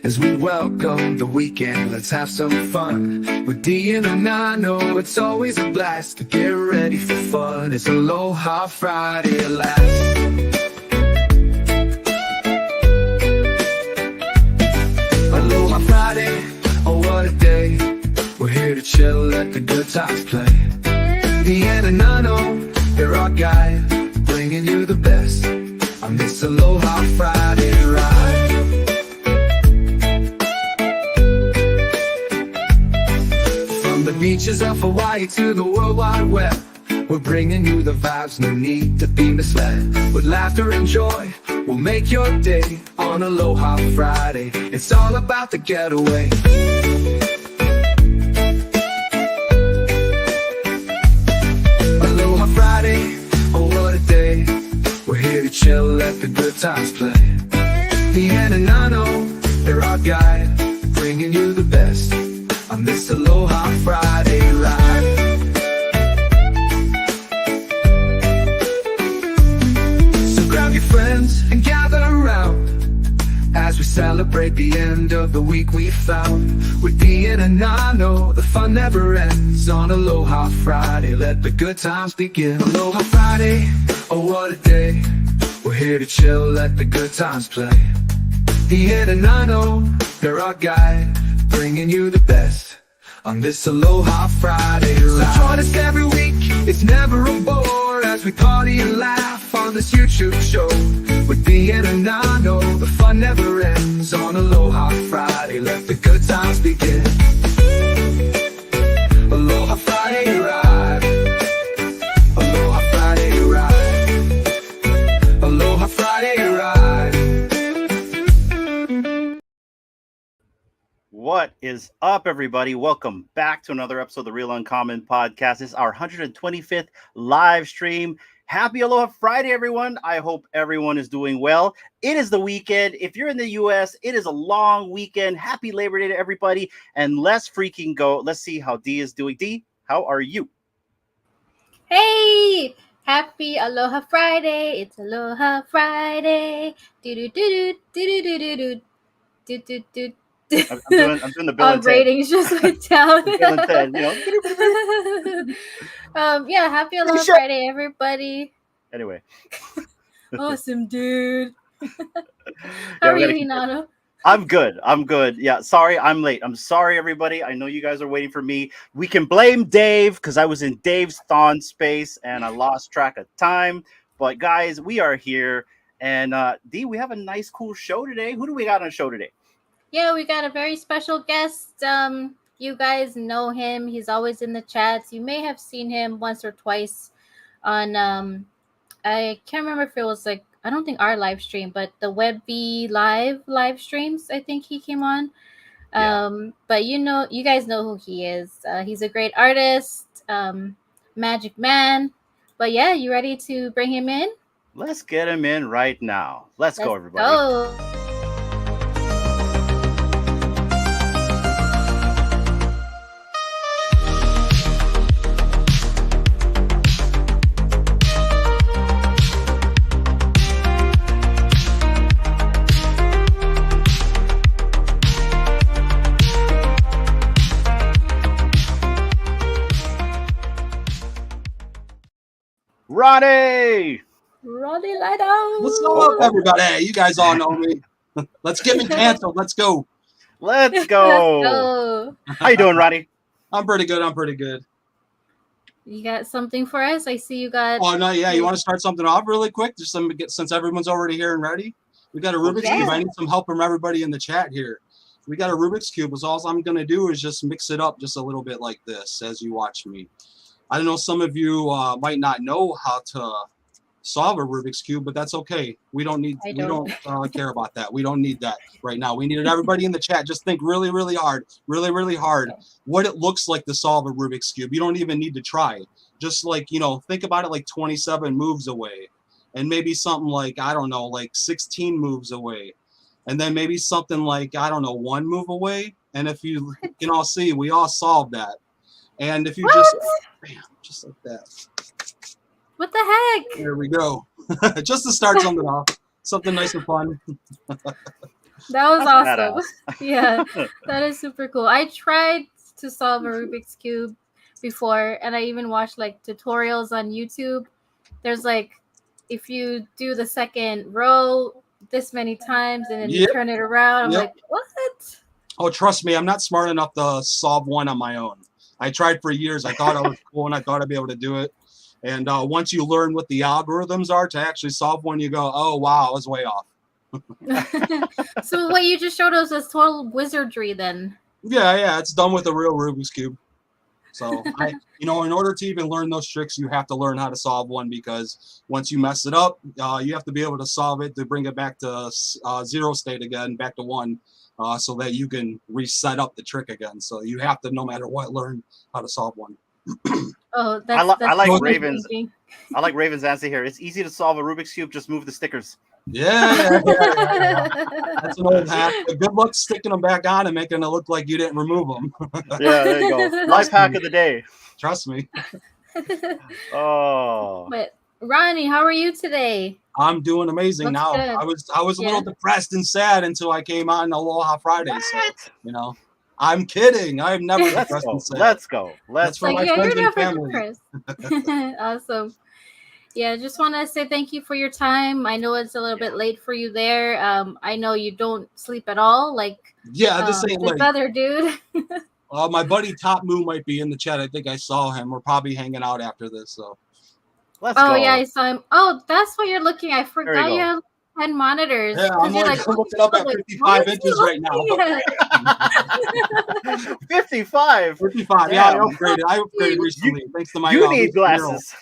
as we welcome the weekend. Let's have some fun with D and Nano. It's always a blast to get ready for fun. It's Aloha Friday at last. Aloha Friday, oh what a day. We're here to chill, let the good times play. D and Nano, they're our guide, bringing you the best on this Aloha Friday ride. From the beaches of Hawaii to the World Wide Web, we're bringing you the vibes, no need to be misled. With laughter and joy, we'll make your day on Aloha Friday. It's all about the getaway. Aloha Friday, oh what a day. We're here to chill, let the good times play. The Nano, they're our guide, bringing you the best on this Aloha Friday ride. So grab your friends and gather around as we celebrate the end of the week we found. With D and Nano, the fun never ends on Aloha Friday. Let the good times begin. Aloha Friday, oh what a day. We're here to chill, let the good times play. D and Nano, they're our guide, bringing you the best on this Aloha Friday ride. So join us every week, it's never a bore, as we party and laugh on this YouTube show. With D and Nano, the fun never ends on Aloha Friday. Let the good times begin. Aloha Friday ride. Aloha Friday ride. Aloha Friday ride. What is up, everybody? Welcome back to another episode of the Real Uncommon Podcast. This is our 125th live stream. Happy Aloha Friday, everyone. I hope everyone is doing well. It is the weekend. If you're in the U.S., it is a long weekend. Happy Labor Day to everybody. And let's freaking go. Let's see how D is doing. D, how are you? Hey! Happy Aloha Friday. It's Aloha Friday. Do-do-do-do-do-do-do-do. Do-do-do. I'm doing the Bill and Ted. Ratings just went down. Bill and Ted, Yeah, happy Aloha Friday, everybody. Anyway. Awesome, dude. How are you, Hinata? I'm good. Yeah, sorry, I'm late. I'm sorry, everybody. I know you guys are waiting for me. We can blame Dave because I was in Dave's Thon space and I lost track of time. But guys, we are here. And D, we have a nice, cool show today. Who do we got on the show today? Yeah, we got a very special guest. You guys know him. He's always in the chats. You may have seen him once or twice on I can't remember if it was like, I don't think our live stream, but the WebV live streams, I think he came on. But you guys know who he is. He's a great artist, MagicMan. But yeah, you ready to bring him in? Let's get him in right now. Let's go, everybody. Go. Ronnielighto. What's up, everybody? Hey, you guys all know me. Let's get me canceled. Let's go. Let's go. How you doing, Ronnie? I'm pretty good. You got something for us? I see you got. Oh no, yeah. You want to start something off really quick, just since everyone's already here and ready. We got a Rubik's Cube. I need some help from everybody in the chat here. We got a Rubik's Cube. So all I'm gonna do is just mix it up just a little bit like this as you watch me. I know some of you might not know how to solve a Rubik's Cube, but that's okay. We don't care about that. We don't need that right now. We needed everybody in the chat. Just think really hard what it looks like to solve a Rubik's Cube. You don't even need to try. Just like, think about it like 27 moves away, and maybe something like, I don't know, like 16 moves away, and then maybe something like, I don't know, 1 move away. And if you can all see, we all solved that. And if you just like that. What the heck? There we go. Just to start something off. Something nice and fun. That was That's awesome. Yeah, that is super cool. I tried to solve a Rubik's Cube before, and I even watched like tutorials on YouTube. There's like, if you do the second row this many times and then you Yep. turn it around, I'm Yep. like, what? Oh, trust me, I'm not smart enough to solve one on my own. I tried for years. I thought I was cool and I thought I'd be able to do it. And once you learn what the algorithms are to actually solve one, you go, oh, wow, I was way off. So what you just showed us is total wizardry then. Yeah, it's done with a real Rubik's Cube. So, in order to even learn those tricks, you have to learn how to solve one, because once you mess it up, you have to be able to solve it to bring it back to zero state again, back to one, so that you can reset up the trick again. So you have to, no matter what, learn how to solve one. Oh, I like good Raven's. thinking. I like Raven's answer here. It's easy to solve a Rubik's Cube. Just move the stickers. Yeah. That's an old hack. But good luck sticking them back on and making it look like you didn't remove them. Yeah, there you go. Life hack of the day. Trust me. Oh. But Ronnie, how are you today? I'm doing amazing Looks now. good. I was a little depressed and sad until I came on Aloha Friday. So, I'm kidding. I'm never Let's depressed go. and sad. Let's go. That's for my You're friends and never family. depressed. Awesome. Yeah, just want to say thank you for your time. I know it's a little bit late for you there. I know you don't sleep at all, like This ain't this like other dude. my buddy Top Moo might be in the chat. I think I saw him. We're probably hanging out after this. So Let's go. Oh yeah, I saw him. Oh, that's what you're looking. I forgot go. you have 10 monitors. yeah, I'm You're like looking up at 55 inches right now. Yeah. 55. 55. Yeah, I Damn. upgraded recently. Thanks to my You need mural. glasses.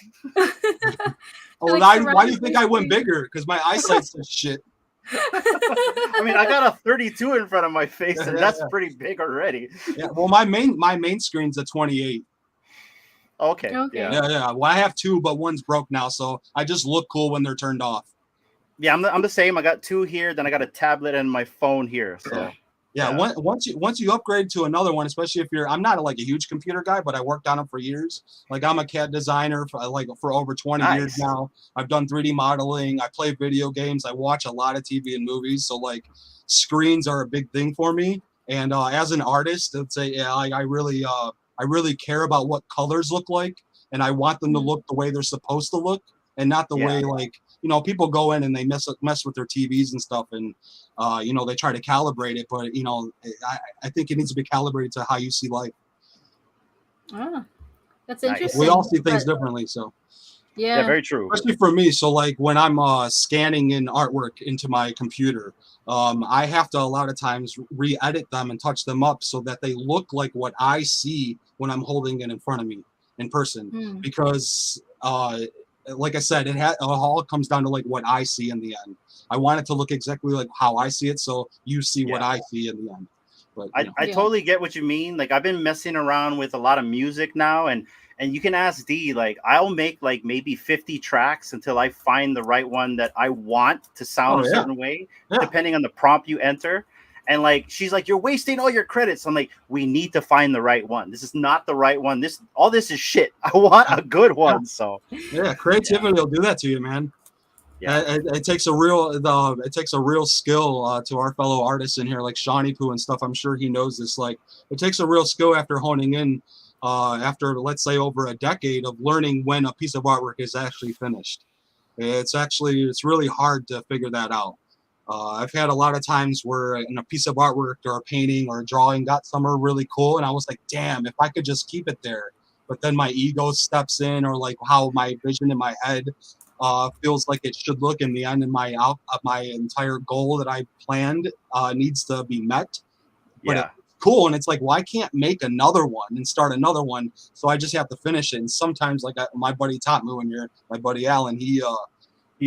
Oh, why do you think I went bigger? Because my eyesight's so shit. I mean, I got a 32 in front of my face, and that's pretty big already. Yeah, well, my main screen's a 28. Okay. Yeah. Yeah. Well, I have two, but one's broke now, so I just look cool when they're turned off. Yeah, I'm the same. I got two here, then I got a tablet and my phone here. So yeah. Once you upgrade to another one, especially if I'm not like a huge computer guy, but I worked on them for years. Like I'm a CAD designer for over 20 years now. I've done 3D modeling. I play video games. I watch a lot of TV and movies. So like screens are a big thing for me. And as an artist, I'd say I really care about what colors look like, and I want them to look the way they're supposed to look, and not the way like people go in and they mess with their TVs and stuff, and they try to calibrate it, but I think it needs to be calibrated to how you see life. Oh, that's interesting. We all see things differently, so yeah, very true. Especially for me. So like when I'm scanning in artwork into my computer, I have to a lot of times re-edit them and touch them up so that they look like what I see when I'm holding it in front of me in person. Because like I said, it all comes down to like what I see in the end. I want it to look exactly like how I see it, so you see what I see in the end. But I totally get what you mean. Like I've been messing around with a lot of music now, and you can ask D, like I'll make like maybe 50 tracks until I find the right one that I want to sound a certain way, depending on the prompt you enter. And like she's like, you're wasting all your credits. I'm like, we need to find the right one. This is not the right one. All this is shit. I want a good one. So creativity will do that to you, man. Yeah, it takes a real skill to our fellow artists in here, like Shawnee Poo and stuff. I'm sure he knows this. Like it takes a real skill after honing in, after let's say over a decade of learning when a piece of artwork is actually finished. It's really hard to figure that out. I've had a lot of times where in a piece of artwork or a painting or a drawing got somewhere really cool, and I was like, damn, if I could just keep it there. But then my ego steps in, or like how my vision in my head feels like it should look in the end, and my entire goal that I planned needs to be met. But it's cool, and it's like, well, I can't make another one and start another one, so I just have to finish it. And sometimes, like my buddy Top Moo and my buddy Alan, he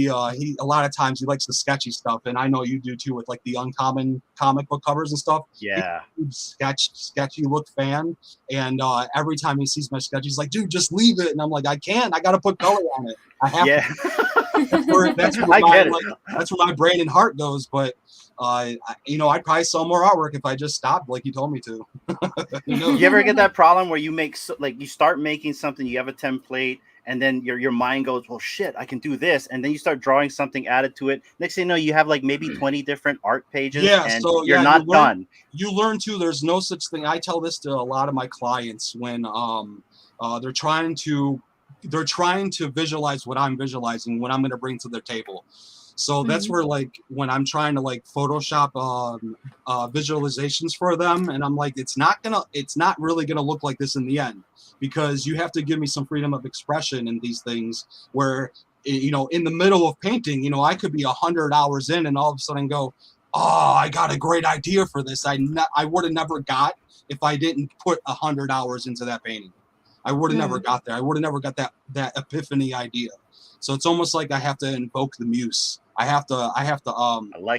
a lot of times he likes the sketchy stuff, and I know you do too with like the uncommon comic book covers and stuff. Yeah, sketchy look fan, and every time he sees my sketch, he's like, "Dude, just leave it." And I'm like, "I can't. I got to put color on it. I have to." That's where my brain and heart goes. But I'd probably sell more artwork if I just stopped like you told me to. You ever get that problem where you make you start making something, you have a template, and then your mind goes, well, shit, I can do this, and then you start drawing something added to it. Next thing you know, you have like maybe 20 different art pages, and you're not done. You learn too. There's no such thing. I tell this to a lot of my clients when they're trying to visualize what I'm visualizing, what I'm going to bring to their table. So that's where, like, when I'm trying to like Photoshop visualizations for them, and I'm like, it's not really gonna look like this in the end, because you have to give me some freedom of expression in these things. Where, you know, in the middle of painting, you know, I could be 100 hours in, and all of a sudden go, oh, I got a great idea for this. I would have never got if I didn't put 100 hours into that painting. I would have never got there. I would have never got that epiphany idea. So it's almost like I have to invoke the muse. I like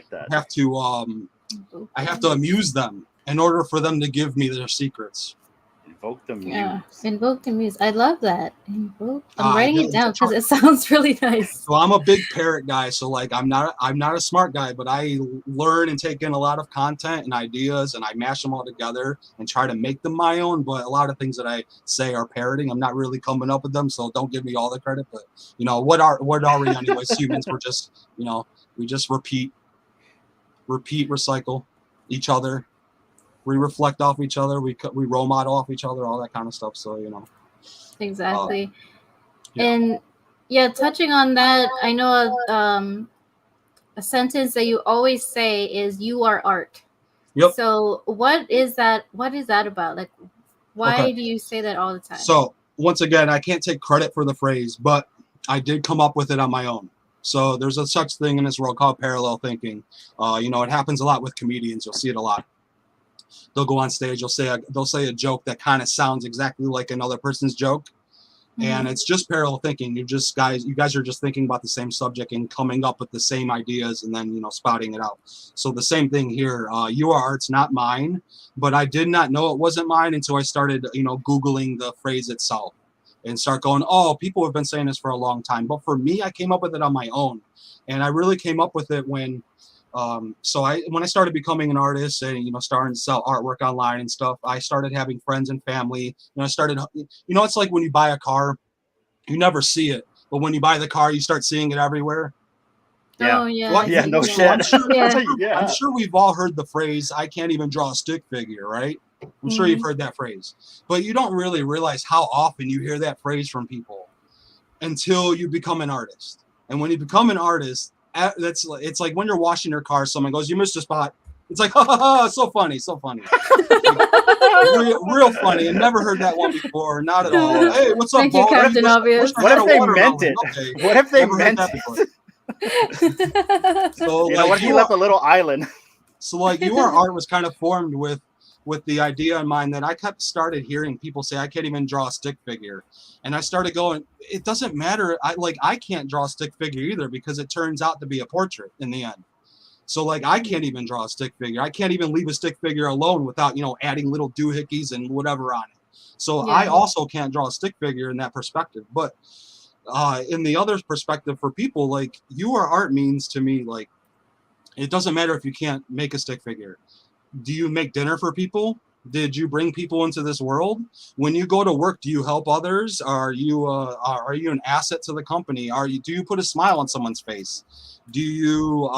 that. I have to amuse them in order for them to give me their secrets. Invoke the muse. Yeah, invoke the muse. I love that. I'm writing it down because it sounds really nice. So I'm a big parrot guy. So like I'm not a smart guy, but I learn and take in a lot of content and ideas, and I mash them all together and try to make them my own. But a lot of things that I say are parroting. I'm not really coming up with them, so don't give me all the credit. But you know, what are we anyways? Humans, we're just, you know, we just repeat, recycle each other. We reflect off each other. We role model off each other, all that kind of stuff. So, you know. Exactly. And yeah, touching on that, I know a sentence that you always say is "You are art." Yep. So what is that? What is that about? Like, why do you say that all the time? So once again, I can't take credit for the phrase, but I did come up with it on my own. So there's a such thing in this world called parallel thinking. You know, it happens a lot with comedians. You'll see it a lot. They'll go on stage. They'll say a joke that kind of sounds exactly like another person's joke, and it's just parallel thinking. You guys are just thinking about the same subject and coming up with the same ideas, and then, you know, spouting it out. So the same thing here. You are art's not mine, but I did not know it wasn't mine until I started, you know, Googling the phrase itself and start going, oh, people have been saying this for a long time. But for me, I came up with it on my own, and I really came up with it when. When I started becoming an artist and, you know, starting to sell artwork online and stuff, I started having friends and family. You know, it's like when you buy a car, you never see it, but when you buy the car, you start seeing it everywhere. Yeah. Oh, yeah. What? Yeah, no shit. I'm sure we've all heard the phrase, I can't even draw a stick figure, right? I'm sure you've heard that phrase, but you don't really realize how often you hear that phrase from people until you become an artist. And when you become an artist, it's like when you're washing your car, someone goes, you missed a spot. It's like, ha ha ha, so funny. real funny. I never heard that one before. Not at all. Hey, what's up, Thank you, Captain Obvious. What if they meant it? Okay. What if they meant it? So, you know what? He left a little island. So like your art was kind of formed with the idea in mind that I started hearing people say, I can't even draw a stick figure. And I started going, it doesn't matter. I can't draw a stick figure either, because it turns out to be a portrait in the end. So like, I can't even draw a stick figure. I can't even leave a stick figure alone without, you know, adding little doohickeys and whatever on it. So I also can't draw a stick figure in that perspective. But in the other perspective for people, like, you are art means to me, like, it doesn't matter if you can't make a stick figure. Do you make dinner for people? Did you bring people into this world? When you go to work, do you help others? Are you an asset to the company? Do you put a smile on someone's face? Do you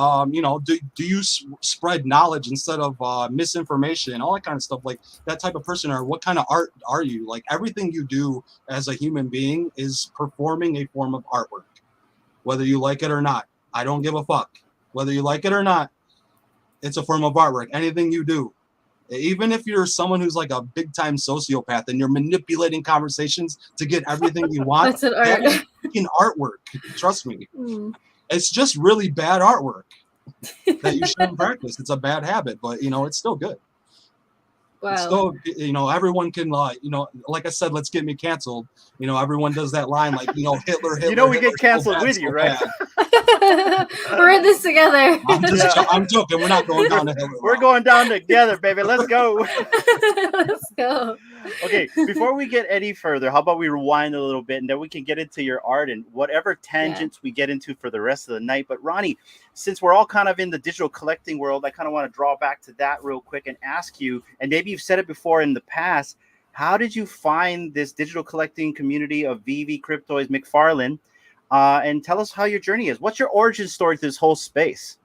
do you spread knowledge instead of misinformation, all that kind of stuff? Like, that type of person, or what kind of art are you? Like, everything you do as a human being is performing a form of artwork, whether you like it or not. I don't give a fuck whether you like it or not. It's a form of artwork. Anything you do, even if you're someone who's like a big time sociopath and you're manipulating conversations to get everything you want, that's an art. That is fucking artwork. Trust me. It's just really bad artwork that you shouldn't practice. It's a bad habit, but, you know, it's still good. Wow. It's still, you know, everyone can, you know, like I said, let's get me canceled. You know, everyone does that line, like, you know, Hitler. You know, we get canceled with you, right? We're in this together. I'm joking. We're not going down to Hitler. We're going down together, baby. Let's go. Let's go. Okay, before we get any further, how about we rewind a little bit, and then we can get into your art and whatever tangents we get into for the rest of the night. But Ronnie, since we're all kind of in the digital collecting world, I kind of want to draw back to that real quick and ask you, and maybe you've said it before in the past, how did you find this digital collecting community of VV Cryptoys McFarlane? And tell us how your journey is. What's your origin story to this whole space?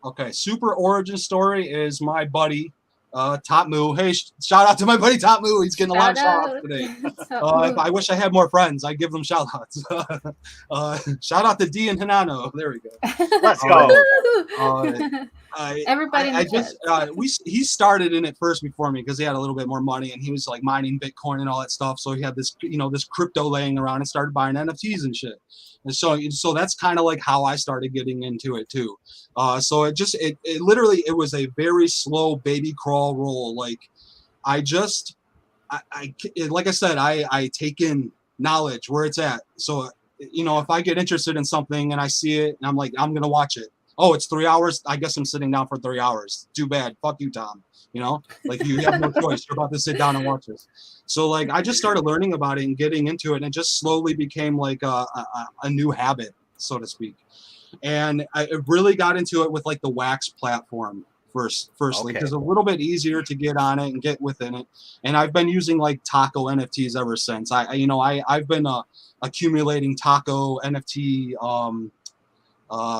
Okay, super origin story is my buddy, Top Moo. Hey, shout out to my buddy Top Moo. He's getting a lot of shout outs today. I wish I had more friends. I'd give them shout outs. Shout out to D and Hinano. There we go. Let's go. Everybody. He started in it first before me because he had a little bit more money and he was like mining Bitcoin and all that stuff. So he had this, this crypto laying around and started buying NFTs and shit. And so that's kind of like how I started getting into it too. So it literally was a very slow baby crawl roll. Like like I said, I take in knowledge where it's at. So, if I get interested in something and I see it and I'm like, I'm going to watch it. Oh, it's 3 hours. I guess I'm sitting down for 3 hours. Too bad. Fuck you, Tom. Like you have no choice. You're about to sit down and watch this. So like I just started learning about it and getting into it, and it just slowly became like a new habit, so to speak. And I really got into it with like the Wax platform firstly, because it's a little bit easier to get on it and get within it. And I've been using like Taco NFTs ever since. I've been accumulating Taco NFT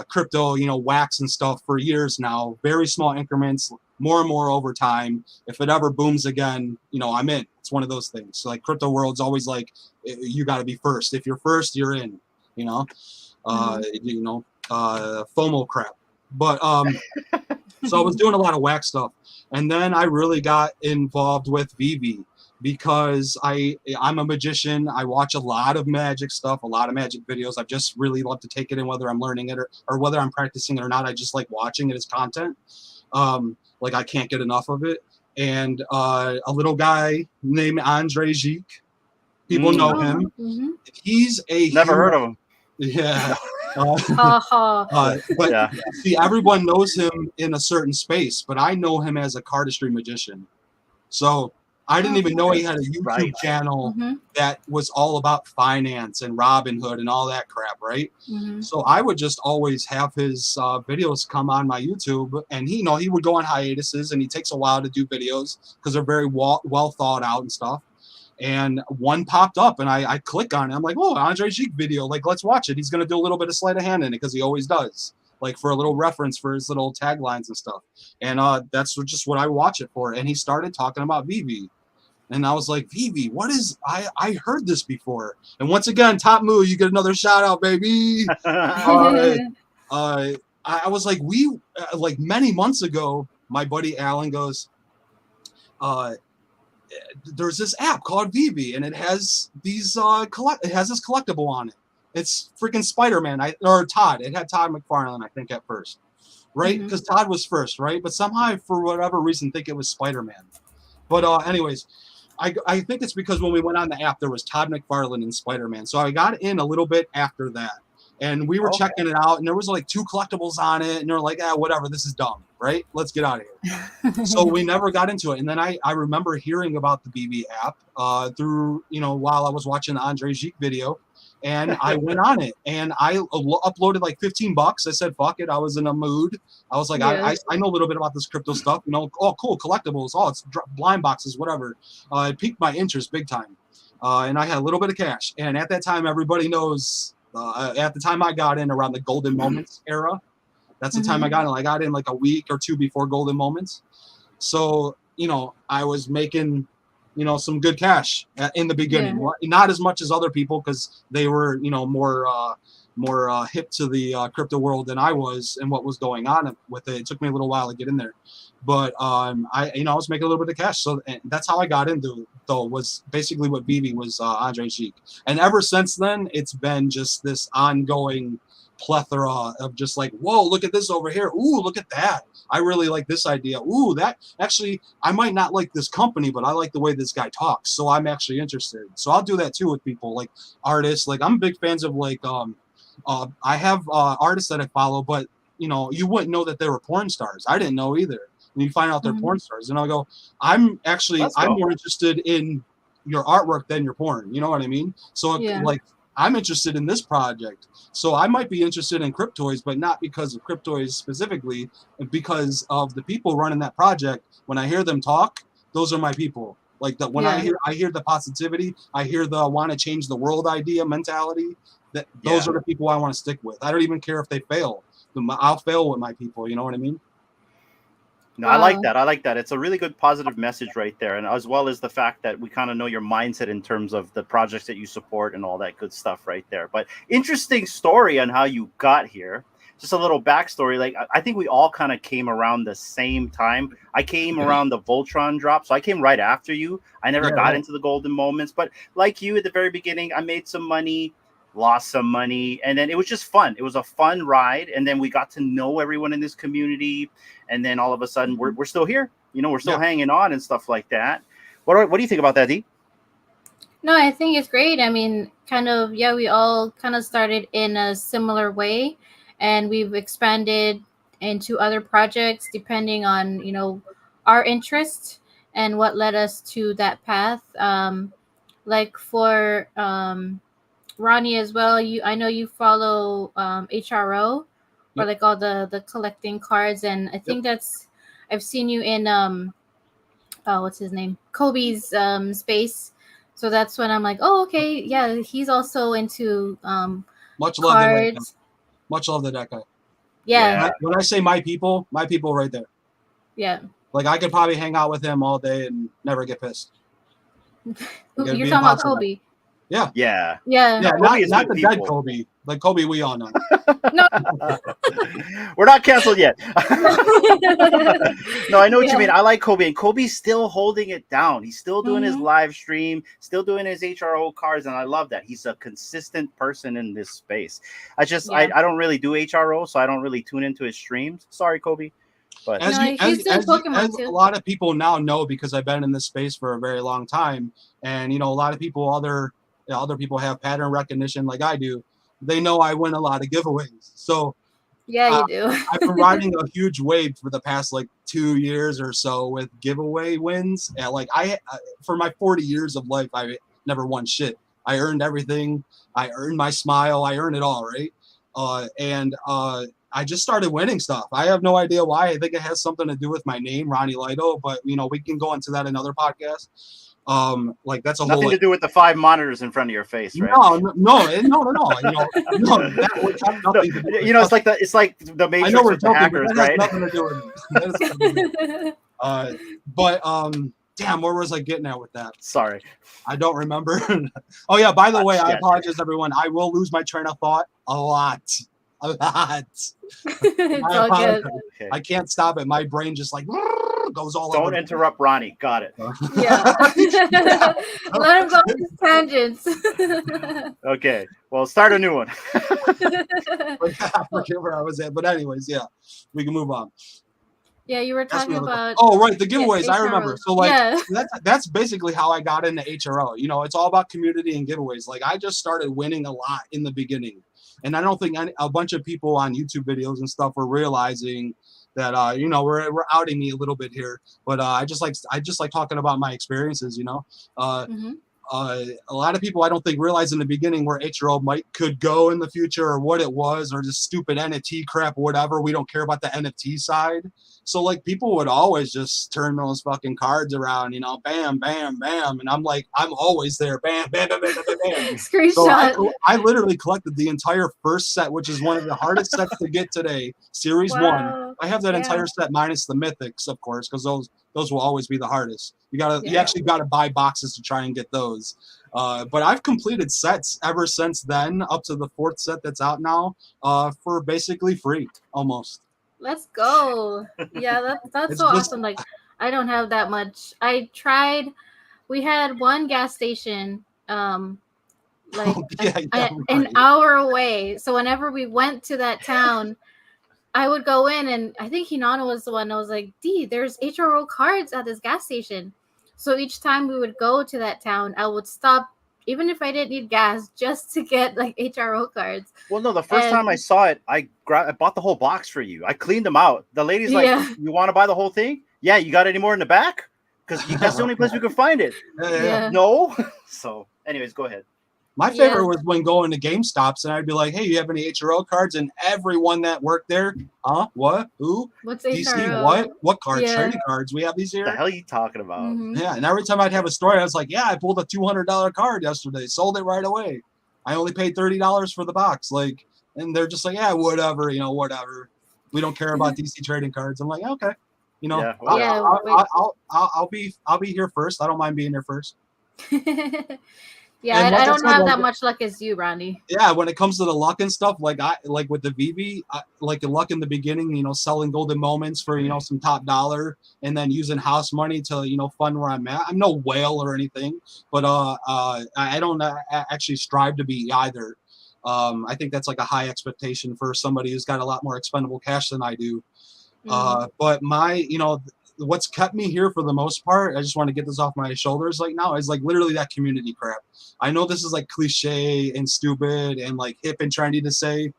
crypto, Wax and stuff for years now. Very small increments, more and more over time. If it ever booms again, I'm in. It's one of those things. So like crypto world's always like, you got to be first. If you're first, you're in. FOMO crap. But so I was doing a lot of Wax stuff, and then I really got involved with VV because I'm a magician. I watch a lot of magic stuff, a lot of magic videos. I just really love to take it in, whether I'm learning it or whether I'm practicing it or not. I just like watching it as content. Like I can't get enough of it. And a little guy named Andre Gic, people know him. Mm-hmm. He's never heard of him. Yeah. Yeah. See, everyone knows him in a certain space, but I know him as a cardistry magician. So I didn't even know he had a YouTube channel that was all about finance and Robinhood and all that crap, right? Mm-hmm. So I would just always have his videos come on my YouTube, and he would go on hiatuses, and he takes a while to do videos because they're very well thought out and stuff. And one popped up, and I click on it. I'm like, oh, Andre Gic video. Like, let's watch it. He's going to do a little bit of sleight of hand in it because he always does, like for a little reference for his little taglines and stuff. And that's just what I watch it for. And he started talking about VV. And I was like, VV, what is, I heard this before. And once again, Top Moo, you get another shout out, baby. I was like, like many months ago, my buddy Alan goes, there's this app called VV, and it has these it has this collectible on it. It's freaking Spider-Man, or Todd. It had Todd McFarlane, I think, at first, right? Because Todd was first, right? But somehow, for whatever reason, think it was Spider-Man. But anyways, I think it's because when we went on the app, there was Todd McFarlane and Spider-Man. So I got in a little bit after that, and we were checking it out, and there was like 2 collectibles on it, and they're like, whatever, this is dumb, right? Let's get out of here. So we never got into it. And then I remember hearing about the BB app through, while I was watching the Andre Gic video, and I went on it, and I uploaded like $15. I said, fuck it. I was in a mood. I was like, I know a little bit about this crypto stuff, oh, cool, collectibles. Oh, it's blind boxes, whatever. It piqued my interest big time. And I had a little bit of cash. And at that time, everybody knows, at the time I got in around the Golden Moments era, that's the time I got in. I got in like a week or 2 before Golden Moments. So, I was making, some good cash in the beginning. Yeah. Not as much as other people because they were, more hip to the crypto world than I was and what was going on with it. It took me a little while to get in there. But I was making a little bit of cash. So that's how I got into it, though, was basically what BB was Andre Gic. And ever since then, it's been just this ongoing plethora of just like, whoa, look at this over here. Ooh, look at that. I really like this idea. Ooh, that actually, I might not like this company, but I like the way this guy talks. So I'm actually interested. So I'll do that too with people like artists. Like I'm big fans of like, I have artists that I follow, but you wouldn't know that they were porn stars. I didn't know either. And you find out they're porn stars, and I'll go, I'm more interested in your artwork than your porn. You know what I mean? So like, I'm interested in this project. So I might be interested in Cryptoys, but not because of Cryptoys specifically, because of the people running that project. When I hear them talk, those are my people. Like that when I hear the positivity, I hear the want to change the world idea mentality. That those are the people I want to stick with. I don't even care if they fail. I'll fail with my people. You know what I mean? No, I like that. I like that. It's a really good positive message right there. And as well as the fact that we kind of know your mindset in terms of the projects that you support and all that good stuff right there. But interesting story on how you got here. Just a little backstory. Like, I think we all kind of came around the same time. I came around the Voltron drop. So I came right after you. I never got into the golden moments. But like you at the very beginning, I made some money, lost some money, and then it was just fun. It was a fun ride, and then we got to know everyone in this community, and then all of a sudden we're still here. You know, we're still hanging on and stuff like that. What do you think about that, Dee? No, I think it's great. I mean, kind of, we all kind of started in a similar way, and we've expanded into other projects depending on, you know, our interest and what led us to that path. Like for Ronnie as well, I know you follow HRO or like all the collecting cards, and I think I've seen you in what's his name, Kobe's space. So that's when I'm like, oh, okay, yeah, he's also into much love cards. Much love to that guy. Yeah. When I say my people right there. Yeah. Like I could probably hang out with him all day and never get pissed. You're talking about Kobe. Yeah. Yeah. Not the dead Kobe. Like Kobe, we all know. No. We're not canceled yet. No, I know what you mean. I like Kobe, and Kobe's still holding it down. He's still doing his live stream, still doing his HRO cards, and I love that. He's a consistent person in this space. I don't really do HRO, so I don't really tune into his streams. Sorry, Kobe. But as a lot of people now know, because I've been in this space for a very long time, and you know, a lot of people, other people have pattern recognition like I do. They know I win a lot of giveaways. So you do. I've been riding a huge wave for the past like 2 years or so with giveaway wins. And like for my 40 years of life, I never won shit. I earned everything. I earned my smile. I earned it all, right? I just started winning stuff. I have no idea why. I think it has something to do with my name, Ronnielighto, but you know, we can go into that another podcast. Like that's nothing whole, to do with the 5 monitors in front of your face, right? No. You know, that would have nothing to do with you know, it's like the Matrix with the hackers, right? Nothing to do with it. But damn, where was I getting at with that? Sorry, I don't remember. Oh yeah, by the way, I apologize, everyone. I will lose my train of thought a lot. It's all good. Okay. I can't stop it. My brain just like goes all Don't over. interrupt Ronnie. Got it. Yeah. Let him go on his tangents. Okay. Well, start a new one. I forget where I was at. But anyways, yeah, we can move on. Yeah, you were talking about. Oh, right, the giveaways. I remember. So like, yeah. that's basically how I got into HRO. You know, it's all about community and giveaways. Like I just started winning a lot in the beginning, and I don't think a bunch of people on YouTube videos and stuff were realizing that you know, we're outing me a little bit here. But I just like talking about my experiences. You know. A lot of people I don't think realize in the beginning where HRO could go in the future, or what it was, or just stupid NFT crap, whatever. We don't care about the NFT side. So like people would always just turn those fucking cards around, you know, bam, bam, bam, and I'm like, I'm always there, bam, bam, bam, bam, bam, bam. Screenshot. So I literally collected the entire first set, which is one of the hardest sets to get today, Series 1. I have that entire set minus the mythics, of course, because those will always be the hardest. You actually gotta buy boxes to try and get those. But I've completed sets ever since then, up to the 4th set that's out now, for basically free, almost. Let's go. Yeah, that's so awesome. Like, I don't have that much. I tried. We had one gas station, an hour away. So whenever we went to that town, I would go in, and I think Hinano was the one. I was like, "Dee, there's HRO cards at this gas station." So each time we would go to that town, I would stop, even if I didn't need gas, just to get like HRO cards. Well, no, the first time I saw it, I bought the whole box for you. I cleaned them out. The lady's like, "You want to buy the whole thing? Yeah, you got any more in the back? Because that's the only place we could find it." Yeah. No. So, anyways, go ahead. My favorite was when going to GameStops and I'd be like, hey, you have any HRO cards? And everyone that worked there, what? Who? What's DC? HRO? What cards? Yeah. Trading cards. We have these here. What the hell are you talking about? Mm-hmm. Yeah, and every time I'd have a story, I was like, yeah, I pulled a $200 card yesterday, sold it right away. I only paid $30 for the box. Like, and they're just like, yeah, whatever, whatever. We don't care about DC trading cards. I'm like, okay, Yeah. I'll be here first. I don't mind being here first. Yeah, I don't have that much luck as you, Ronnie. Yeah, when it comes to the luck and stuff, like with the VV, like the luck in the beginning, selling golden moments for some top dollar, and then using house money to fund where I'm at. I'm no whale or anything, but I don't actually strive to be either. I think that's like a high expectation for somebody who's got a lot more expendable cash than I do. But my, what's kept me here for the most part, I just want to get this off my shoulders like now, is like literally that community crap. I know this is like cliche and stupid and like hip and trendy to say,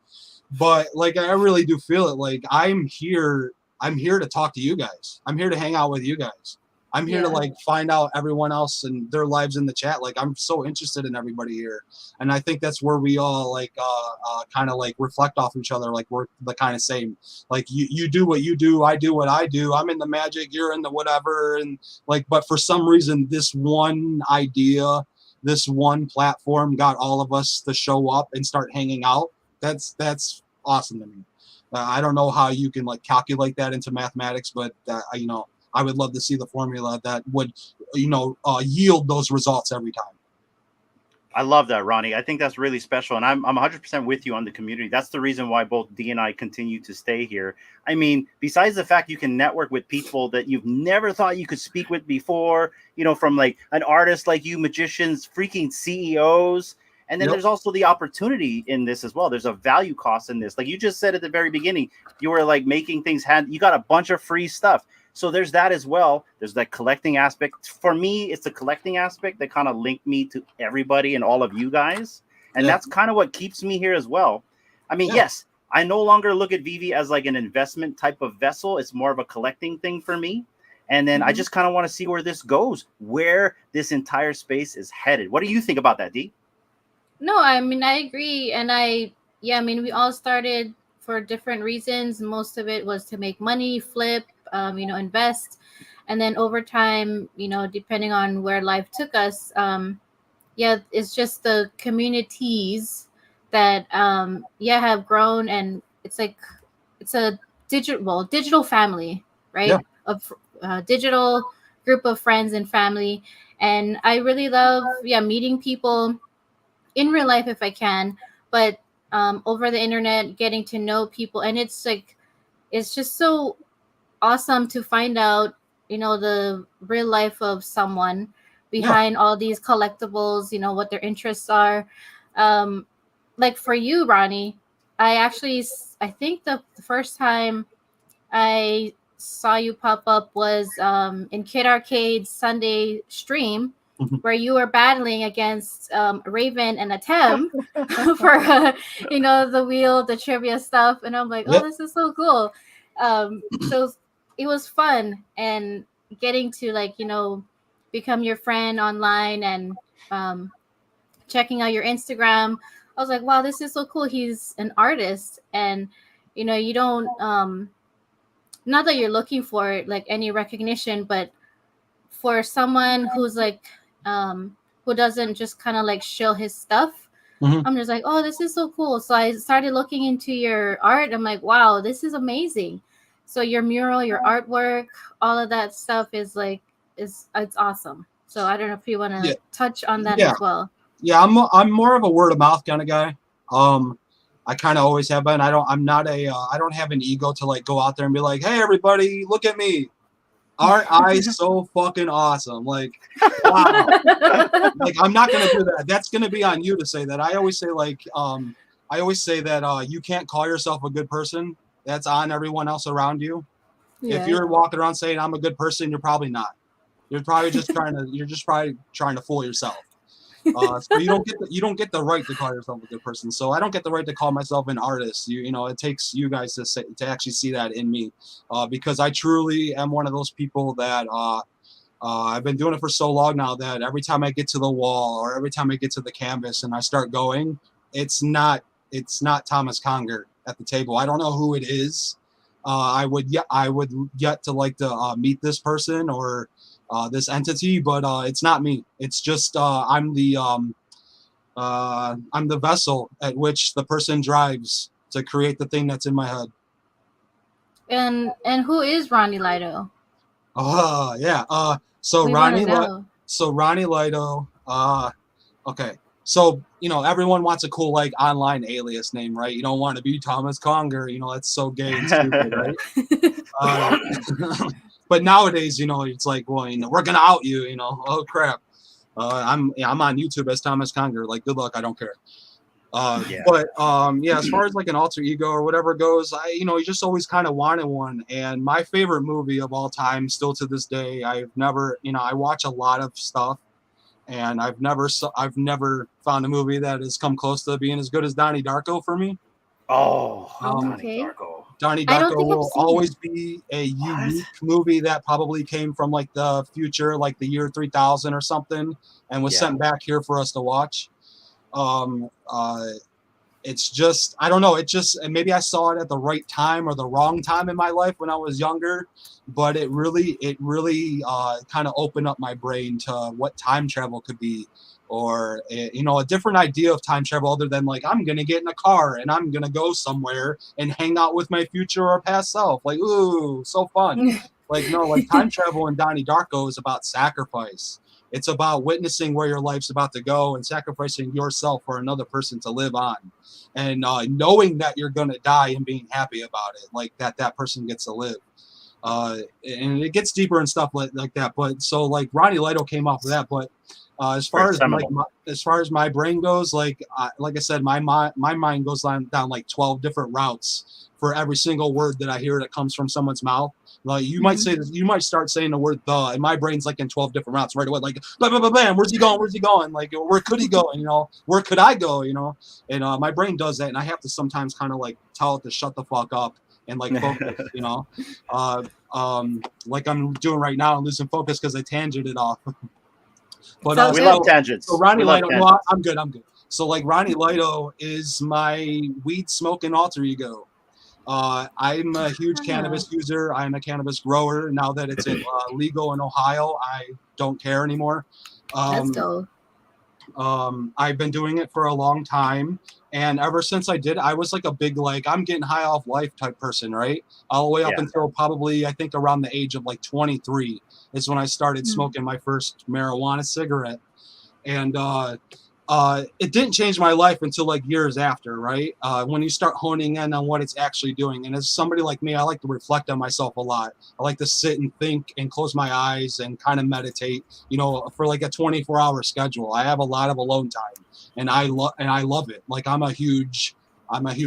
but like I really do feel it. Like I'm here to talk to you guys. I'm here to hang out with you guys. I'm here to like find out everyone else and their lives in the chat. Like I'm so interested in everybody here. And I think that's where we all like kind of like reflect off each other. Like we're the kind of same, like you do what you do. I do what I do. I'm in the magic, you're in the whatever. And like, but for some reason, this one idea, this one platform got all of us to show up and start hanging out. That's awesome to me. I don't know how you can like calculate that into mathematics, but I would love to see the formula that would, yield those results every time. I love that, Ronnie. I think that's really special. And I'm 100% with you on the community. That's the reason why both Dee and I continue to stay here. I mean, besides the fact you can network with people that you've never thought you could speak with before, from like an artist like you, magicians, freaking CEOs. And then there's also the opportunity in this as well. There's a value cost in this. Like you just said at the very beginning, you were like making things you got a bunch of free stuff. So there's that as well. There's that collecting aspect. For me, it's the collecting aspect that kind of linked me to everybody and all of you guys. And that's kind of what keeps me here as well. I mean, yes, I no longer look at VV as like an investment type of vessel. It's more of a collecting thing for me. And then I just kind of want to see where this goes, where this entire space is headed. What do you think about that, Dee? No, I mean, I agree. And we all started for different reasons. Most of it was to make money, flip, invest. And then over time, depending on where life took us, it's just the communities that, have grown. And it's like, it's a digital family, right? Yeah. Of digital group of friends and family. And I really love, meeting people in real life if I can, but over the internet, getting to know people. And it's like, it's just so awesome to find out, the real life of someone behind all these collectibles, what their interests are. Like for you, Ronnie, I think the first time I saw you pop up was in Kid Arcade's Sunday stream, where you were battling against Raven and Atem for the wheel, the trivia stuff, and I'm like, oh, this is so cool. So it was fun, and getting to become your friend online and checking out your Instagram. I was like, wow, this is so cool. He's an artist, and you don't not that you're looking for like any recognition, but for someone who's like who doesn't just kind of like show his stuff, I'm just like, oh, this is so cool. So I started looking into your art. I'm like, wow, this is amazing. So your mural, your artwork, all of that stuff is it's awesome. So I don't know if you want to touch on that as well. Yeah, I'm more of a word of mouth kind of guy. I kind of always have been. I don't have an ego to like go out there and be like, hey everybody, look at me. Aren't I so fucking awesome? Like, wow. Like, I'm not gonna do that. That's gonna be on you to say that. I always say that you can't call yourself a good person. That's on everyone else around you. If you're walking around saying I'm a good person, you're probably not. You're probably just trying to fool yourself. So you don't get the right to call yourself a good person. So I don't get the right to call myself an artist. It takes you guys to actually see that in me, because I truly am one of those people that I've been doing it for so long now that every time I get to the wall or every time I get to the canvas and I start going, it's not Thomas Conger at the table. I don't know who it is. I would yet to like to meet this person or this entity, but it's not me. It's just I'm the vessel at which the person drives to create the thing that's in my head. And who is Ronnielighto? Yeah. So We want to know. Ronnielighto. Okay. So everyone wants a cool like online alias name, right? You don't want to be Thomas Conger. That's so gay and stupid, right? But nowadays, it's like, well, we're gonna out you. Oh crap. I'm on YouTube as Thomas Conger. Like, good luck. I don't care. But as far as like an alter ego or whatever goes, you just always kind of wanted one. And my favorite movie of all time, still to this day, I watch a lot of stuff, and I've never found a movie that has come close to being as good as Donnie Darko for me. Okay. Donnie Darko will always be a unique movie that probably came from like the future, like the year 3000 or something, and was sent back here for us to watch. It's just, I don't know. And maybe I saw it at the right time or the wrong time in my life when I was younger, but it really kind of opened up my brain to what time travel could be, or, a different idea of time travel other than like, I'm going to get in a car and I'm going to go somewhere and hang out with my future or past self. Like, ooh, so fun. Like, no, like time travel in Donnie Darko is about sacrifice. It's about witnessing where your life's about to go and sacrificing yourself for another person to live on, and knowing that you're going to die and being happy about it, like that person gets to live. And it gets deeper and stuff like that. But so like Ronnielighto came off of that. But as far as my brain goes, like I said, my mind goes down like 12 different routes for every single word that I hear that comes from someone's mouth. Like you might say this, you might start saying the word "the," and my brain's like in 12 different routes right away. Like, blah, blah, blah, blah, where's he going? Where's he going? Like, where could he go? Where could I go? And my brain does that, and I have to sometimes kind of like tell it to shut the fuck up and like focus. Like I'm doing right now, I'm losing focus because I tangented off. But we love tangents. So Ronnielighto, no, I'm good. So like Ronnielighto is my weed smoking alter ego. I'm a huge cannabis user. I'm a cannabis grower. Now that it's legal in Ohio, I don't care anymore. Let's go. I've been doing it for a long time, and ever since I did, I was like a big like I'm getting high off life type person, right? All the way up until probably I think around the age of like 23 is when I started smoking my first marijuana cigarette, and it didn't change my life until like years after, right? When you start honing in on what it's actually doing. And as somebody like me, I like to reflect on myself a lot. I like to sit and think and close my eyes and kind of meditate, for like a 24-hour schedule. I have a lot of alone time, and I love it. Like I'm a huge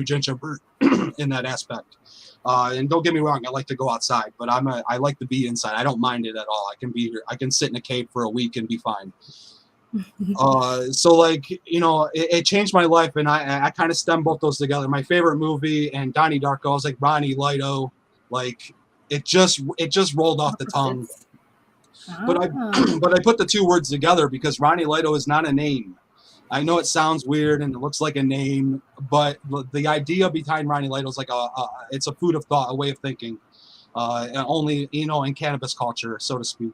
introvert in that aspect. And don't get me wrong, I like to go outside, but I like to be inside. I don't mind it at all. I can be here. I can sit in a cave for a week and be fine. So like it changed my life, and I kind of stem both those together. My favorite movie and Donnie Darko, I was like Ronnielighto, like it just rolled off the tongue. But I put the two words together because Ronnielighto is not a name. I know it sounds weird and it looks like a name, but the idea behind Ronnielighto is like it's a food of thought, a way of thinking, only in cannabis culture, so to speak.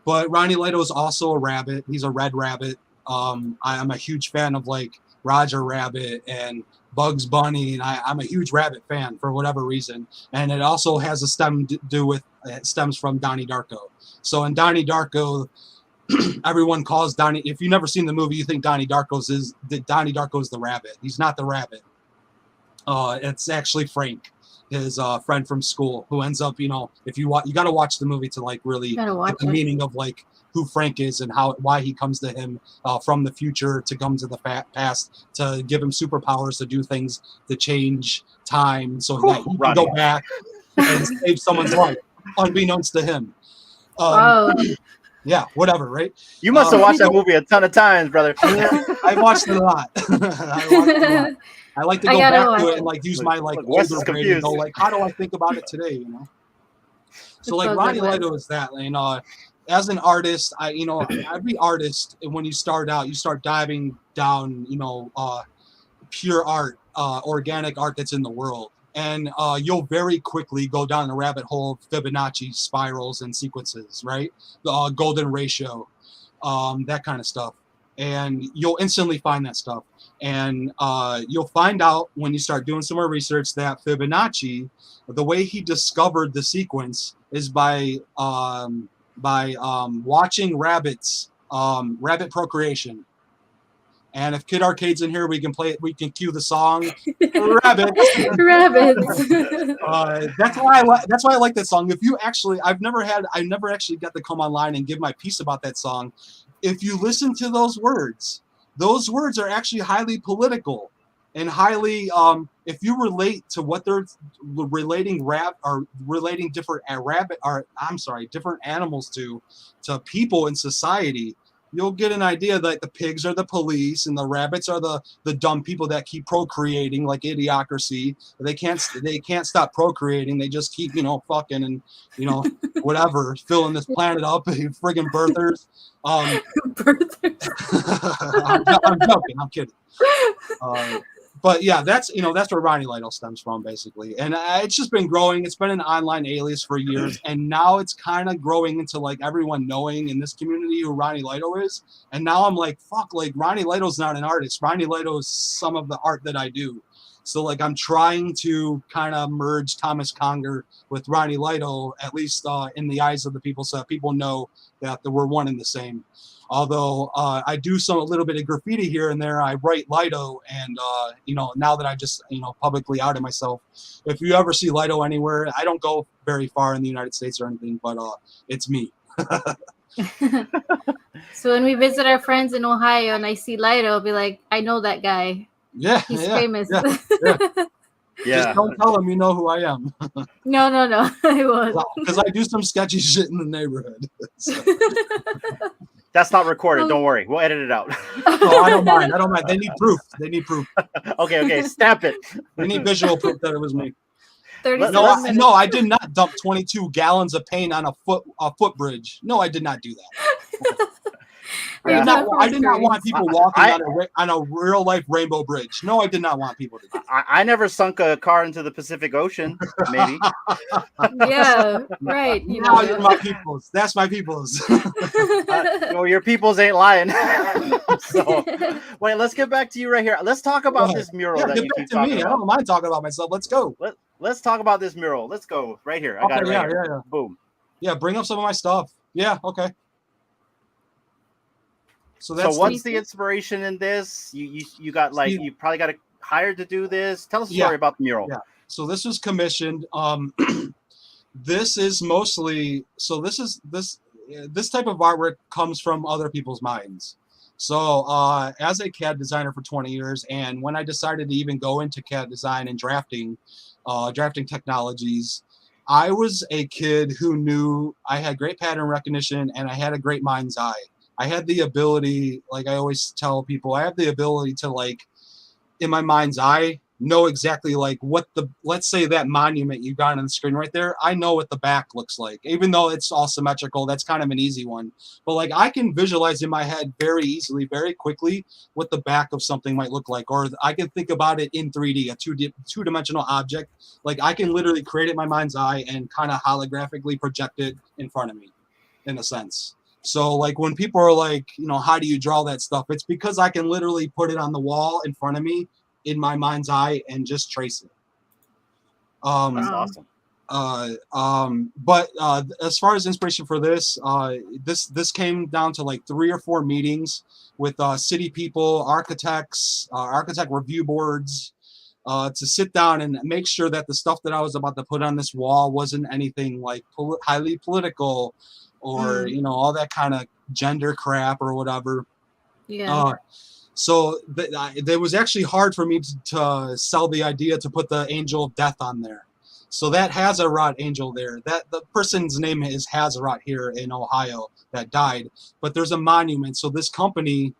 But Ronnielighto is also a rabbit. He's a red rabbit. I'm a huge fan of like Roger Rabbit and Bugs Bunny, and I'm a huge rabbit fan for whatever reason. And it also has a stems from Donnie Darko. So in Donnie Darko, everyone calls Donnie. If you've never seen the movie, you think Donnie Darko is the rabbit. He's not the rabbit. It's actually Frank, his friend from school, who ends up, if you got to watch the movie to like really get the meaning of like who Frank is and why he comes to him from the future to come to the past to give him superpowers to do things to change time so that he can go back and save someone's life unbeknownst to him. Yeah, whatever, right? You must have watched that movie a ton of times, brother. I've watched it a lot. I like to go back to it and like use my like older brain and go like, how do I think about it today? So like Ronnielighto is that, and as an artist, every artist, when you start out, you start diving down, pure art, organic art that's in the world. And you'll very quickly go down the rabbit hole of Fibonacci spirals and sequences, right? The golden ratio, that kind of stuff. And you'll instantly find that stuff. And you'll find out when you start doing some more research that Fibonacci, the way he discovered the sequence is by watching rabbits, rabbit procreation. And if Kid Arcade's in here, we can play it. We can cue the song "Rabbits." Rabbits. That's why I like that song. If you actually, I never actually got to come online and give my piece about that song. If you listen to those words are actually highly political and highly. If you relate to what they're relating different animals to people in society, you'll get an idea that the pigs are the police and the rabbits are the dumb people that keep procreating, like Idiocracy. They can't stop procreating. They just keep fucking and whatever, filling this planet up. Friggin' birthers. Birthers. I'm joking. I'm kidding. But yeah, that's where Ronnielighto stems from, basically. And it's just been growing. It's been an online alias for years, and now it's kind of growing into like everyone knowing in this community who Ronnielighto is. And now I'm like, fuck, like Ronnielighto's not an artist. Ronnielighto is some of the art that I do. So like I'm trying to kind of merge Thomas Conger with Ronnielighto, at least in the eyes of the people, so that people know that we're one and the same. Although I do a little bit of graffiti here and there, I write Lighto, and now that I just publicly outed myself, if you ever see Lighto anywhere, I don't go very far in the United States or anything, but it's me. So when we visit our friends in Ohio and I see Lighto, I'll be like, I know that guy. Yeah, He's famous. Yeah. Just don't tell him you know who I am. No, I won't. Because I do some sketchy shit in the neighborhood. So. That's not recorded. Don't worry. We'll edit it out. No, I don't mind. They need proof. Okay. Stamp it. They need visual proof that it was me. 37 minutes. No, I did not dump 22 gallons of paint on a footbridge. No, I did not do that. I did not want people walking on a real life rainbow bridge. No, I did not want people to do that. I never sunk a car into the Pacific Ocean, maybe. Yeah, right. No, you're my peoples. That's my peoples. Your peoples ain't lying. So, wait, let's get back to you right here. Let's talk about this mural that you keep talking about. I don't mind talking about myself. Let's go. Let's talk about this mural. Let's go right here. I got it right here. Yeah. Boom. Yeah, bring up some of my stuff. Yeah, okay. So what's the inspiration in this? You got you probably got hired to do this. Tell us a story about the mural. Yeah. So this was commissioned. This is mostly this type of artwork comes from other people's minds. So as a CAD designer for 20 years, and when I decided to even go into CAD design and drafting technologies, I was a kid who knew I had great pattern recognition and I had a great mind's eye. I had the ability, like I always tell people, I have the ability to, like, in my mind's eye, know exactly like what let's say that monument you got on the screen right there, I know what the back looks like, even though it's all symmetrical. That's kind of an easy one, but like I can visualize in my head very easily, very quickly, what the back of something might look like, or I can think about it in 3D, a two-dimensional object. Like I can literally create it in my mind's eye and kind of holographically project it in front of me, in a sense. So like when people are like, how do you draw that stuff? It's because I can literally put it on the wall in front of me in my mind's eye and just trace it. That's awesome. But as far as inspiration for this came down to like 3 or 4 meetings with city people, architects, architect review boards, to sit down and make sure that the stuff that I was about to put on this wall wasn't anything like highly political or all that kind of gender crap or whatever. Yeah. So it was actually hard for me to sell the idea to put the angel of death on there. So that Hazarat angel there, that the person's name is Hazarat here in Ohio that died, but there's a monument. So this company,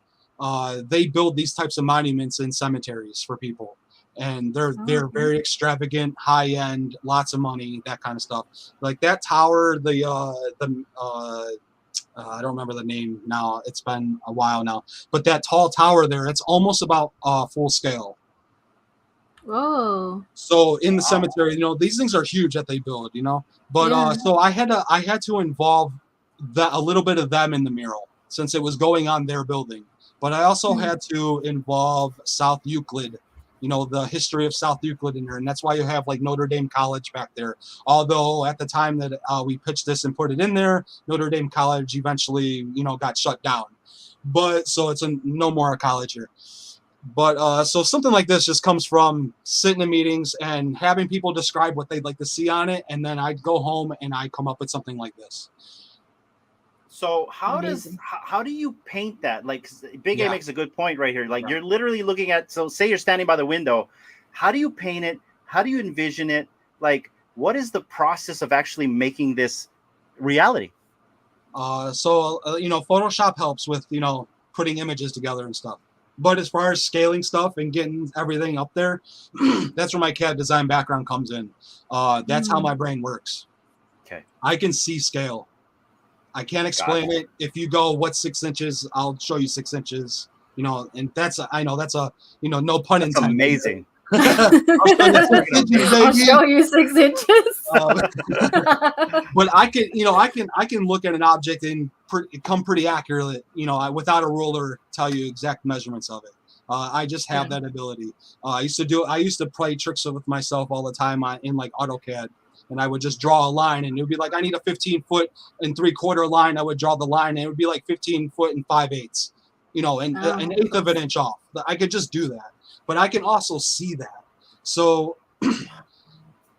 they build these types of monuments in cemeteries for people. And they're very extravagant, high end, lots of money, that kind of stuff. Like that tower, I don't remember the name now. It's been a while now. But that tall tower there, it's almost about full scale. Oh. So in the cemetery, you know, these things are huge that they build, you know. But so I had to involve a little bit of them in the mural since it was going on their building. But I also had to involve South Euclid, you know, the history of South Euclid in there, and that's why you have like Notre Dame College back there. Although at the time that we pitched this and put it in there, Notre Dame College eventually, you know, got shut down. But so it's no more a college here. But so something like this just comes from sitting in meetings and having people describe what they'd like to see on it, and then I'd go home and I come up with something like this. So how do you paint that? Like Big A makes a good point right here. Like you're literally looking at, so say you're standing by the window, how do you paint it? How do you envision it? Like what is the process of actually making this reality? So you know, Photoshop helps with, you know, putting images together and stuff. But as far as scaling stuff and getting everything up there, that's where my CAD design background comes in. That's how my brain works. Okay. I can see scale. I can't explain it. If you go, what's 6 inches? I'll show you 6 inches. You know, and I know that's a, you know, no pun intended. Amazing. I'll show you 6 inches. But I can, you know, I can look at an object and come pretty accurate, you know, without a ruler, tell you exact measurements of it. I just have that ability. I used to play tricks with myself all the time in like AutoCAD. And I would just draw a line, and it would be like, I need a 15-foot and 3/4 line. I would draw the line, and it would be like 15 foot and 5/8, you know, and an eighth of an inch off. I could just do that, but I can also see that. So,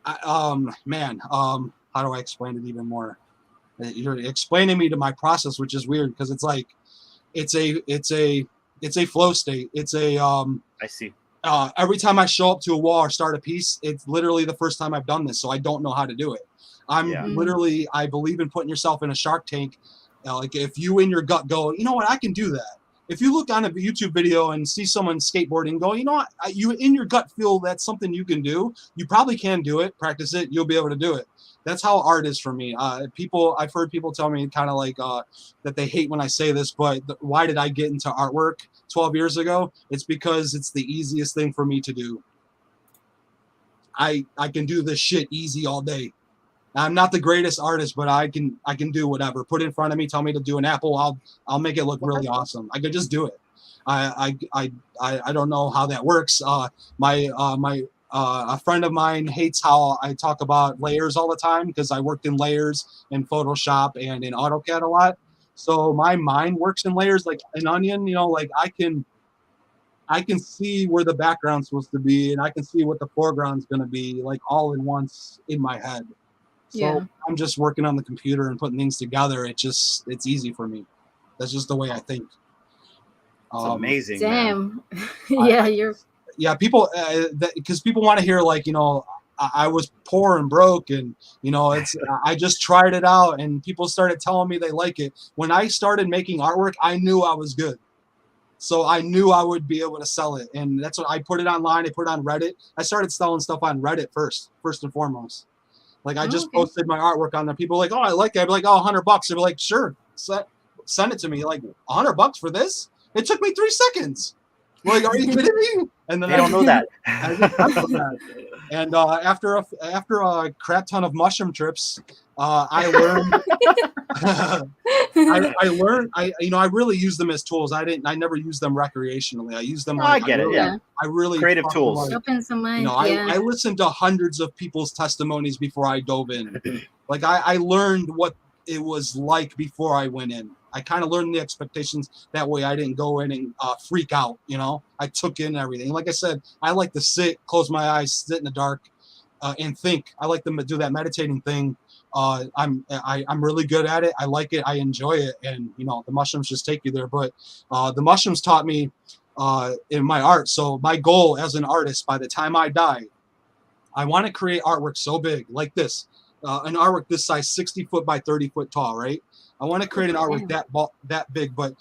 how do I explain it even more? You're explaining me to my process, which is weird because it's like, it's a flow state. It's a I see. Every time I show up to a wall or start a piece, it's literally the first time I've done this, so I don't know how to do it. Literally, I believe in putting yourself in a Shark Tank. Like if you in your gut go, you know what, I can do that. If you look on a YouTube video and see someone skateboarding and go, you know what, you in your gut feel that's something you can do, you probably can do it, practice it, you'll be able to do it. That's how art is for me. I've heard people tell me kind of like that they hate when I say this, but why did I get into artwork 12 years ago? It's because it's the easiest thing for me to do. I can do this shit easy all day. I'm not the greatest artist, but I can do whatever. Put it in front of me, tell me to do an apple, I'll make it look really awesome. I could just do it. I don't know how that works. A friend of mine hates how I talk about layers all the time because I worked in layers in Photoshop and in AutoCAD a lot. So my mind works in layers like an onion, you know, like I can see where the background's supposed to be and I can see what the foreground's going to be like all in once in my head. So I'm just working on the computer and putting things together. It's easy for me. That's just the way I think. It's amazing. Damn. Man. People, because people want to hear like, you know, I was poor and broke and, you know, I just tried it out and people started telling me they like it. When I started making artwork, I knew I was good. So I knew I would be able to sell it. And that's what I put it online. I put it on Reddit. I started selling stuff on Reddit first and foremost. Like I just posted my artwork on there. People were like, oh, I like it. I'd be like, oh, $100. They'd be like, sure, send it to me. Like $100 for this? It took me 3 seconds. Like, are you kidding me? And then I don't know that. And after a crap ton of mushroom trips, I learned. I really use them as tools. I never use them recrecretionally. I use them. I get it. Yeah. I really creative tools. Open some mind. You know, I listened to hundreds of people's testimonies before I dove in. Like I learned what it was like before I went in. I kind of learned the expectations. That way I didn't go in and freak out, you know. I took in everything. Like I said, I like to sit, close my eyes, sit in the dark, and think. I like to do that meditating thing. I'm really good at it. I like it. I enjoy it. And, you know, the mushrooms just take you there. But the mushrooms taught me in my art. So my goal as an artist, by the time I die, I want to create artwork so big, like this. An artwork this size, 60 foot by 30 foot tall, right? I want to create an artwork that big, but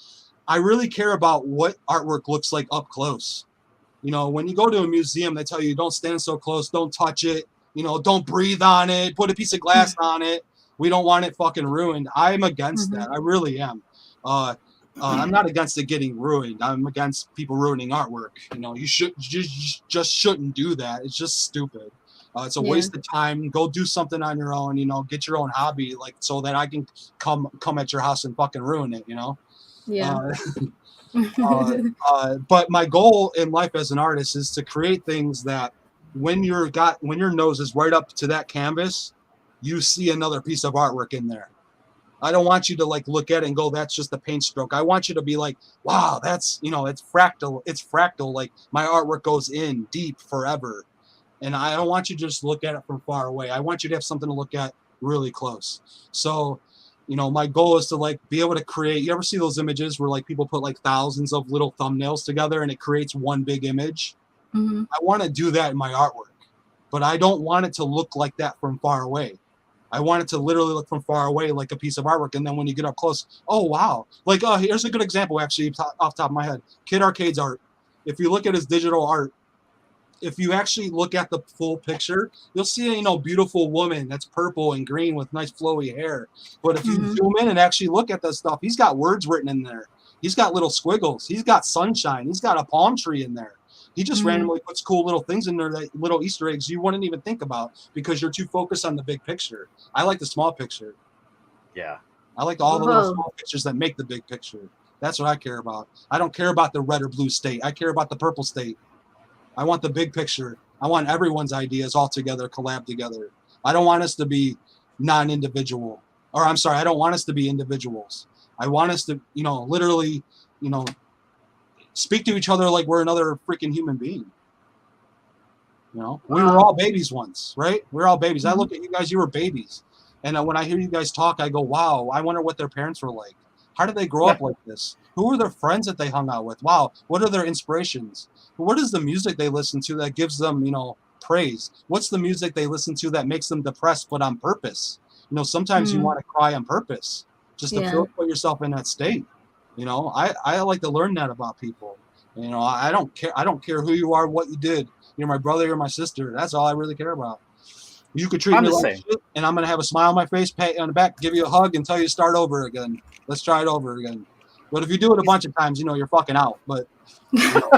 I really care about what artwork looks like up close. You know, when you go to a museum, they tell you don't stand so close, don't touch it, you know, don't breathe on it, put a piece of glass on it. We don't want it fucking ruined. I'm against that. I really am. I'm not against it getting ruined. I'm against people ruining artwork. You know, you just shouldn't do that. It's just stupid. It's a waste of time. Go do something on your own. You know, get your own hobby, like so that I can come at your house and fucking ruin it. You know. Yeah. But my goal in life as an artist is to create things that when your nose is right up to that canvas, you see another piece of artwork in there. I don't want you to like look at it and go, that's just a paint stroke. I want you to be like, wow, that's, you know, it's fractal. It's fractal. Like my artwork goes in deep forever. And I don't want you to just look at it from far away. I want you to have something to look at really close. So, you know, my goal is to like be able to create, you ever see those images where like people put like thousands of little thumbnails together and it creates one big image? I want to do that in my artwork, but I don't want it to look like that from far away. I want it to literally look from far away like a piece of artwork. And then when you get up close, oh, wow. Like, here's a good example, actually, off the top of my head. Kid Arcade's art. If you look at his digital art, if you actually look at the full picture, you'll see a, you know, beautiful woman that's purple and green with nice flowy hair. But if you zoom in and actually look at that stuff, he's got words written in there. He's got little squiggles. He's got sunshine. He's got a palm tree in there. He just randomly puts cool little things in there, that little Easter eggs you wouldn't even think about because you're too focused on the big picture. I like the small picture. Yeah. I like all the little small pictures that make the big picture. That's what I care about. I don't care about the red or blue state. I care about the purple state. I want the big picture. I want everyone's ideas all together, collab together. I don't want us to be non-individual. Or I'm sorry, I don't want us to be individuals. I want us to, you know, literally, you know, speak to each other like we're another freaking human being. You know, we were all babies once, right? We're all babies. I look at you guys, you were babies. And when I hear you guys talk, I go, wow, I wonder what their parents were like. How did they grow up like this? Who were their friends that they hung out with? Wow, what are their inspirations? What is the music they listen to that gives them, you know, praise? What's the music they listen to that makes them depressed but on purpose? You know, sometimes you want to cry on purpose just to put yourself in that state. You know, I like to learn that about people. You know, I don't care who you are, what you did. You're my brother, you're my sister. That's all I really care about. You could treat me like shit, and I'm gonna have a smile on my face, pat you on the back, give you a hug, and tell you to start over again. Let's try it over again. But if you do it a bunch of times, you know you're fucking out. But you know,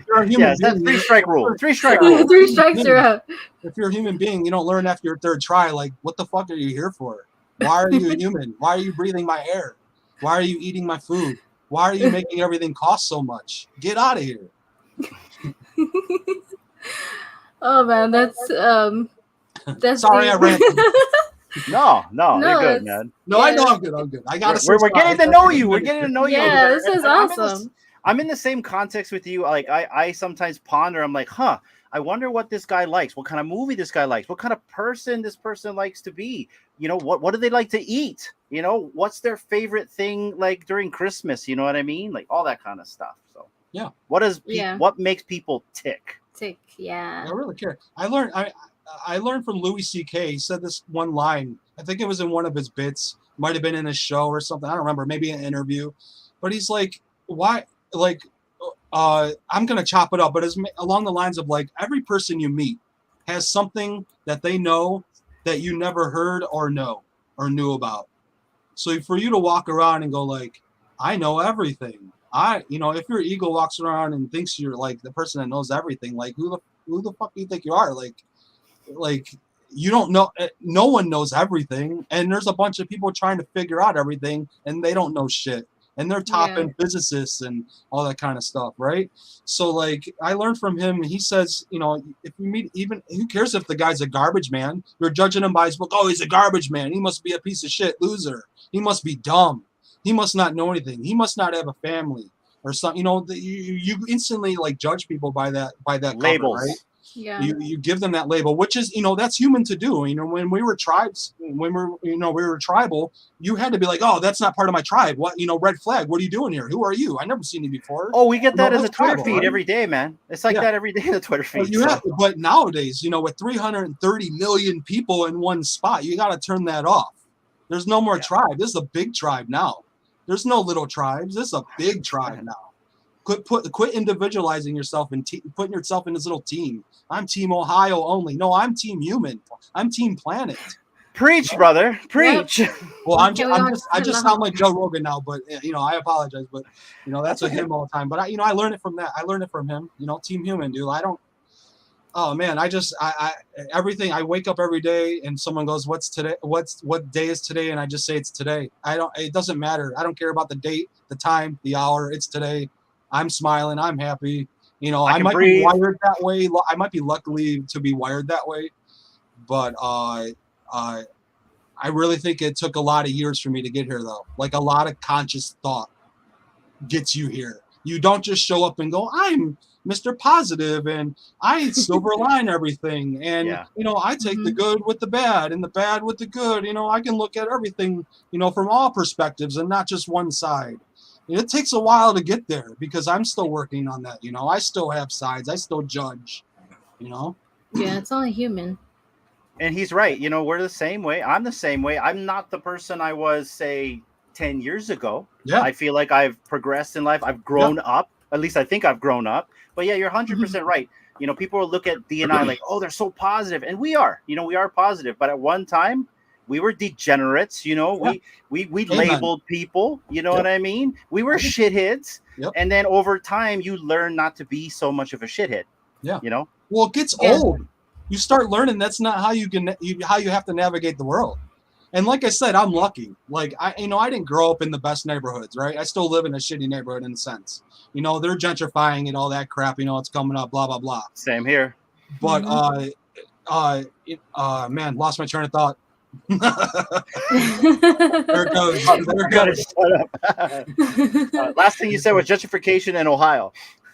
you're a human being. That's three-strike rule. Three-strike rule. 3 strikes are out. If you're a human being, you don't learn after your third try. Like, what the fuck are you here for? Why are you a human? Why are you breathing my air? Why are you eating my food? Why are you making everything cost so much? Get out of here. Oh man, that's sorry deep. I ranted. No, No, you're good, it's- man. No, I know I'm good. I'm good. I got We're getting to know you. We're getting to know you. Yeah, over this there. is And awesome. I'm in the same context with you. Like I sometimes ponder. I'm like, I wonder what this guy likes. What kind of movie this guy likes. What kind of person this person likes to be. You know, what do they like to eat? You know, what's their favorite thing like during Christmas? You know what I mean? Like all that kind of stuff. So yeah. What makes people tick? Yeah. I really care. I learned from Louis C.K. He said this one line. I think it was in one of his bits. Might have been in a show or something. I don't remember. Maybe an interview. But he's like, why? Like, I'm going to chop it up. But it's along the lines of like, every person you meet has something that they know that you never heard or knew about. So for you to walk around and go like, I know everything. If your ego walks around and thinks you're like the person that knows everything, like who the fuck do you think you are? Like you don't know. No one knows everything, and there's a bunch of people trying to figure out everything, and they don't know shit, and they're top end physicists and all that kind of stuff, right? So like I learned from him. He says, you know, if you meet even who cares if the guy's a garbage man? You're judging him by his book. Oh, he's a garbage man. He must be a piece of shit loser. He must be dumb. He must not know anything. He must not have a family or something. You know, you instantly like judge people by that Labels, cover, right? Yeah. You give them that label, which is, you know, that's human to do. You know, when we were tribal, you had to be like, oh, that's not part of my tribe. What, you know, red flag. What are you doing here? Who are you? I never seen you before. Oh, we get that in the Twitter tribal, feed right? every day, man. It's like that every day in the Twitter feed. But nowadays, you know, with 330 million people in one spot, you got to turn that off. There's no more tribe. This is a big tribe now. There's no little tribes. This is a big tribe now. Quit individualizing yourself and putting yourself in this little team. I'm Team Ohio only. No, I'm Team Human. I'm Team Planet. Preach, brother. Preach. Well, Okay, we I all just sound like Joe Rogan now, but you know, I apologize, but you know, that's with him all the time. But you know, I learned it from that. I learned it from him. You know, team human, dude. I don't. Oh man, I everything. I wake up every day and someone goes, "What's today? What day is today?" And I just say it's today. I don't. It doesn't matter. I don't care about the date, the time, the hour. It's today. I'm smiling. I'm happy. You know, I can might breathe. be wired that way. I might be luckily to be wired that way, but I really think it took a lot of years for me to get here, though. Like a lot of conscious thought gets you here. You don't just show up and go, I'm Mr. Positive and I silver line everything. And, Yeah. you know, I take the good with the bad and the bad with the good. You know, I can look at everything, you know, from all perspectives and not just one side. And it takes a while to get there because I'm still working on that. You know, I still have sides. I still judge, you know? Yeah, it's only human. And he's right. You know, we're the same way. I'm the same way. I'm not the person I was, say, 10 years ago. Yeah. I feel like I've progressed in life. I've grown up. At least I think I've grown up. But yeah, you're 100% right. You know, people will look at D&I like, oh, they're so positive. And we are. You know, we are positive. But at one time, we were degenerates. You know, we labeled people. You know what I mean? We were shitheads. Yep. And then over time, you learn not to be so much of a shithead. Yeah. You know? Well, it gets old. You start learning that's not how you have to navigate the world. And like I said, I'm lucky. Like I didn't grow up in the best neighborhoods, right? I still live in a shitty neighborhood in a sense. You know, they're gentrifying and all that crap. You know, it's coming up, blah blah blah. Same here. But man, lost my train of thought. There it goes. There it goes. Shut up. Last thing you said was gentrification in Ohio.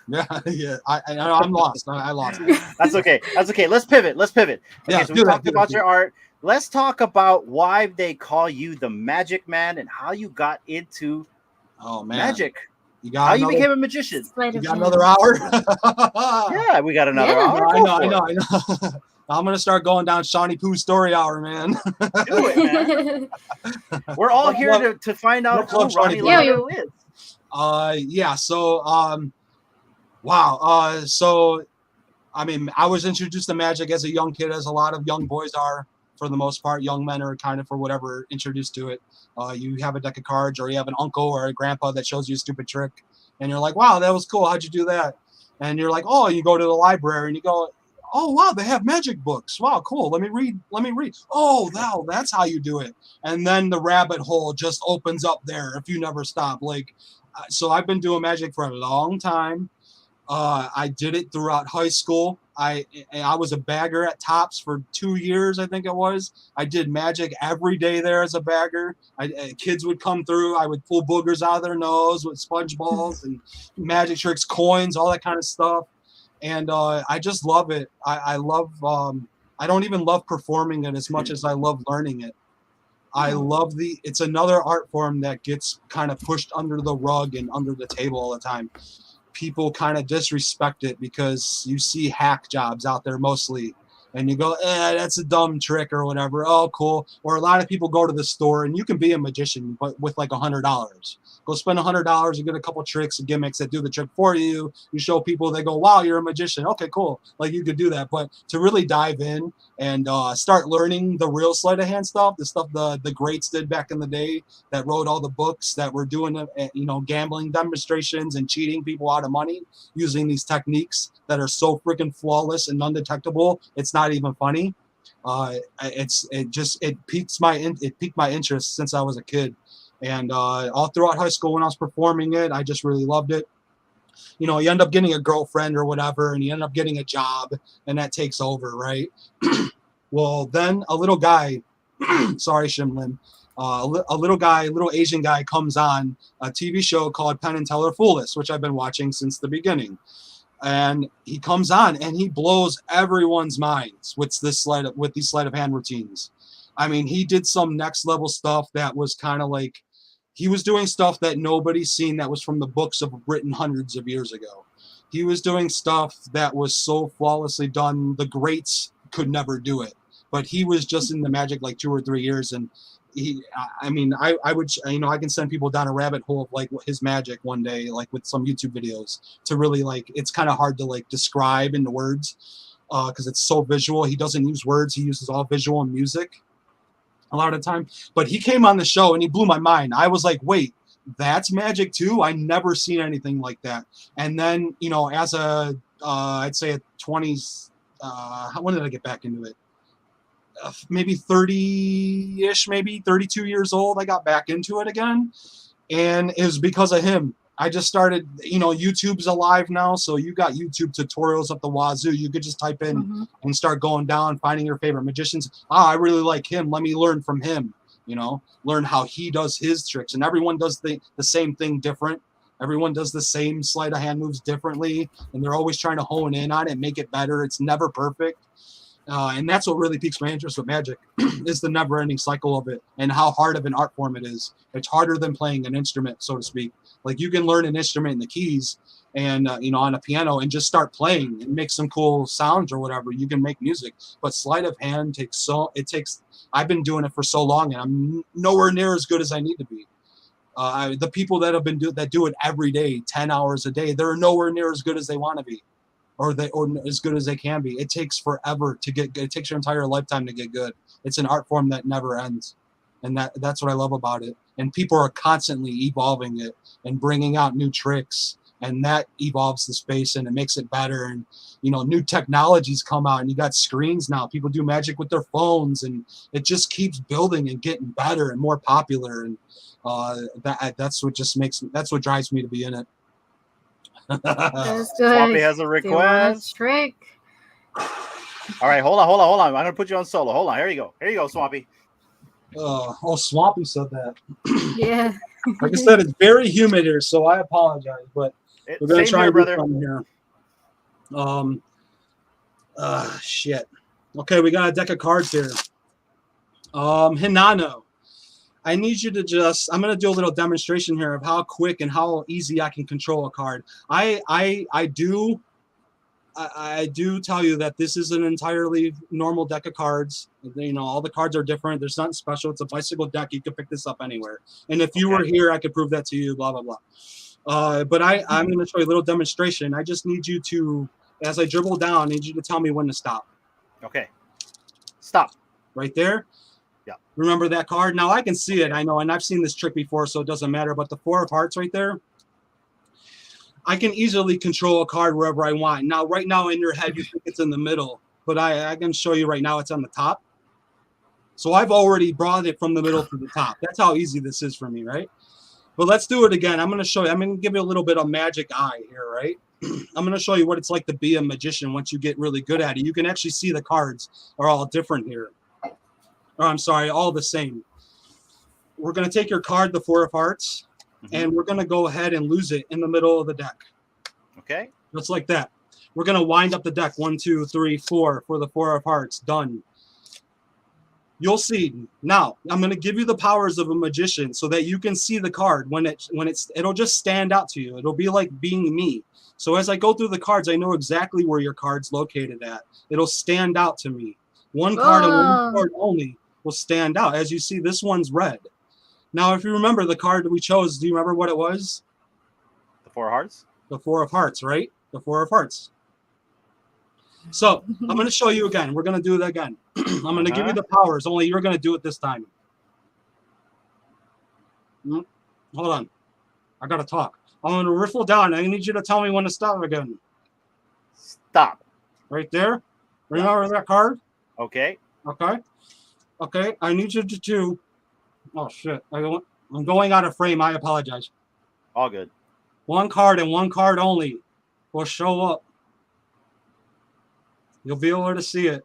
Yeah. I'm lost. I lost. That's okay. That's okay. Let's pivot. Okay, Yeah, so we talked about your art. Let's talk about why they call you the Magic Man and how you got into magic. How you became a magician. You got another hour? Yeah, we got another hour. I know. I'm gonna start going down Shawnee Pooh's story hour, man. Do it, man. We're all here to find out who Ronnielighto is. Yeah. So, wow. So, I mean, I was introduced to magic as a young kid, as a lot of young boys are, for the most part. Young men are kind of, for whatever, introduced to it. You have a deck of cards, or you have an uncle or a grandpa that shows you a stupid trick, and you're like, wow, that was cool. How'd you do that? And you're like, oh, you go to the library and you go, oh, wow, they have magic books. Wow, cool. Let me read. Oh, wow, that's how you do it. And then the rabbit hole just opens up there if you never stop. Like, so I've been doing magic for a long time. I did it throughout high school. I was a bagger at Tops for 2 years, I think it was. I did magic every day there as a bagger. Kids would come through. I would pull boogers out of their nose with sponge balls and magic tricks, coins, all that kind of stuff. And I just love it. I love. I don't even love performing it as much as I love learning it. I love it's another art form that gets kind of pushed under the rug and under the table all the time. People kind of disrespect it because you see hack jobs out there mostly, and you go, that's a dumb trick or whatever. Oh, cool. Or a lot of people go to the store and you can be a magician, but with like $100. Go spend $100 and get a couple tricks and gimmicks that do the trick for you. You show people, they go, wow, you're a magician. Okay, cool. Like you could do that. But to really dive in and start learning the real sleight of hand stuff, the stuff the greats did back in the day that wrote all the books that were doing, gambling demonstrations and cheating people out of money using these techniques that are so freaking flawless and undetectable. It's not even funny. It piqued my interest since I was a kid. And all throughout high school when I was performing it, I just really loved it. You know, you end up getting a girlfriend or whatever, and you end up getting a job, and that takes over, right? Well, then a little guy, sorry, Shimlin, a little Asian guy comes on a TV show called Penn and Teller Fool Us, which I've been watching since the beginning. And he comes on and he blows everyone's minds with these sleight of hand routines. I mean, he did some next level stuff that was kind of like, he was doing stuff that nobody's seen that was from the books of written hundreds of years ago. He was doing stuff that was so flawlessly done, the greats could never do it. But he was just in the magic like 2 or 3 years, and I can send people down a rabbit hole of like his magic one day, like with some YouTube videos, to really like, it's kind of hard to like describe in the words because it's so visual. He doesn't use words. He uses all visual and music. a lot of the time. But he came on the show and he blew my mind. I was like, wait, that's magic too? I never seen anything like that. And then, you know, as a, I'd say a 20s, when did I get back into it? Maybe 30-ish, maybe 32 years old, I got back into it again. And it was because of him. I just started, you know, YouTube's alive now, so you got YouTube tutorials up the wazoo. You could just type in and start going down, finding your favorite magicians. I really like him. Let me learn from him, you know, learn how he does his tricks. And everyone does the same thing different. Everyone does the same sleight of hand moves differently, and they're always trying to hone in on it, make it better. It's never perfect. And that's what really piques my interest with magic is the never-ending cycle of it and how hard of an art form it is. It's harder than playing an instrument, so to speak. Like you can learn an instrument in the keys and, you know, on a piano and just start playing and make some cool sounds or whatever. You can make music, but sleight of hand takes I've been doing it for so long and I'm nowhere near as good as I need to be. The people that do it every day, 10 hours a day, they're nowhere near as good as they want to be. Or as good as they can be. It takes forever to get good. It takes your entire lifetime to get good. It's an art form that never ends. And that's what I love about it. And people are constantly evolving it and bringing out new tricks. And that evolves the space and it makes it better. And, you know, new technologies come out and you got screens now. People do magic with their phones and it just keeps building and getting better and more popular. And that's what drives me to be in it. That's good. Swampy has a request. Trick. All right, hold on. I'm gonna put you on solo. Hold on. Here you go, Swampy. Swampy said that. Yeah. Like I said, it's very humid here, so I apologize, but we're gonna try and do something here. Shit. Okay, we got a deck of cards here. Hinano. I need you to I'm going to do a little demonstration here of how quick and how easy I can control a card. I do tell you that this is an entirely normal deck of cards. You know, all the cards are different. There's nothing special. It's a bicycle deck. You can pick this up anywhere. And if you were here, I could prove that to you, blah, blah, blah. But I'm going to show you a little demonstration. I just need you to, as I dribble down, I need you to tell me when to stop. Okay. Stop. Right there. Yeah. Remember that card? Now I can see it. I know, and I've seen this trick before, so it doesn't matter. But the 4 of hearts right there, I can easily control a card wherever I want. Now, right now in your head, you think it's in the middle, but I can show you right now it's on the top. So I've already brought it from the middle to the top. That's how easy this is for me, right? But let's do it again. I'm going to show you. I'm going to give you a little bit of magic eye here, right? I'm going to show you what it's like to be a magician once you get really good at it. You can actually see the cards are all different here. Or I'm sorry, all the same. We're going to take your card, the 4 of hearts, and we're going to go ahead and lose it in the middle of the deck. Okay. Just like that. We're going to wind up the deck. 1, 2, 3, 4 for the 4 of hearts. Done. You'll see. Now, I'm going to give you the powers of a magician so that you can see the card it'll just stand out to you. It'll be like being me. So as I go through the cards, I know exactly where your card's located at. It'll stand out to me. One card and one card only will stand out. As you see, this one's red. Now, if you remember the card that we chose, do you remember what it was? The 4 of hearts? The 4 of hearts, right? The 4 of hearts. So I'm going to show you again. We're going to do it again. I'm going to give you the powers, only you're going to do it this time. Hold on. I got to talk. I'm going to riffle down. I need you to tell me when to stop again. Stop. Right there. Remember that card? Okay. Okay. Okay. I need you to oh, shit. I'm going out of frame. I apologize. All good. One card and one card only will show up. You'll be able to see it.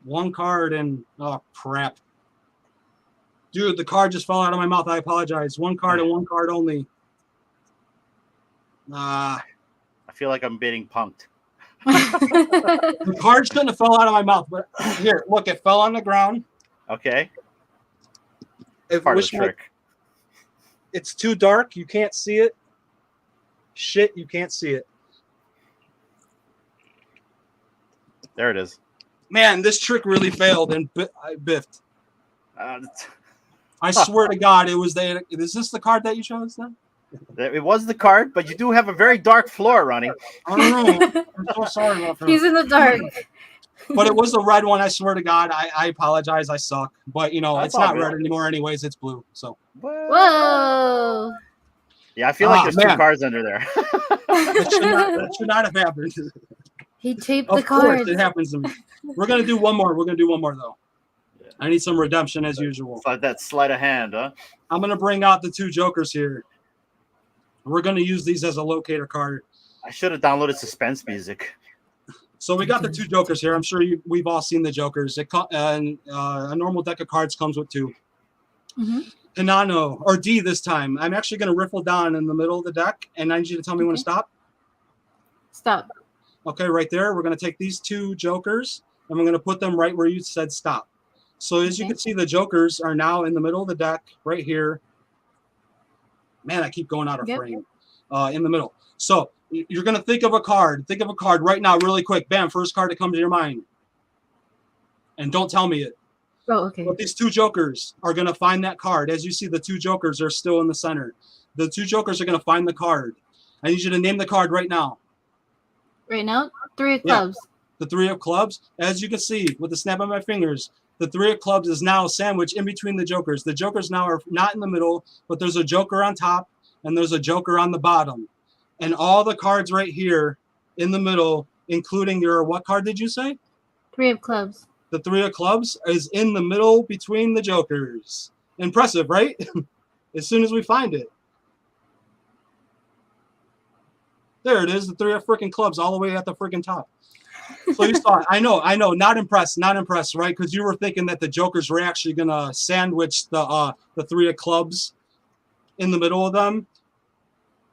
One card and, oh, crap. Dude, the card just fell out of my mouth. I apologize. One card and one card only. I feel like I'm being punked. The card shouldn't have fell out of my mouth, but here, look, it fell on the ground. Okay. Part of the trick. It's too dark. You can't see it. Shit, you can't see it. There it is. Man, this trick really failed and I biffed. I swear to God, it was the. Is this the card that you chose then? It was the card, but you do have a very dark floor, Ronnie. I don't know. I'm so sorry about that. He's in the dark. But it was the red one. I swear to God. I apologize. I suck. But you know, That's it's all not good. red anymore. Anyways, it's blue. So Whoa. Yeah, I feel like there's two man. cards under there. that should not have happened. He taped the Of course, cards. it happens to me. We're gonna do one more. We're gonna do one more though. I need some redemption as usual. It's like that sleight of hand, huh? I'm gonna bring out the 2 jokers here. We're gonna use these as a locator card. I should have downloaded suspense music. So we got the 2 jokers here. I'm sure we've all seen the jokers. And a normal deck of cards comes with 2. Mm-hmm. Hinano, or D this time. I'm actually gonna riffle down in the middle of the deck, and I need you to tell me when to stop. Stop. Okay, right there. We're gonna take these 2 jokers, and we're gonna put them right where you said stop. So as you can see, the jokers are now in the middle of the deck, right here. Man, I keep going out of frame. In the middle. So you're gonna think of a card. Think of a card right now, really quick. Bam! First card that comes to your mind, and don't tell me it. Oh, okay. But these 2 jokers are gonna find that card. As you see, the 2 jokers are still in the center. The 2 jokers are gonna find the card. I need you to name the card right now. Right now, 3 of clubs. The 3 of clubs. As you can see, with the snap of my fingers, the 3 of clubs is now sandwiched in between the jokers. The jokers now are not in the middle, but there's a joker on top and there's a joker on the bottom. And all the cards right here in the middle, including your, what card did you say? 3 of clubs. The 3 of clubs is in the middle between the jokers. Impressive, right? As soon as we find it. There it is, the 3 of freaking clubs all the way at the freaking top. So you saw it. I know, not impressed, right? Because you were thinking that the jokers were actually gonna sandwich the 3 of clubs in the middle of them.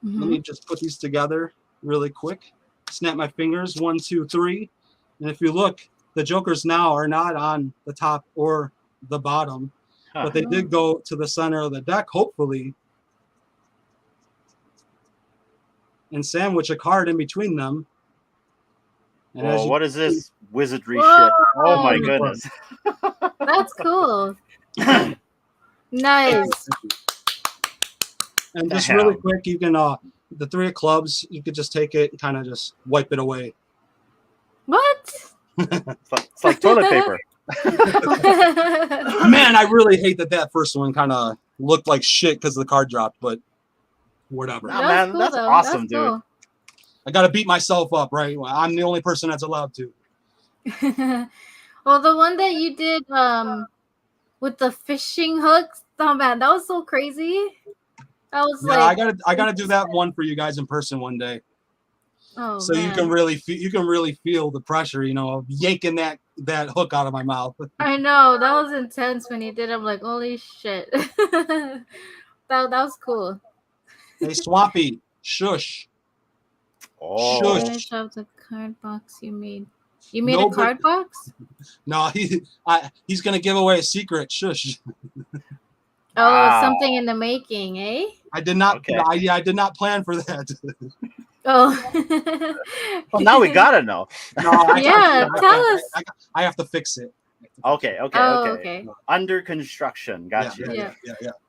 Mm-hmm. Let me just put these together really quick. Snap my fingers, 1, 2, 3. And if you look, the jokers now are not on the top or the bottom, but they did go to the center of the deck, hopefully, and sandwich a card in between them. And Oh, what is this wizardry Whoa. shit? Oh my goodness. That's cool. Nice. And just really quick, you can the 3 of clubs, you could just take it and kind of just wipe it away. What? It's like toilet paper. Man, I really hate that first one kind of looked like shit because the card dropped, but whatever. Nah, man, cool, that's though. awesome, That's cool. dude. I got to beat myself up, right? I'm the only person that's allowed to. Well, the one that you did with the fishing hooks, oh man, that was so crazy. I was Yeah, like, I gotta do that one for you guys in person one day. oh, So man. you can really feel the pressure, of yanking that hook out of my mouth. I know that was intense when you did. I'm like, holy shit. that was cool. Hey, Swampy, shush. Oh. Shush. Finish up the card box you made. You made No, a card box? No, he's gonna give away a secret. Shush. Oh, Wow. something in the making, eh? I did not. Okay. I did not plan for that. Oh. Well, now we gotta know. No, Yeah, tell us. I have to fix it. Okay. Oh, okay. Under construction. Gotcha. Yeah.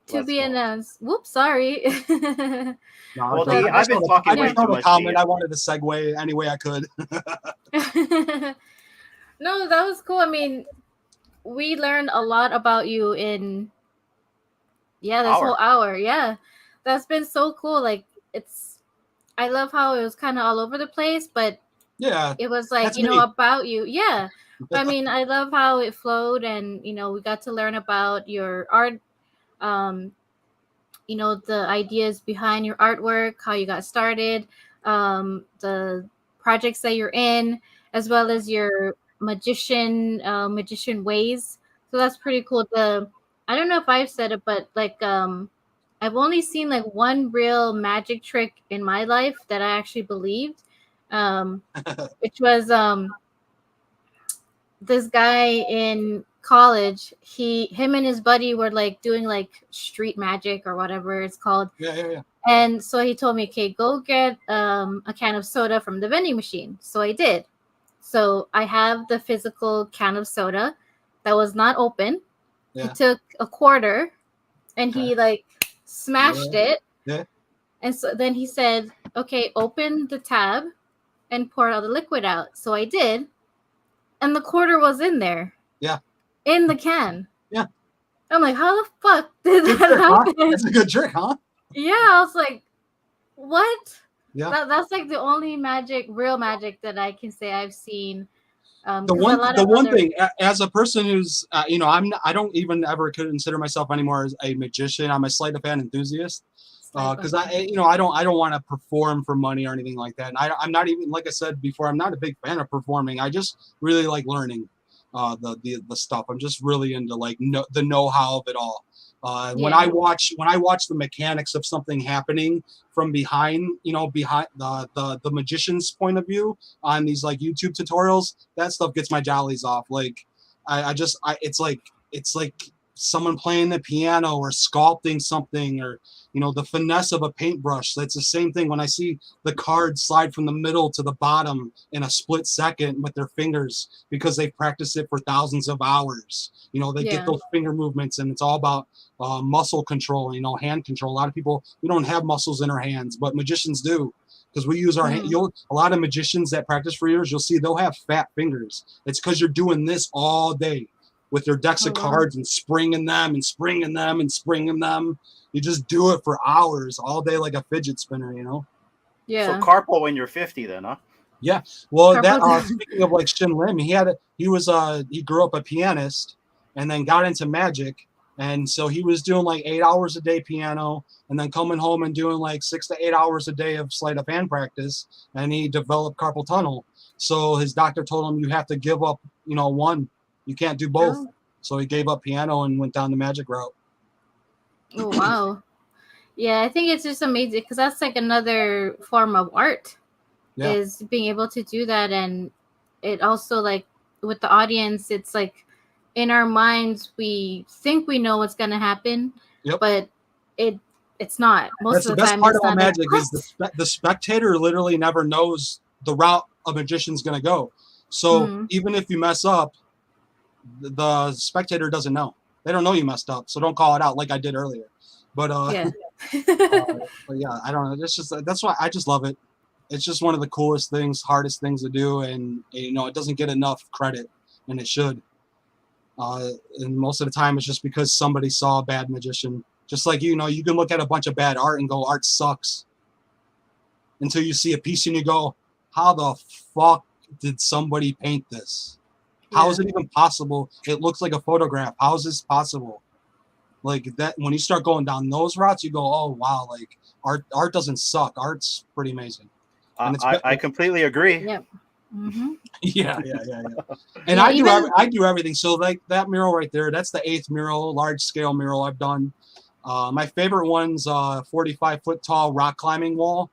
To Let's be go. announced. Whoops, sorry. No, Well, Dee, I've been talking way too much. Comment. I wanted to segue any way I could. No, that was cool. I mean, we learned a lot about you in this whole hour. Yeah. That's been so cool. Like I love how it was kind of all over the place, but Yeah. it was like, That's me. about you. Yeah. I mean, I love how it flowed, and we got to learn about your art, the ideas behind your artwork, how you got started, the projects that you're in, as well as your magician ways. So that's pretty cool. I don't know if I've said it, but like I've only seen like one real magic trick in my life that I actually believed, which was this guy in college. Him and his buddy were like doing like street magic or whatever it's called. Yeah. And so he told me, okay, go get a can of soda from the vending machine. So I did. So I have the physical can of soda that was not open. Yeah. He took a quarter and he like smashed it. Yeah. And so then he said, okay, open the tab and pour all the liquid out. So I did. and the quarter was in there. Yeah. In the can. Yeah. I'm like, how the fuck did Good that trick, huh? happen? That's a good trick, huh? Yeah, I was like, what? Yeah. That's like the only real magic that I can say I've seen. The one thing, as a person who's, I don't even ever consider myself anymore as a magician. I'm a sleight of hand enthusiast. Because I don't want to perform for money or anything like that. And I'm not even, like I said before, I'm not a big fan of performing. I just really like learning the stuff. I'm just really into like the know-how of it all. When I watch the mechanics of something happening from behind the magician's point of view on these like YouTube tutorials, that stuff gets my jollies off. Like it's like someone playing the piano or sculpting something, or the finesse of a paintbrush. That's the same thing when I see the cards slide from the middle to the bottom in a split second with their fingers, because they've practiced it for thousands of hours. They get those finger movements, and it's all about muscle control, hand control. A lot of people, we don't have muscles in our hands, but magicians do, because we use our hand. A lot of magicians that practice for years, you'll see they'll have fat fingers. It's because you're doing this all day with their decks of cards and springing them and springing them and springing them. You just do it for hours all day like a fidget spinner, Yeah. So carpal when you're 50 then, huh? Yeah. Well, that speaking of like Shin Lim, he grew up a pianist and then got into magic. And so he was doing like 8 hours a day piano, and then coming home and doing like 6 to 8 hours a day of sleight of hand practice. And he developed carpal tunnel. So his doctor told him, you have to give up, one. You can't do both. Oh. So he gave up piano and went down the magic route. Oh, wow. Yeah, I think it's just amazing, because that's like another form of art, is being able to do that. And it also, like, with the audience, it's like in our minds, we think we know what's going to happen, but it's not. Most of the time, that's the best part about magic is the spectator literally never knows the route a magician's going to go. So even if you mess up, the spectator doesn't know. They don't know you messed up, so don't call it out like I did earlier. But but yeah, I don't know. It's just, that's why I just love it. It's just one of the coolest things, hardest things to do, and it doesn't get enough credit, and it should. And most of the time, it's just because somebody saw a bad magician. Just like you can look at a bunch of bad art and go, art sucks, until you see a piece and you go, how the fuck did somebody paint this? How is it even possible? It looks like a photograph. How is this possible? Like that, when you start going down those routes, you go, oh wow, like art doesn't suck. Art's pretty amazing. I completely agree. Yep. Mm-hmm. Yeah. And I do everything. So like that mural right there, that's the 8th mural, large scale mural I've done. My favorite one's 45-foot tall rock climbing wall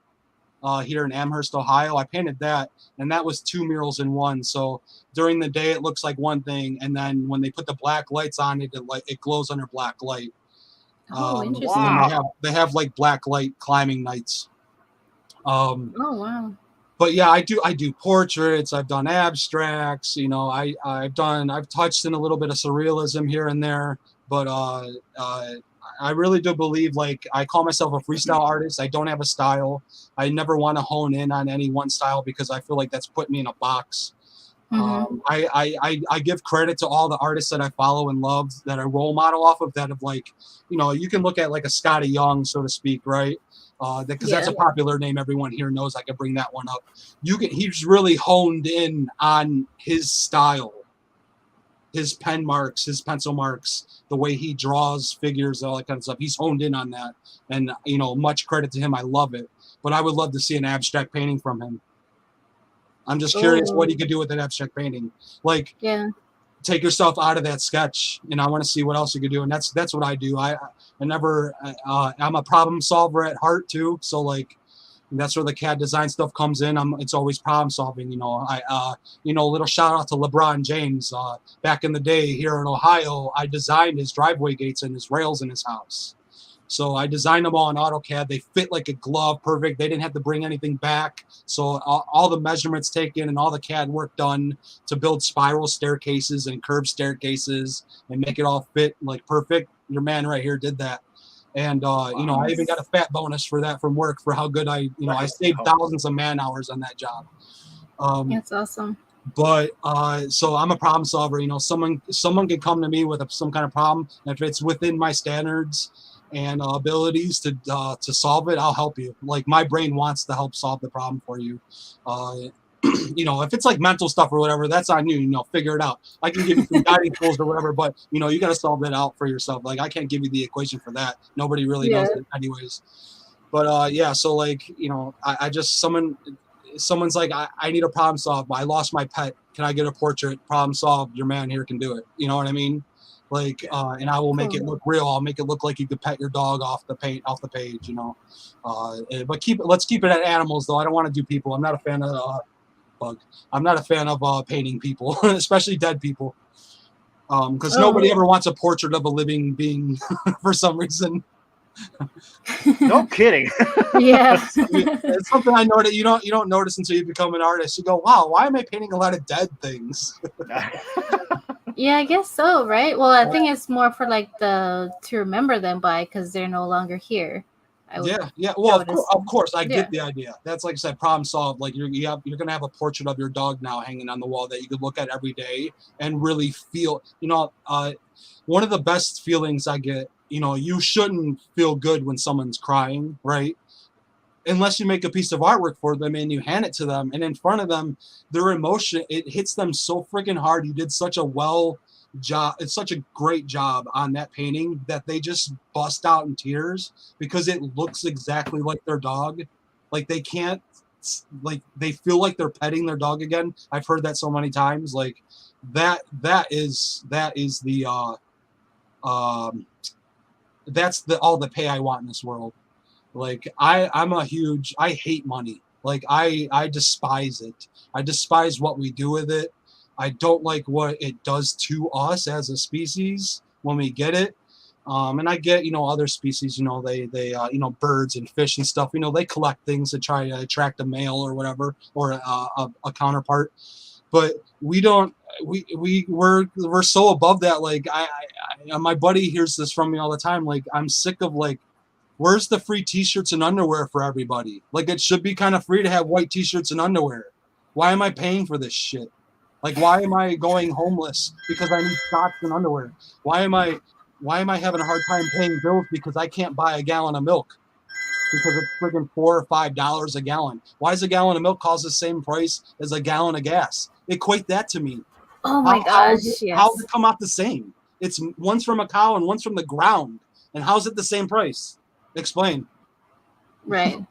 here in Amherst, Ohio. I painted that, and that was 2 murals in one. So during the day it looks like one thing, and then when they put the black lights on it, it glows under black light. Interesting. Wow. They have like black light climbing nights. Oh wow. But yeah, I do portraits. I've done abstracts. I've touched in a little bit of surrealism here and there. But I really do believe, like, I call myself a freestyle artist. I don't have a style. I never want to hone in on any one style, because I feel like that's put me in a box. I give credit to all the artists that I follow and love, that I role model off of, that have, like, you can look at like a Scotty Young, so to speak, right? Because that's a popular name. Everyone here knows. I can bring that one up. He's really honed in on his style, his pen marks, his pencil marks, the way he draws figures, all that kind of stuff. He's honed in on that, and much credit to him. I love it. But I would love to see an abstract painting from him. I'm just curious what he could do with an abstract painting. Like, take yourself out of that sketch, and I want to see what else you could do. And that's what I do. I'm a problem solver at heart too. So like, that's where the CAD design stuff comes in. It's always problem solving. A little shout out to LeBron James. Back in the day here in Ohio, I designed his driveway gates and his rails in his house. So I designed them all in AutoCAD. They fit like a glove, perfect. They didn't have to bring anything back. So all the measurements taken and all the CAD work done to build spiral staircases and curved staircases and make it all fit like perfect. Your man right here did that. And, I even got a fat bonus for that from work, for how good I saved thousands of man hours on that job. That's awesome. But so I'm a problem solver. You know, someone can come to me with some kind of problem. And if it's within my standards and abilities to solve it, I'll help you. Like my brain wants to help solve the problem for you. You know, if it's like mental stuff or whatever, that's on you. You know, figure it out. I can give you some guiding tools or whatever, but you know, you got to solve that out for yourself. Like I can't give you the equation for that. Nobody really knows it anyways. But yeah, so like, you know, I just someone's like, I need a problem solved. I lost my pet. Can I get a portrait? Problem solved. Your man here can do it. You know what I mean? Like, and I will make it look real. I'll make it look like you could pet your dog off the page. You know, but let's keep it at animals though. I don't want to do people. I'm not a fan of bug. I'm not a fan of painting people, especially dead people, because nobody ever wants a portrait of a living being for some reason. No kidding. Yeah. It's something I know that you don't notice until you become an artist. You go, wow, why am I painting a lot of dead things? Yeah, I guess so, right? Well, I think it's more for like to remember them by, because they're no longer here. Yeah. Well, of course, I get the idea. That's like I said, problem solved. Like you're gonna have a portrait of your dog now hanging on the wall that you could look at every day and really feel. You know, one of the best feelings I get. You know, you shouldn't feel good when someone's crying, right? Unless you make a piece of artwork for them and you hand it to them, and in front of them, their emotion, it hits them so freaking hard. You did such a job. It's such a great job on that painting that they just bust out in tears because it looks exactly like their dog. Like they can't, like they feel like they're petting their dog again. I've heard that so many times. Like that is the that's all the pay I want in this world. Like I hate money. Like I despise it. I despise what we do with it. I don't like what it does to us as a species when we get it. And I get, you know, other species, you know, they you know, birds and fish and stuff, you know, they collect things to try to attract a male or whatever, or a counterpart. But we don't, we're so above that. Like I my buddy hears this from me all the time. Like I'm sick of like, where's the free t-shirts and underwear for everybody? Like it should be kind of free to have white t-shirts and underwear. Why am I paying for this shit? Like why am I going homeless because I need socks and underwear? Why am I having a hard time paying bills because I can't buy a gallon of milk? Because it's friggin' $4 or $5 a gallon. Why does a gallon of milk cost the same price as a gallon of gas? Equate that to me. Oh my gosh, yes. How does it come out the same? It's one's from a cow and one's from the ground. And how's it the same price? Explain. Right.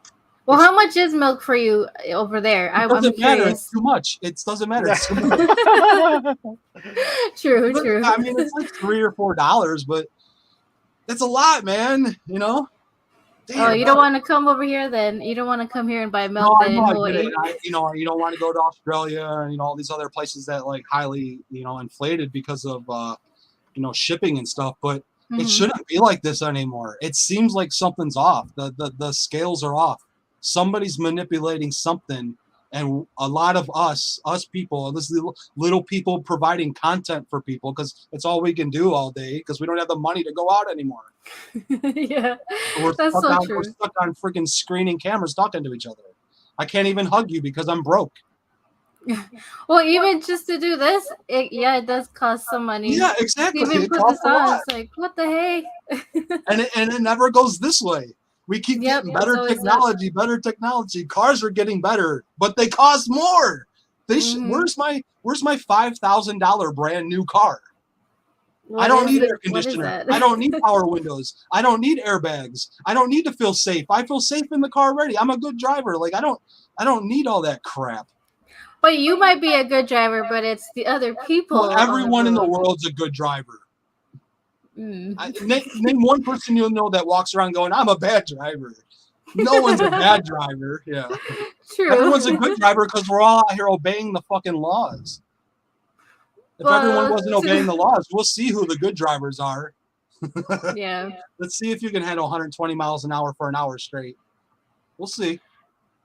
Well, how much is milk for you over there? It doesn't matter. It's too much. It doesn't matter. It's too much. True. I mean, it's like $3 or $4, but that's a lot, man. You know. Damn, you don't want to come over here then? You don't want to come here and buy milk then in Hawaii? You know, you don't want to go to Australia and, you know, all these other places that like highly, you know, inflated because of, you know, shipping and stuff. But it shouldn't be like this anymore. It seems like something's off. The scales are off. Somebody's manipulating something. And a lot of us people, this little people providing content for people because it's all we can do all day because we don't have the money to go out anymore. Yeah, We're stuck on freaking screening cameras talking to each other. I can't even hug you because I'm broke. Well, even just to do this, it does cost some money. Yeah, exactly. Even put this on, it's like, what the heck? and it never goes this way. We keep getting better technology. Cars are getting better, but they cost more. Where's my $5,000 brand new car? I don't need air conditioner. I don't need power windows. I don't need airbags. I don't need to feel safe. I feel safe in the car already. I'm a good driver. Like I don't need all that crap. But you might be a good driver, but it's the other people. Well, everyone in the world's a good driver. Name one person you'll know that walks around going, I'm a bad driver. No one's a bad driver. Yeah. True. Everyone's a good driver because we're all out here obeying the fucking laws. If everyone wasn't obeying the laws, we'll see who the good drivers are. Yeah. Let's see if you can handle 120 miles an hour for an hour straight. We'll see.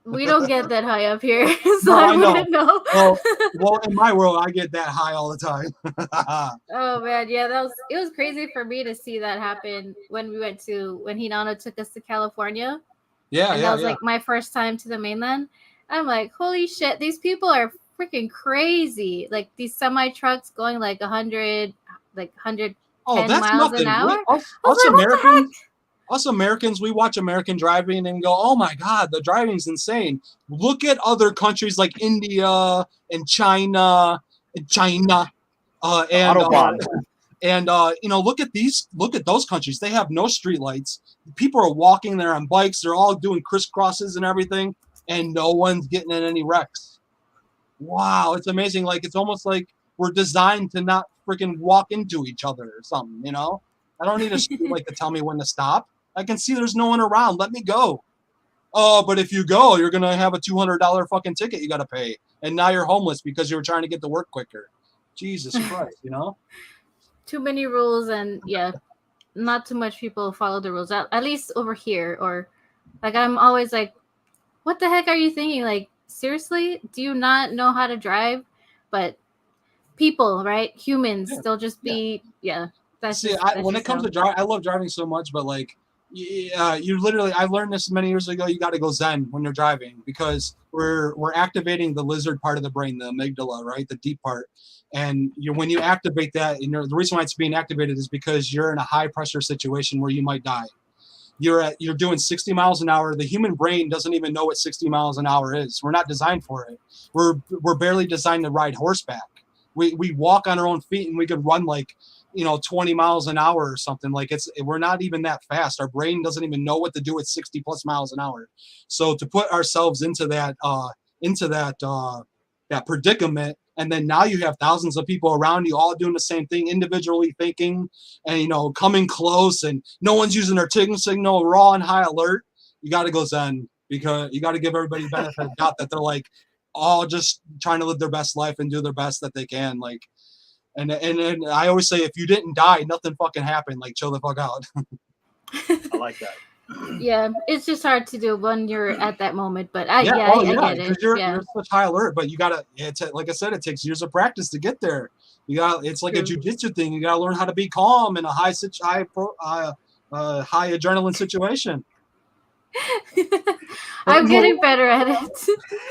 We don't get that high up here, so No, I wouldn't know. Well, in my world, I get that high all the time. Oh man, yeah, it was crazy for me to see that happen when Hinano took us to California. Yeah, and that was like my first time to the mainland. I'm like, holy shit, these people are freaking crazy. Like these semi trucks going like 110 that's miles an nothing. hour. Us I was like, what the heck? Us Americans, we watch American driving and go, "Oh my God, the driving's insane." Look at other countries like India and China, and Autobahn. look at those countries. They have no street lights. People are walking there on bikes. They're all doing crisscrosses and everything, and no one's getting in any wrecks. Wow, it's amazing. Like it's almost like we're designed to not freaking walk into each other or something. I don't need a street light to tell me when to stop. I can see there's no one around. Let me go. Oh, but if you go, you're gonna have a $200 fucking ticket you gotta pay, and now you're homeless because you were trying to get to work quicker. Jesus Christ, Too many rules, and not too much people follow the rules. At least over here, or like I'm always like, what the heck are you thinking? Like seriously, do you not know how to drive? But people, right? Humans, they'll just be when it comes to driving, I love driving so much, but like. You literally, I learned this many years ago. You got to go Zen when you're driving because we're activating the lizard part of the brain, the amygdala, right, the deep part. And when you activate that, the reason why it's being activated is because you're in a high pressure situation where you might die. You're doing 60 miles an hour. The human brain doesn't even know what 60 miles an hour is. We're not designed for it. We're barely designed to ride horseback. We walk on our own feet and we could run like 20 miles an hour or something. Like we're not even that fast. Our brain doesn't even know what to do at 60 plus miles an hour. So to put ourselves into that predicament, and then now you have thousands of people around you all doing the same thing, individually thinking and coming close, and no one's using their turn signal. We're all on high alert. You got to go Zen because you got to give everybody benefit of doubt that they're like all just trying to live their best life and do their best that they can. Like. And I always say, if you didn't die, nothing fucking happened. Like, chill the fuck out. I like that. Yeah, it's just hard to do when you're at that moment. But I get it. You're such high alert, but you gotta. Like I said, it takes years of practice to get there. It's like a jujitsu thing. You gotta learn how to be calm in a high adrenaline situation. I'm getting better at it.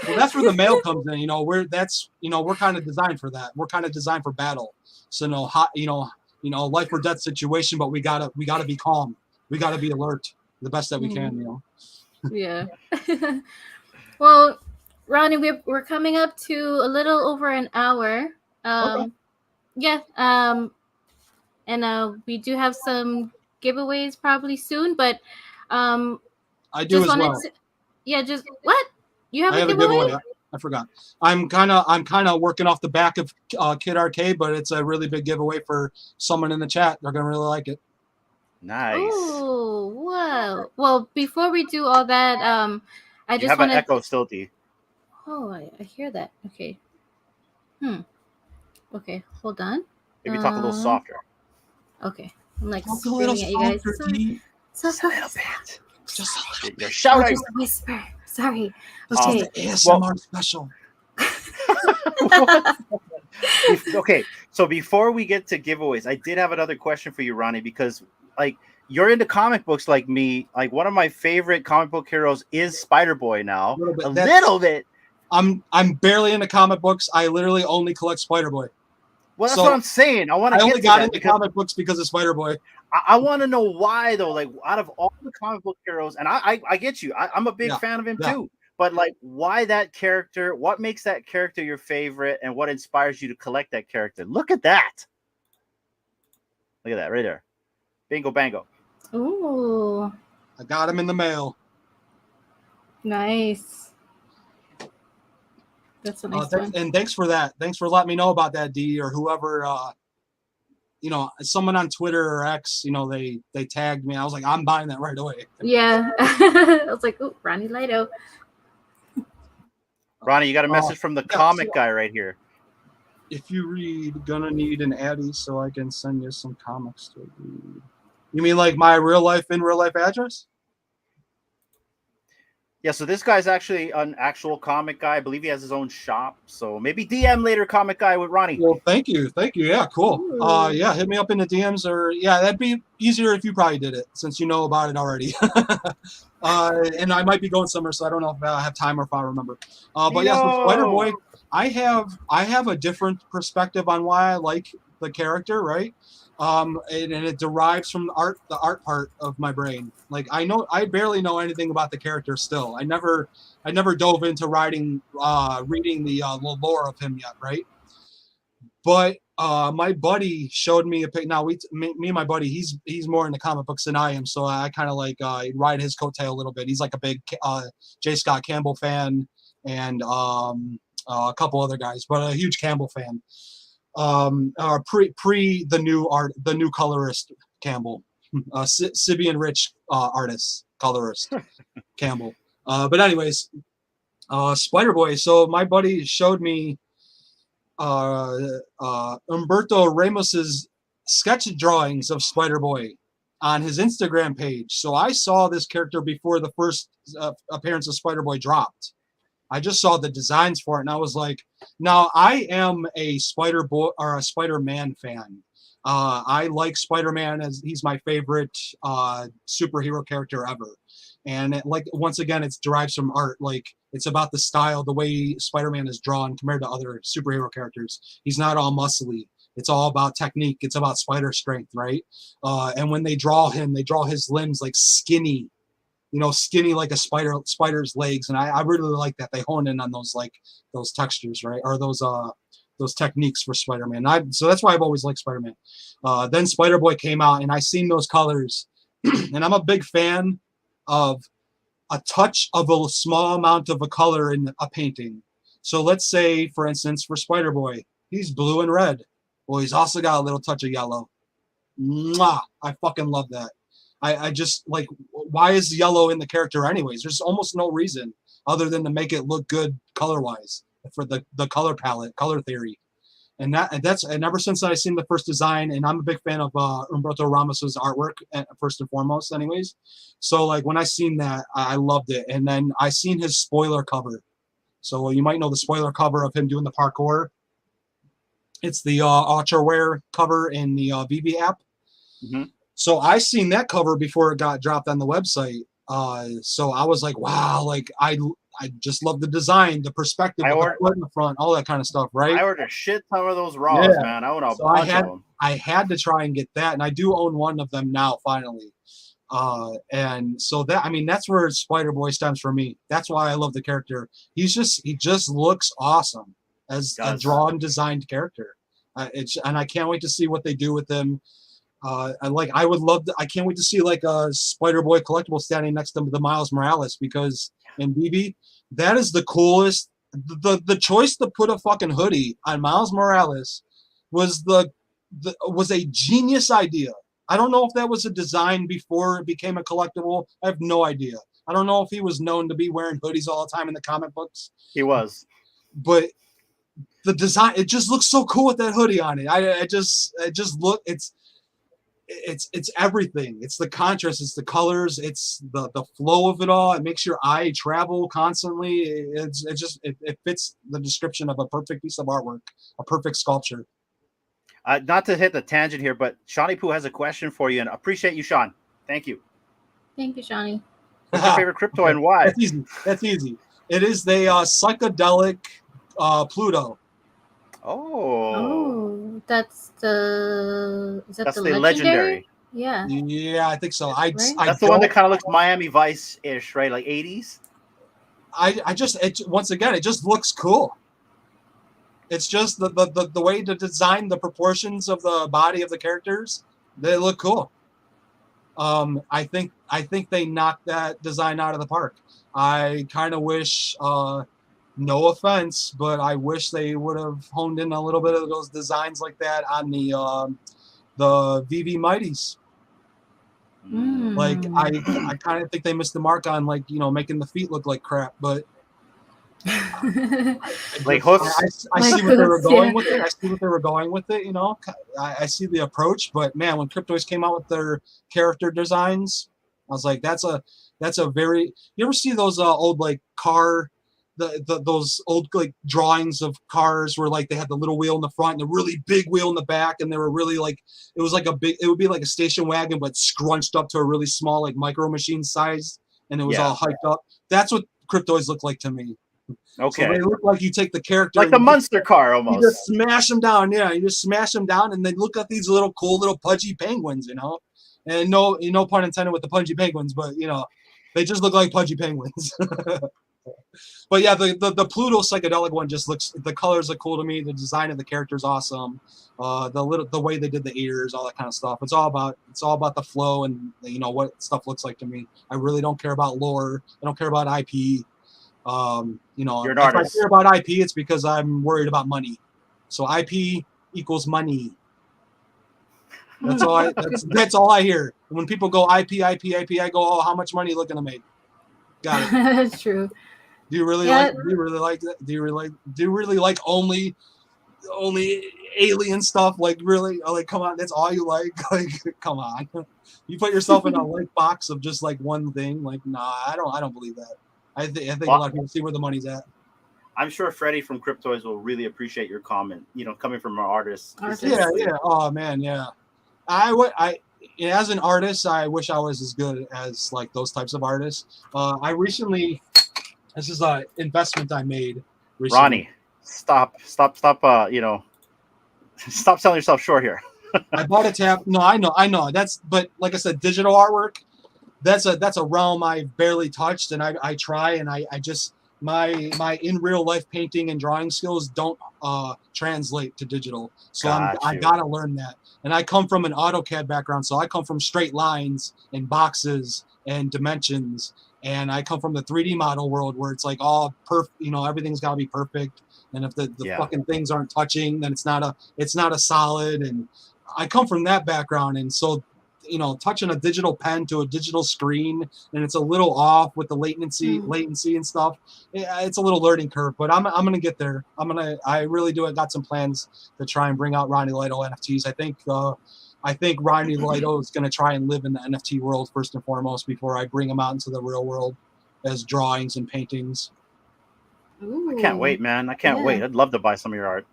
Well, that's where the male comes in. We're kind of designed for that. We're kind of designed for battle. So life or death situation, but we gotta be calm. We gotta be alert the best that we can. Yeah. Well, Ronnie, we're coming up to a little over an hour. Okay. Yeah. And we do have some giveaways probably soon, but I do as well. Just what? You have I a giveaway? I forgot. I'm kind of working off the back of Kid Arcade, but it's a really big giveaway for someone in the chat. They're gonna really like it. Nice. Oh, wow. Well, before we do all that, I just want an echo still, D. Oh, I hear that. Okay. Okay, hold on. Maybe talk a little softer. Okay. I'm like Talk a little screaming at you guys. softer, Just a little bit. Just a little You're shouting. Just whisper. Sorry. Okay. ASMR special. Okay, so before we get to giveaways, I did have another question for you, Ronnie, because like you're into comic books like me. Like one of my favorite comic book heroes is Spider-Boy now. A little bit. I'm barely into comic books. I literally only collect Spider-Boy. Well, that's what I'm saying. I only got into comic books because of Spider-Boy. I want to know why though. Like out of all the comic book heroes, and I get you. I'm a big fan of him too. But like, why that character? What makes that character your favorite, and what inspires you to collect that character? Look at that! Look at that right there. Bingo bango. Ooh. I got him in the mail. Nice. That's a nice one. And thanks for that. Thanks for letting me know about that, D, or whoever. Someone on Twitter or X. They tagged me. I was like, I'm buying that right away. Yeah. I was like, ooh, Ronnielighto. Ronnie, you got a message from the comic guy right here. If you read, gonna need an Addy so I can send you some comics to read. You mean like my in real life address? Yeah, so this guy's actually an actual comic guy. I believe he has his own shop. So maybe DM later, comic guy with Ronnie. Well, thank you. Yeah, cool. Ooh. Yeah, hit me up in the DMs, or yeah, that'd be easier if you probably did it since you know about it already. And I might be going somewhere, so I don't know if I have time or if I remember. But yeah, so Spider Boy, I have a different perspective on why I like the character, right? And it derives from the art part of my brain. Like I barely know anything about the character still. I never dove into reading the lore of him yet, right? But my buddy showed me a pic. Now me and my buddy, he's more into comic books than I am, so I kind of like ride his coattail a little bit. He's like a big J. Scott Campbell fan, and a couple other guys, but a huge Campbell fan. Pre the new colorist Campbell, Sibian Rich artist colorist Campbell. But anyways, Spider Boy. So my buddy showed me Humberto Ramos's sketch drawings of Spider Boy on his Instagram page. So I saw this character before the first appearance of Spider Boy dropped. I just saw the designs for it, and I was like, now I am a Spider-Boy or a Spider-Man fan. I like Spider-Man, as he's my favorite superhero character ever. And once again, it's derives from art. Like, it's about the style, the way Spider-Man is drawn compared to other superhero characters. He's not all muscly. It's all about technique. It's about spider strength, right? And when they draw him, they draw his limbs like skinny. Skinny like a spider's legs, and I really like that. They hone in on those textures, right, or those techniques for Spider-Man. So that's why I've always liked Spider-Man. Then Spider-Boy came out, and I seen those colors, and I'm a big fan of a touch of a small amount of a color in a painting. So let's say, for instance, for Spider-Boy, he's blue and red. Well, he's also got a little touch of yellow. Mwah! I fucking love that. I just like, why is yellow in the character anyways? There's almost no reason other than to make it look good color-wise for the color palette, color theory. And ever since I seen the first design, and I'm a big fan of Humberto Ramos's artwork, first and foremost anyways. So like when I seen that, I loved it. And then I seen his spoiler cover. So you might know the spoiler cover of him doing the parkour. It's the Ultraware cover in the VV app. Mm-hmm. So I seen that cover before it got dropped on the website. So I was like, wow, like I just love the design, the perspective, the foot in the front, all that kind of stuff, right? I ordered a shit ton of those raws, man. I own a bunch of them. I had to try and get that, and I do own one of them now, finally. And so that's where Spider Boy stems for me. That's why I love the character. He just looks awesome as a drawn, designed character. And I can't wait to see what they do with them. I can't wait to see like a Spider-Boy collectible standing next to the Miles Morales, because in BB, that is the coolest. The choice to put a fucking hoodie on Miles Morales was was a genius idea. I don't know if that was a design before it became a collectible. I have no idea. I don't know if he was known to be wearing hoodies all the time in the comic books. He was. But the design, it just looks so cool with that hoodie on it. It's everything. It's the contrast, it's the colors, it's the flow of it all. It makes your eye travel constantly. It fits the description of a perfect piece of artwork, a perfect sculpture. Not to hit the tangent here, but Shawnee Poo has a question for you, and appreciate you, Sean. Thank you. Thank you, Shawnee. What's your favorite crypto and why? That's easy. It is the psychedelic Pluto. Oh, that's the legendary. Yeah. Yeah, I think so. That's the one that kind of looks Miami Vice-ish, right? Like 80s. Once again, it just looks cool. It's just the way to design the proportions of the body of the characters. They look cool. I think they knocked that design out of the park. I kind of wish. No offense, but I wish they would have honed in a little bit of those designs like that on the VV Mighties. Like I kind of think they missed the mark on making the feet look like crap, but like hoofs. I see what they were going with it. I see what they were going with it. I see the approach, but man, when Cryptoids came out with their character designs, I was like, that's a very. You ever see those old like car, those old like drawings of cars where like they had the little wheel in the front and the really big wheel in the back, and they were really like it was like it would be like a station wagon but scrunched up to a really small like micro machine size, and it was all hyped up. That's what Cryptoids look like to me. Okay. So they look like you take the character like the monster car almost. You just smash them down. Yeah, you just smash them down, and they look like these little cool little pudgy penguins, you know. And no pun intended with the pudgy penguins, but you know, they just look like pudgy penguins. But yeah, the Pluto psychedelic one just looks. The colors look cool to me. The design of the character is awesome. The way they did the ears, all that kind of stuff. It's all about the flow and you know what stuff looks like to me. I really don't care about lore. I don't care about IP. You know, You're an if artist. I care about IP, it's because I'm worried about money. So IP equals money. That's all. That's all I hear. When people go IP, I go, oh, how much money are you looking to make? Got it. That's true. Do you really like? Do you really like that? Do you really like only alien stuff? Like really? Like come on, that's all you like? Like come on. You put yourself in a like box of just like one thing. Like nah, I don't believe that. I think a lot of people see where the money's at. I'm sure Freddie from Cryptoids will really appreciate your comment. You know, coming from an artist. Yeah. Oh man, yeah. I as an artist, I wish I was as good as like those types of artists. I recently, this is an investment I made recently. Ronnie, stop. You know, stop selling yourself short here. I bought a tab. No, I know. But like I said, digital artwork. That's a realm I barely touched, and I try, and I just my in real life painting and drawing skills don't translate to digital. So I gotta learn that. And I come from an AutoCAD background, so I come from straight lines and boxes and dimensions. And I come from the 3D model world where it's like all perfect, you know, everything's gotta be perfect. And if the fucking things aren't touching, then it's not a solid. And I come from that background, and so you know, touching a digital pen to a digital screen and it's a little off with the latency and stuff. It's a little learning curve, but I'm gonna get there. I really do. I got some plans to try and bring out Ronnielighto NFTs. I think Ronnielighto is gonna try and live in the NFT world first and foremost before I bring him out into the real world as drawings and paintings. Ooh. I can't wait, man. I can't wait. I'd love to buy some of your art.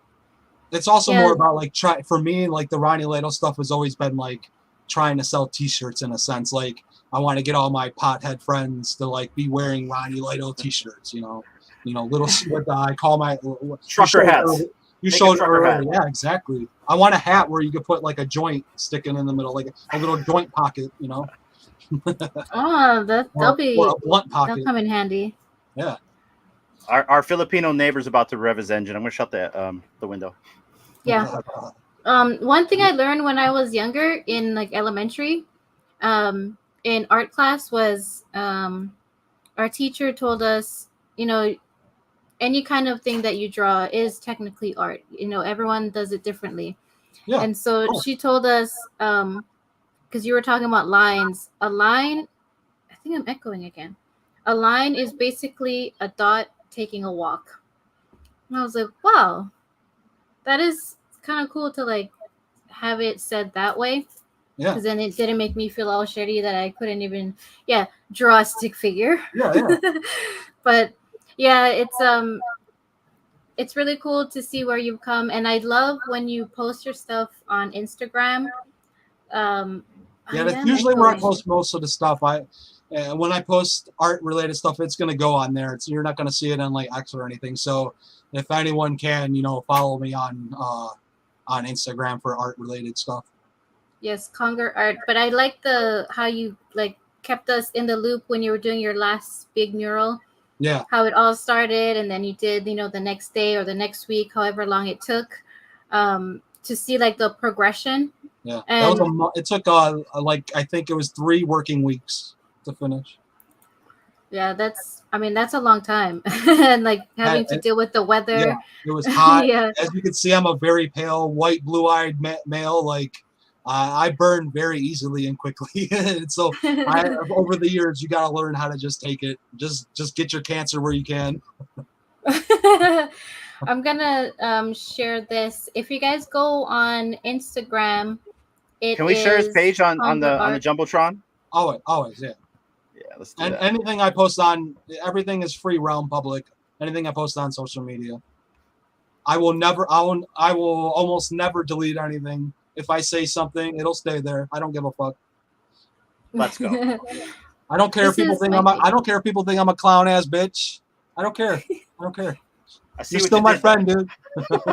It's also more about like for me, like the Ronnielighto stuff has always been like trying to sell t-shirts in a sense. Like I want to get all my pothead friends to like be wearing Ronnielighto t-shirts, you know, little what I call my trucker hats. You showed it earlier. Yeah, exactly. I want a hat where you could put like a joint sticking in the middle, like a little joint pocket, you know. Oh, that'll be or a blunt pocket. That'll come in handy. Yeah. Our Filipino neighbor's about to rev his engine. I'm gonna shut the window. Yeah. One thing I learned when I was younger in like elementary, in art class was our teacher told us, you know, any kind of thing that you draw is technically art. You know, everyone does it differently. Yeah. And so she told us, because you were talking about lines, a line, I think I'm echoing again. A line is basically a dot taking a walk. And I was like, wow, that is kind of cool to like have it said that way. Yeah. Because then it didn't make me feel all shitty that I couldn't even draw a stick figure. Yeah. But yeah, it's really cool to see where you've come, and I love when you post your stuff on Instagram. That's usually where I post most of the stuff. When I post art related stuff, it's gonna go on there. You're not gonna see it on like X or anything. So if anyone can, follow me on Instagram for art related stuff. Yes, Conger Art. But I like how you like kept us in the loop when you were doing your last big mural. Yeah. How it all started, and then you did, the next day or the next week, however long it took, to see like the progression. Yeah. And it took I think it was 3 working weeks to finish. Yeah, that's a long time. And like having to deal with the weather. Yeah, it was hot. Yeah. As you can see, I'm a very pale, white, blue-eyed male. Like I burn very easily and quickly. And so over the years, you got to learn how to just take it. Just get your cancer where you can. I'm gonna share this. If you guys go on Instagram, can we share his page on the Jumbotron? Always, yeah. let's do And that. anything I post on, everything is free realm public. Anything I post on social media, I will almost never delete anything. If I say something, it'll stay there. I don't give a fuck. Let's go. I don't care if This people is think my I don't care if people think I'm a clown ass bitch. I don't care. I don't care. I see You're what still you my did friend, dude.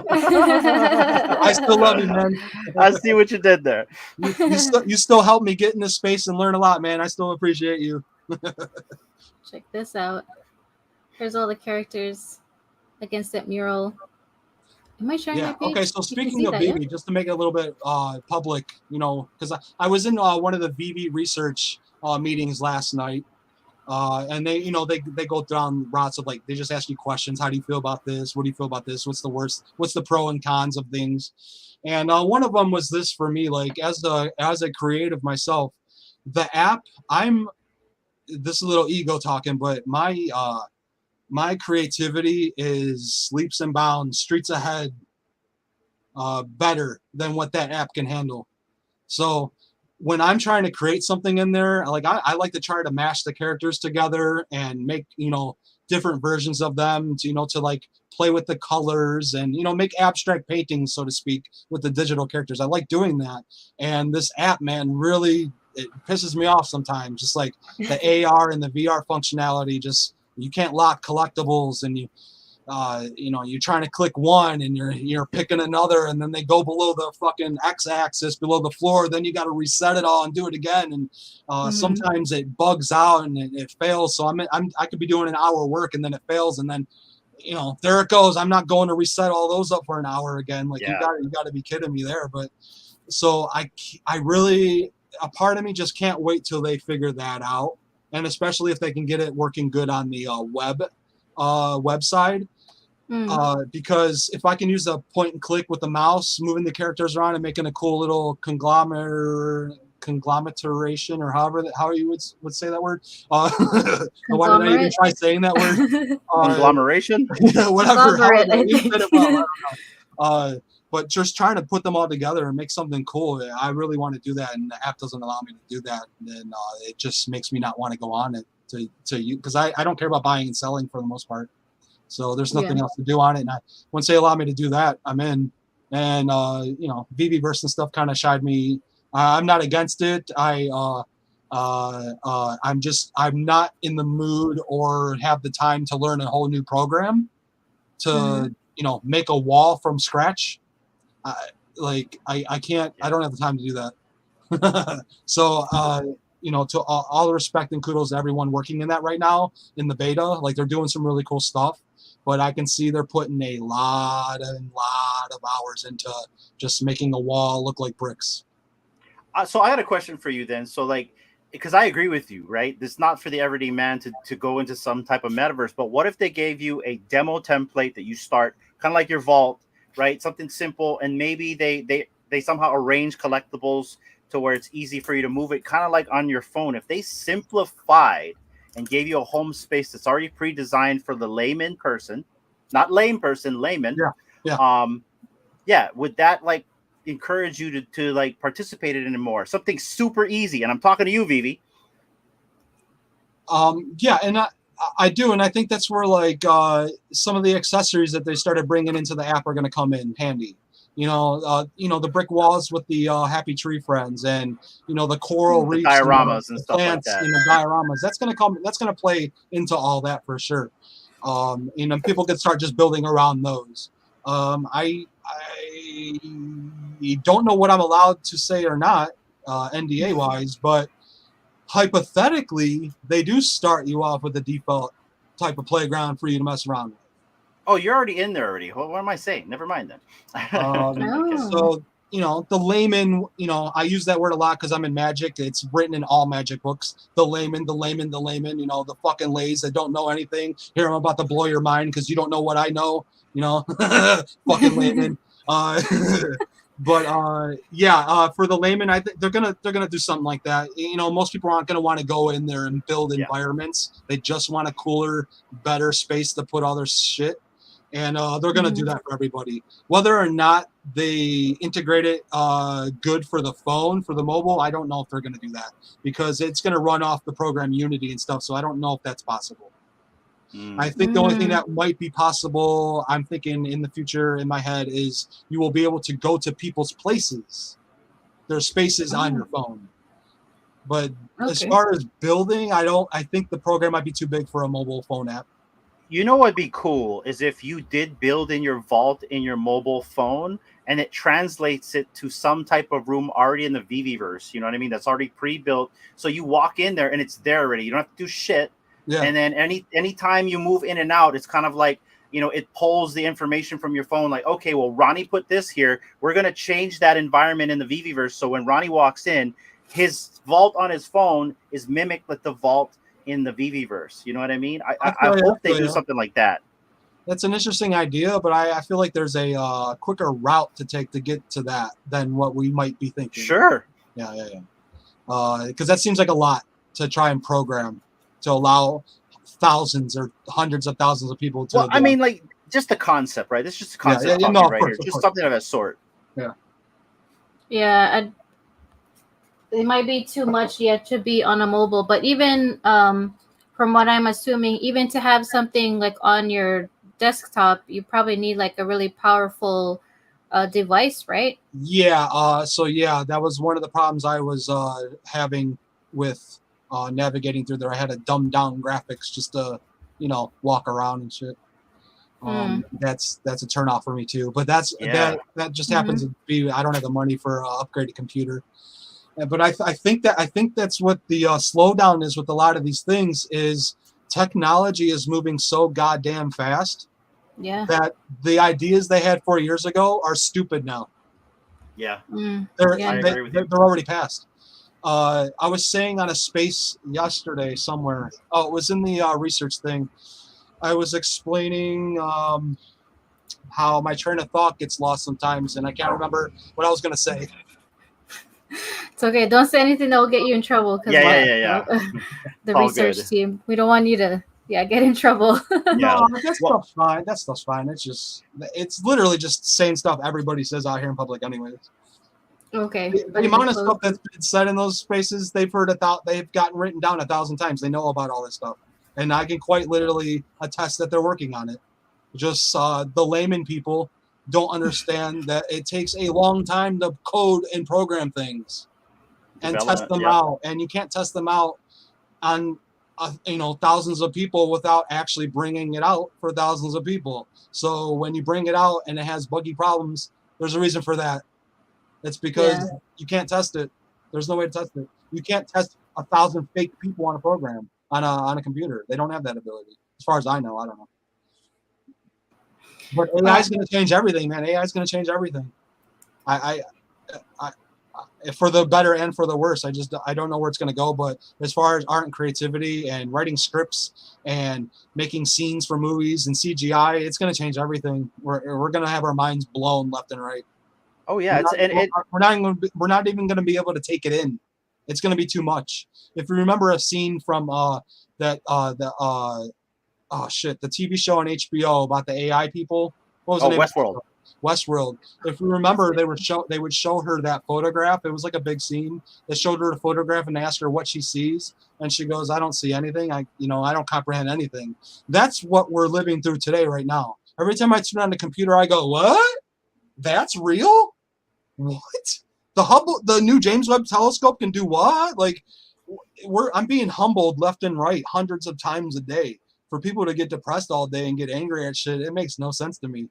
I still love you, man. I see what you did there. You still help me get in this space and learn a lot, man. I still appreciate you. Check this out. Here's all the characters against that mural. Am I sharing my page? Okay. So You can speaking see of that, Vivi, just to make it a little bit public, because I was in one of the Vivi research meetings last night, and they go down routes of like they just ask you questions. How do you feel about this? What do you feel about this? What's the worst? What's the pro and cons of things? And one of them was this for me, like as a creative myself, the app. This is a little ego talking, but my creativity is leaps and bounds, streets ahead, better than what that app can handle. So when I'm trying to create something in there, like I like to try to mash the characters together and make different versions of them to like play with the colors and make abstract paintings, so to speak, with the digital characters. I like doing that, and this app, man, really it pisses me off sometimes. Just like the AR and the VR functionality, just you can't lock collectibles, and you're trying to click one and you're picking another, and then they go below the fucking x-axis below the floor. Then you got to reset it all and do it again, and sometimes it bugs out and it fails. So I could be doing an hour work and then it fails, and then there it goes. I'm not going to reset all those up for an hour again. Like you got to be kidding me there. But so I really, a part of me just can't wait till they figure that out, and especially if they can get it working good on the website. Because if I can use a point and click with the mouse, moving the characters around and making a cool little conglomeration, or how you would say that word. Why did I even try saying that word? Conglomeration? Whatever. Conglomerate, But just trying to put them all together and make something cool, I really want to do that, and the app doesn't allow me to do that. And then it just makes me not want to go on it to you, because I don't care about buying and selling for the most part. So there's nothing else to do on it. And once they allow me to do that, I'm in. And Viviverse and stuff kind of shied me. I'm not against it. I'm not in the mood or have the time to learn a whole new program to make a wall from scratch. I can't. I don't have the time to do that. So to all the respect and kudos to everyone working in that right now in the beta. Like they're doing some really cool stuff. But I can see they're putting a lot of hours into just making a wall look like bricks. So I had a question for you then. So like, because I agree with you, right? It's not for the everyday man to go into some type of metaverse. But what if they gave you a demo template that you start, kind of like your vault, right? Something simple, and maybe they somehow arrange collectibles to where it's easy for you to move it, kind of like on your phone. If they simplified and gave you a home space that's already pre-designed for the layman person, not lame person, layman. Would that like encourage you to like participate in it more? Something super easy. And I'm talking to you, Vivi. And I do, and I think that's where like some of the accessories that they started bringing into the app are going to come in handy. The brick walls with the happy tree friends, and the coral reefs, dioramas and stuff plants, like that. The dioramas. That's gonna play into all that for sure. People can start just building around those. I don't know what I'm allowed to say or not, NDA wise, but hypothetically, they do start you off with the default type of playground for you to mess around with. Oh, you're already in there already. What am I saying? Never mind then. So, the layman, I use that word a lot because I'm in Magic. It's written in all Magic books. The layman, the fucking lays that don't know anything. Here, I'm about to blow your mind because you don't know what I know, fucking layman. For the layman, I think they're gonna do something like that. Most people aren't gonna want to go in there and build environments. They just want a cooler, better space to put all their shit. And they're going to do that for everybody. Whether or not they integrate it good for the phone, for the mobile, I don't know if they're going to do that because it's going to run off the program Unity and stuff. So I don't know if that's possible. I think the only thing that might be possible, I'm thinking in the future in my head, is you will be able to go to people's places. There's spaces on your phone. But as far as building, I think the program might be too big for a mobile phone app. You know what'd be cool is if you did build in your vault in your mobile phone and it translates it to some type of room already in the VVverse. You know what I mean? That's already pre-built. So you walk in there and it's there already. You don't have to do shit. Yeah. And then anytime you move in and out, it's kind of like, you know, it pulls the information from your phone. Like, okay, well, Ronnie put this here. We're going to change that environment in the VVverse. So when Ronnie walks in, his vault on his phone is mimicked with the vault in the VVverse. You know what I mean? I hope they do something like that. That's an interesting idea, but I feel like there's a quicker route to take to get to that than what we might be thinking. Sure. Yeah. Because that seems like a lot to try and program to allow thousands or hundreds of thousands of people to. Well, I mean, like just the concept, right? This is just a concept right here. Just something of that sort. Yeah. Yeah. It might be too much yet to be on a mobile, but even from what I'm assuming, even to have something like on your desktop, you probably need like a really powerful device, right? Yeah. So yeah, that was one of the problems I was having with navigating through there. I had to dumb down graphics just to, walk around and shit. That's a turnoff for me too. But that just happens to be I don't have the money for an upgraded computer. But I think that's what the slowdown is with a lot of these things is technology is moving so goddamn fast that the ideas they had 4 years ago are stupid now. Yeah. They're already past. I was saying on a space yesterday somewhere. Oh, it was in the research thing. I was explaining how my train of thought gets lost sometimes, and I can't remember what I was going to say. It's okay. Don't say anything that will get you in trouble. Yeah. The research team. We don't want you to, get in trouble. No, that stuff's fine. That stuff's fine. It's literally just saying stuff everybody says out here in public, anyways. Okay. The amount of stuff that's been said in those spaces, they've gotten written down 1,000 times. They know about all this stuff, and I can quite literally attest that they're working on it. Just the layman people don't understand that it takes a long time to code and program things and test them out. And you can't test them out on, thousands of people without actually bringing it out for thousands of people. So when you bring it out and it has buggy problems, there's a reason for that. It's because you can't test it. There's no way to test it. You can't test 1,000 fake people on a program on a computer. They don't have that ability. As far as I know, I don't know. But AI is going to change everything, man. AI is going to change everything. I for the better and for the worse. I don't know where it's going to go. But as far as art and creativity and writing scripts and making scenes for movies and CGI, it's going to change everything. We're going to have our minds blown left and right. Oh yeah, we're not even going to be able to take it in. It's going to be too much. If you remember a scene from the TV show on HBO about the AI people. What was the name? Westworld. Westworld. If you remember, they would show her that photograph. It was like a big scene. They showed her the photograph and they asked her what she sees, and she goes, "I don't see anything. I don't comprehend anything." That's what we're living through today, right now. Every time I turn on the computer, I go, "What? That's real? What? The new James Webb Telescope can do what? Like, I'm being humbled left and right hundreds of times a day." For people to get depressed all day and get angry at shit, it makes no sense to me.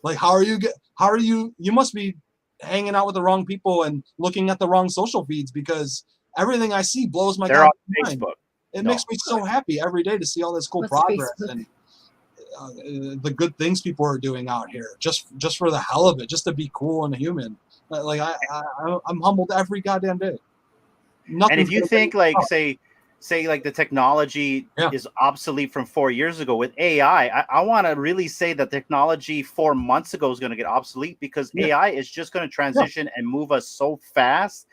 Like, you must be hanging out with the wrong people and looking at the wrong social feeds because everything I see blows my mind. Facebook. It makes me so happy every day to see all this cool progress and the good things people are doing out here, just for the hell of it, just to be cool and a human. Like I'm humbled every goddamn day. And if you think say like the technology is obsolete from 4 years ago with AI, I want to really say that technology 4 months ago is going to get obsolete because AI is just going to transition and move us so fast.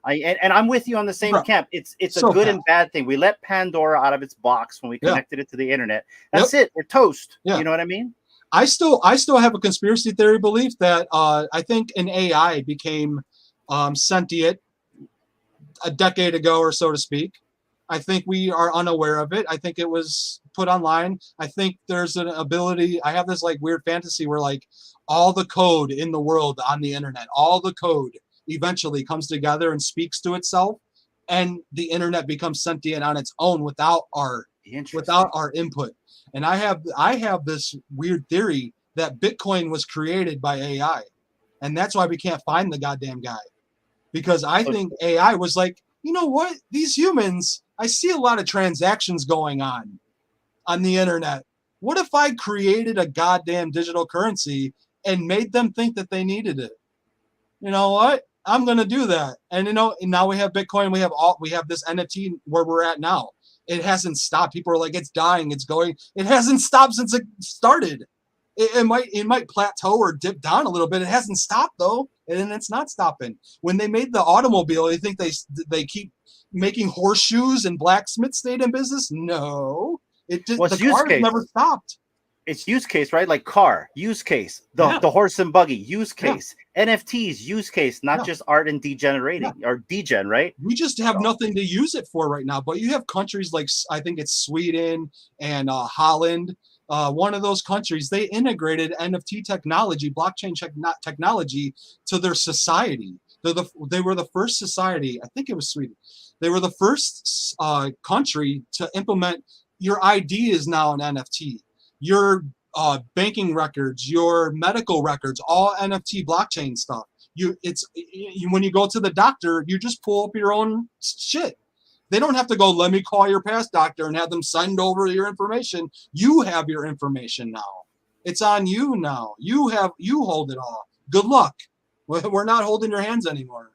And I'm with you on the same camp. It's so a good and bad thing. We let Pandora out of its box when we connected it to the internet. That's it. We're toast. You know what I mean? I still have a conspiracy theory belief that I think an AI became sentient a decade ago or so to speak. I think we are unaware of it. I think it was put online. I think there's an ability. I have this like weird fantasy where like all the code in the world on the internet, all the code eventually comes together and speaks to itself, and the internet becomes sentient on its own without our input. And I have this weird theory that Bitcoin was created by AI, and that's why we can't find the goddamn guy, because I think AI was like, you know what, these humans, I see a lot of transactions going on the internet. What if I created a goddamn digital currency and made them think that they needed it? You know what? I'm gonna do that. And you know, and now we have Bitcoin. We have this NFT where we're at now. It hasn't stopped. People are like, it's dying, it's going. It hasn't stopped since it started. It might plateau or dip down a little bit. It hasn't stopped though, and it's not stopping. When they made the automobile, you think they keep making horseshoes and blacksmiths stayed in business? No, it just the car never stopped. It's use case, right? Like car, use case. The horse and buggy, use case. NFTs, use case, not just art and degenerating or degen, right? We just have nothing to use it for right now. But you have countries like, I think it's Sweden and Holland. One of those countries, they integrated NFT technology, blockchain technology to their society. They were the first society, I think it was Sweden. They were the first country to implement your ID is now an NFT. Your banking records, your medical records, all NFT blockchain stuff. When you go to the doctor, you just pull up your own shit. They don't have to go, let me call your past doctor and have them send over your information. You have your information now. It's on you now. You hold it all. Good luck. We're not holding your hands anymore.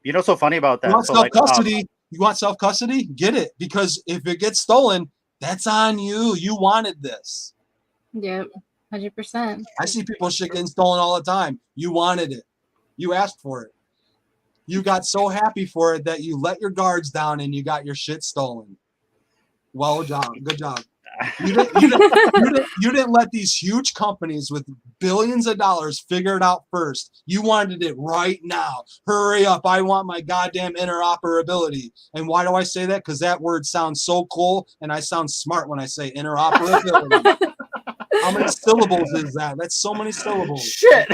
You know what's so funny about that? You want self-custody? You want self-custody? Get it. Because if it gets stolen, that's on you. You wanted this. Yep, 100%. I see people's shit getting stolen all the time. You wanted it. You asked for it. You got so happy for it that you let your guards down and you got your shit stolen. Well done. Good job. You didn't let these huge companies with billions of dollars figure it out first. You wanted it right now. Hurry up. I want my goddamn interoperability. And why do I say that? Because that word sounds so cool and I sound smart when I say interoperability. How many syllables is that? That's so many syllables. Shit.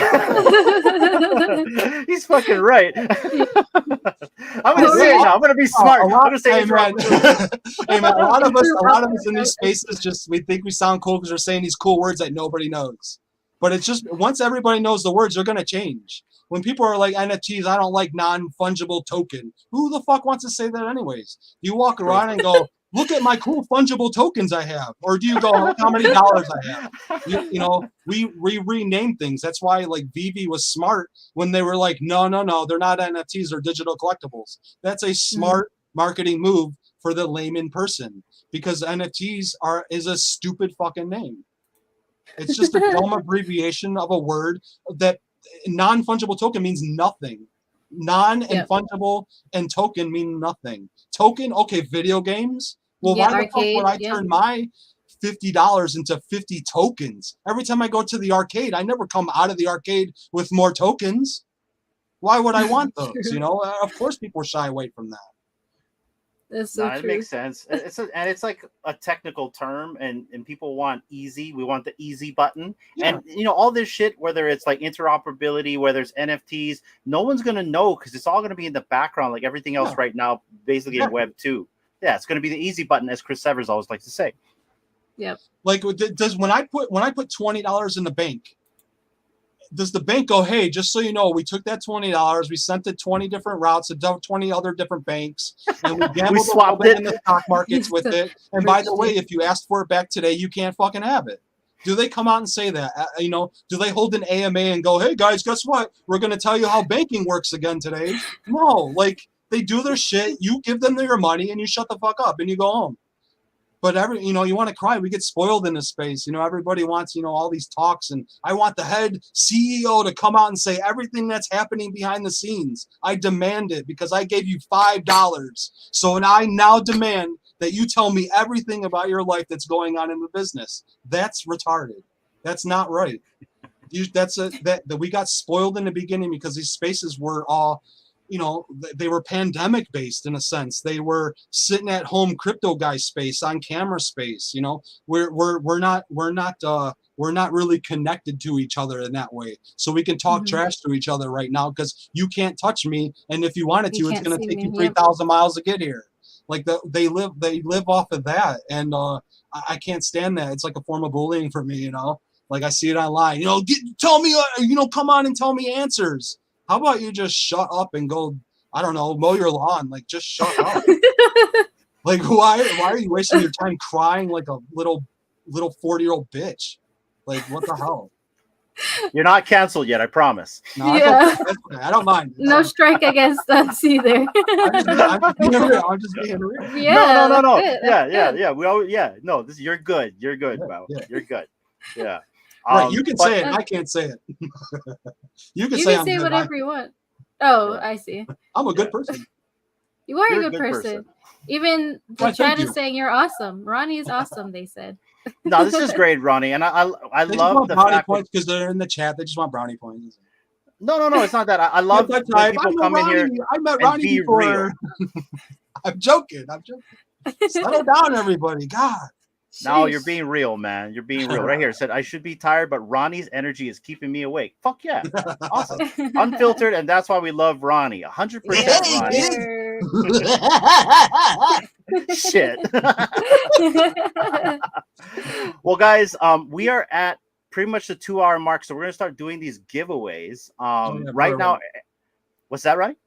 He's fucking right. I'm gonna say it now. I'm gonna be smart. I'm gonna say it right. Hey man, a lot of us in these spaces we think we sound cool because we're saying these cool words that nobody knows. But it's just once everybody knows the words, they're gonna change. When people are like NFTs, I don't like non-fungible token. Who the fuck wants to say that anyways? You walk around and go, look at my cool fungible tokens I have. Or do you go, look how many dollars I have? You know, we rename things. That's why like Vivi was smart when they were like, no, they're not NFTs, they're digital collectibles. That's a smart marketing move for the layman person because NFTs is a stupid fucking name. It's just a dumb abbreviation of a word that non-fungible token means nothing. And fungible and token mean nothing. Token, okay, video games. Well, why the fuck would I turn my $50 into 50 tokens? Every time I go to the arcade, I never come out of the arcade with more tokens. Why would I want those? You know, of course people shy away from that. That's so true. It makes sense. It's like a technical term, and people want easy. We want the easy button, and you know all this shit. Whether it's like interoperability, whether it's NFTs, no one's gonna know because it's all gonna be in the background, like everything else right now, basically in Web 2. Yeah, it's gonna be the easy button, as Chris Severs always likes to say. Yep. Like, when I put $20 in the bank, does the bank go, hey, just so you know, we took that $20, we sent it 20 different routes to 20 other different banks, and we gambled a little bit in the stock markets with it. And by the way, if you asked for it back today, you can't fucking have it. Do they come out and say that? You know, do they hold an AMA and go, hey guys, guess what? We're going to tell you how banking works again today. No, like they do their shit. You give them your money and you shut the fuck up and you go home. But you want to cry. We get spoiled in this space. You know, everybody wants, all these talks, and I want the head CEO to come out and say everything that's happening behind the scenes. I demand it because I gave you $5. So I now demand that you tell me everything about your life that's going on in the business. That's retarded. That's not right. That we got spoiled in the beginning because these spaces were all, they were pandemic based in a sense. They were sitting at home crypto guy space, on camera space. We're not really connected to each other in that way. So we can talk trash to each other right now because you can't touch me, and if you wanted to, it's going to take you 3,000 miles to get here. Like they live off of that, and I can't stand that. It's like a form of bullying for me. Like I see it online. Tell me. Come on and tell me answers. How about you just shut up and go? I don't know, mow your lawn. Like just shut up. Like why are you wasting your time crying like a little 40-year-old bitch? Like what the hell? You're not canceled yet, I promise. No, that's okay. I don't mind. No strike against us either. I'm just being real. Yeah. No. Good. Yeah. We always, no. You're good. You're good, bro. Yeah. You're good. Yeah. Right. You can say it. I can't say it. You can say whatever you want. Oh, yeah. I see. I'm a good person. You're a good person. Even the chat is saying you're awesome. Ronnie is awesome. They said. No, this is great, Ronnie, and I love the brownie points because they're in the chat. They just want brownie points. No, it's not that. I love when people come in here. I met Ronnie before. Real. I'm joking. Settle down, everybody. God. No, you're being real, man. You're being real. Right here, it said I should be tired, but Ronnie's energy is keeping me awake. Fuck yeah, awesome, unfiltered, and that's why we love Ronnie. 100% Ronnie. Shit. Well, guys, we are at pretty much the 2-hour mark, so we're gonna start doing these giveaways. Right now, what's that, right?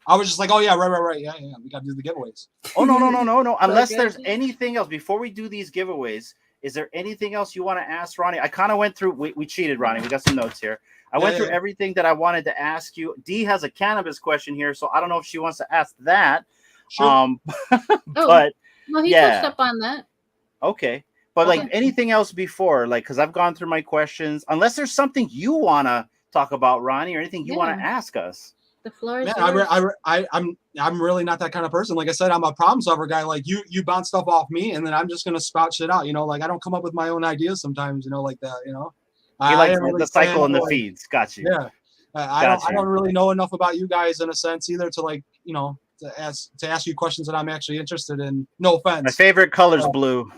I was just like, oh yeah, right. Yeah. We gotta do the giveaways. Oh no. Unless there's anything else before we do these giveaways, is there anything else you want to ask Ronnie? I kind of went through. We cheated, Ronnie. We got some notes here. I went through everything that I wanted to ask you. Dee has a cannabis question here, so I don't know if she wants to ask that. Sure. But he touched up on that. Okay. But like anything else before, like, because I've gone through my questions. Unless there's something you want to talk about, Ronnie, or anything you want to ask us. The floor is I'm really not that kind of person. Like I said, I'm a problem solver guy. Like you bounce stuff off me, and then I'm just gonna spout shit out. Like I don't come up with my own ideas sometimes. Like that. You like the cycle and the feeds. Got you. Yeah. I don't really know enough about you guys in a sense either to to ask you questions that I'm actually interested in. No offense. My favorite color is blue.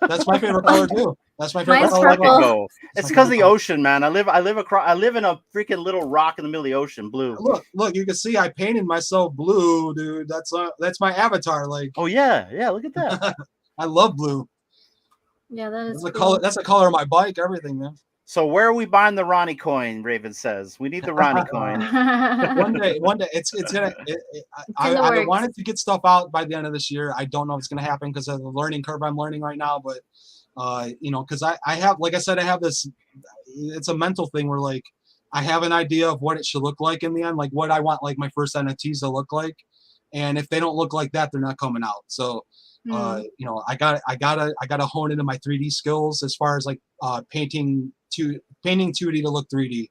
That's my favorite color too. That's my favorite color. Go. It's because of the ocean, man. I live in a freaking little rock in the middle of the ocean, blue. Look, you can see I painted myself blue, dude. That's my avatar. Like, oh yeah, look at that. I love blue. Yeah, that's the color. That's the color of my bike. Everything, man. So where are we buying the Ronnie coin? Raven says we need the Ronnie coin. One day, it's gonna. I wanted to get stuff out by the end of this year. I don't know if it's gonna happen because of the learning curve I'm learning right now. But because I have, like I said, I have this. It's a mental thing where like I have an idea of what it should look like in the end, like what I want like my first NFTs to look like, and if they don't look like that, they're not coming out. So. I gotta hone into my 3D skills as far as like painting 2D to look 3D.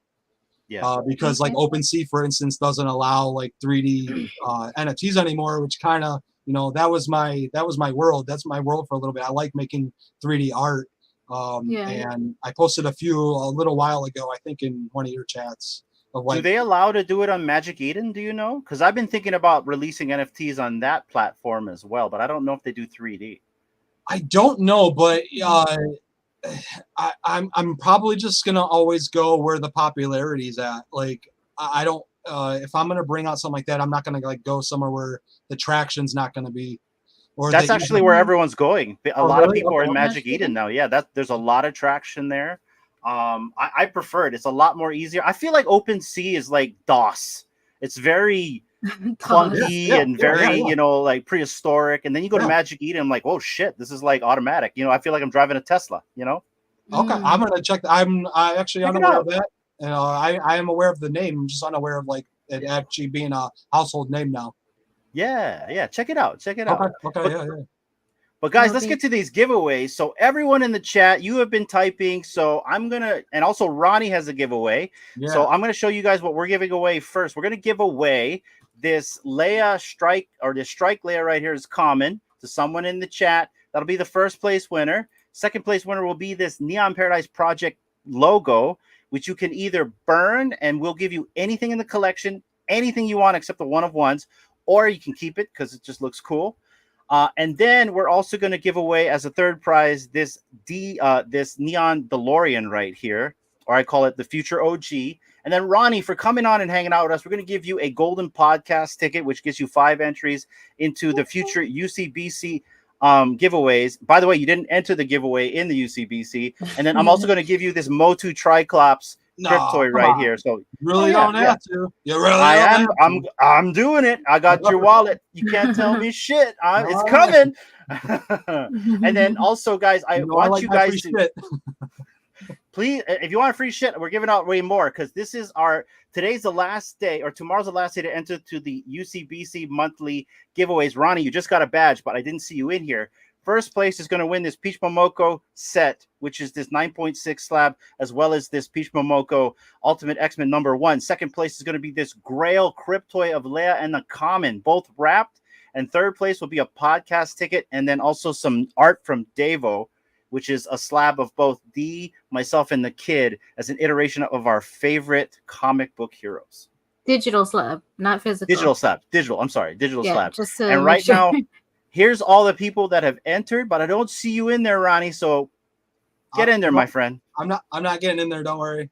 Yeah. Because like OpenSea, for instance, doesn't allow like 3D NFTs anymore, which kind of that was my world. That's my world for a little bit. I like making 3D art. And I posted a little while ago, I think in one of your chats. Do they allow to do it on Magic Eden? Do you know? Because I've been thinking about releasing NFTs on that platform as well, but I don't know if they do 3D. I don't know, but I'm probably just gonna always go where the popularity is at. Like I don't. If I'm gonna bring out something like that, I'm not gonna like go somewhere where the traction's not gonna be. Or that's actually where everyone's going. A lot of people are in Magic Eden now. Yeah, there's a lot of traction there. I prefer it. It's a lot more easier. I feel like OpenSea is like DOS. It's very clunky and very, like prehistoric. And then you go to Magic Eden, I'm like, oh shit, this is like automatic. I feel like I'm driving a Tesla, Okay, I'm gonna check. I'm actually unaware of that. I am aware of the name. I'm just unaware of like it actually being a household name now. Yeah. Check it out. Okay, yeah. But guys, let's get to these giveaways. So everyone in the chat, you have been typing. So I'm and also Ronnie has a giveaway. Yeah. So I'm gonna show you guys what we're giving away first. We're gonna give away this Leia Strike, or this Strike Leia right here is common to someone in the chat. That'll be the first place winner. Second place winner will be this Neon Paradise Project logo, which you can either burn and we'll give you anything in the collection, anything you want except the one of ones, or you can keep it because it just looks cool. And then we're also going to give away as a third prize this neon DeLorean right here, or I call it the Future OG. And then Ronnie, for coming on and hanging out with us, we're going to give you a golden podcast ticket, which gives you 5 entries into the future UCBC giveaways. By the way, you didn't enter the giveaway in the UCBC. And then I'm also going to give you this Motu Triclops Cryptoid right here. So really don't have to. You really I don't am. have to. I'm doing it. I got your wallet. You can't tell me shit. It's coming. And then also, guys, I want you guys to please, if you want free shit, we're giving out way more because today's the last day, or tomorrow's the last day to enter to the UCBC monthly giveaways. Ronnie, you just got a badge, but I didn't see you in here. First place is going to win this Peach Momoko set, which is this 9.6 slab, as well as this Peach Momoko Ultimate X-Men #1. Second place is going to be this Grail Cryptoid of Leia and the Common, both wrapped. And third place will be a podcast ticket, and then also some art from Davo, which is a slab of both Dee, myself, and the kid as an iteration of our favorite comic book heroes. Digital slab, not physical. Digital slab. Digital slab. Just and right now, here's all the people that have entered, but I don't see you in there, Ronnie. So get in there, my friend. I'm not getting in there. Don't worry.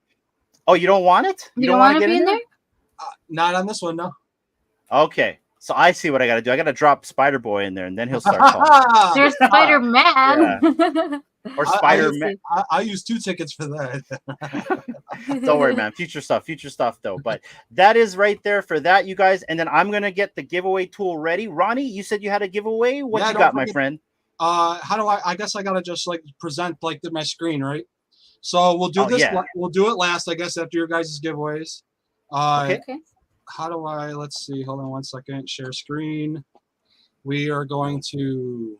Oh, you don't want it? You don't want to be in there? Not on this one, no. Okay. So I see what I got to do. I got to drop Spider Boy in there, and then he'll start talking. There's Spider-Man. Yeah. Or Spider-Man. I use 2 tickets for that. Don't worry, man. Future stuff, though. But that is right there for that, you guys. And then I'm going to get the giveaway tool ready. Ronnie, you said you had a giveaway. What you got, my friend? How do I guess I got to just like present like my screen, right? So we'll do this. Yeah. We'll do it last, I guess, after your guys' giveaways. Okay. How do I, let's see, hold on one second, share screen. We are going to,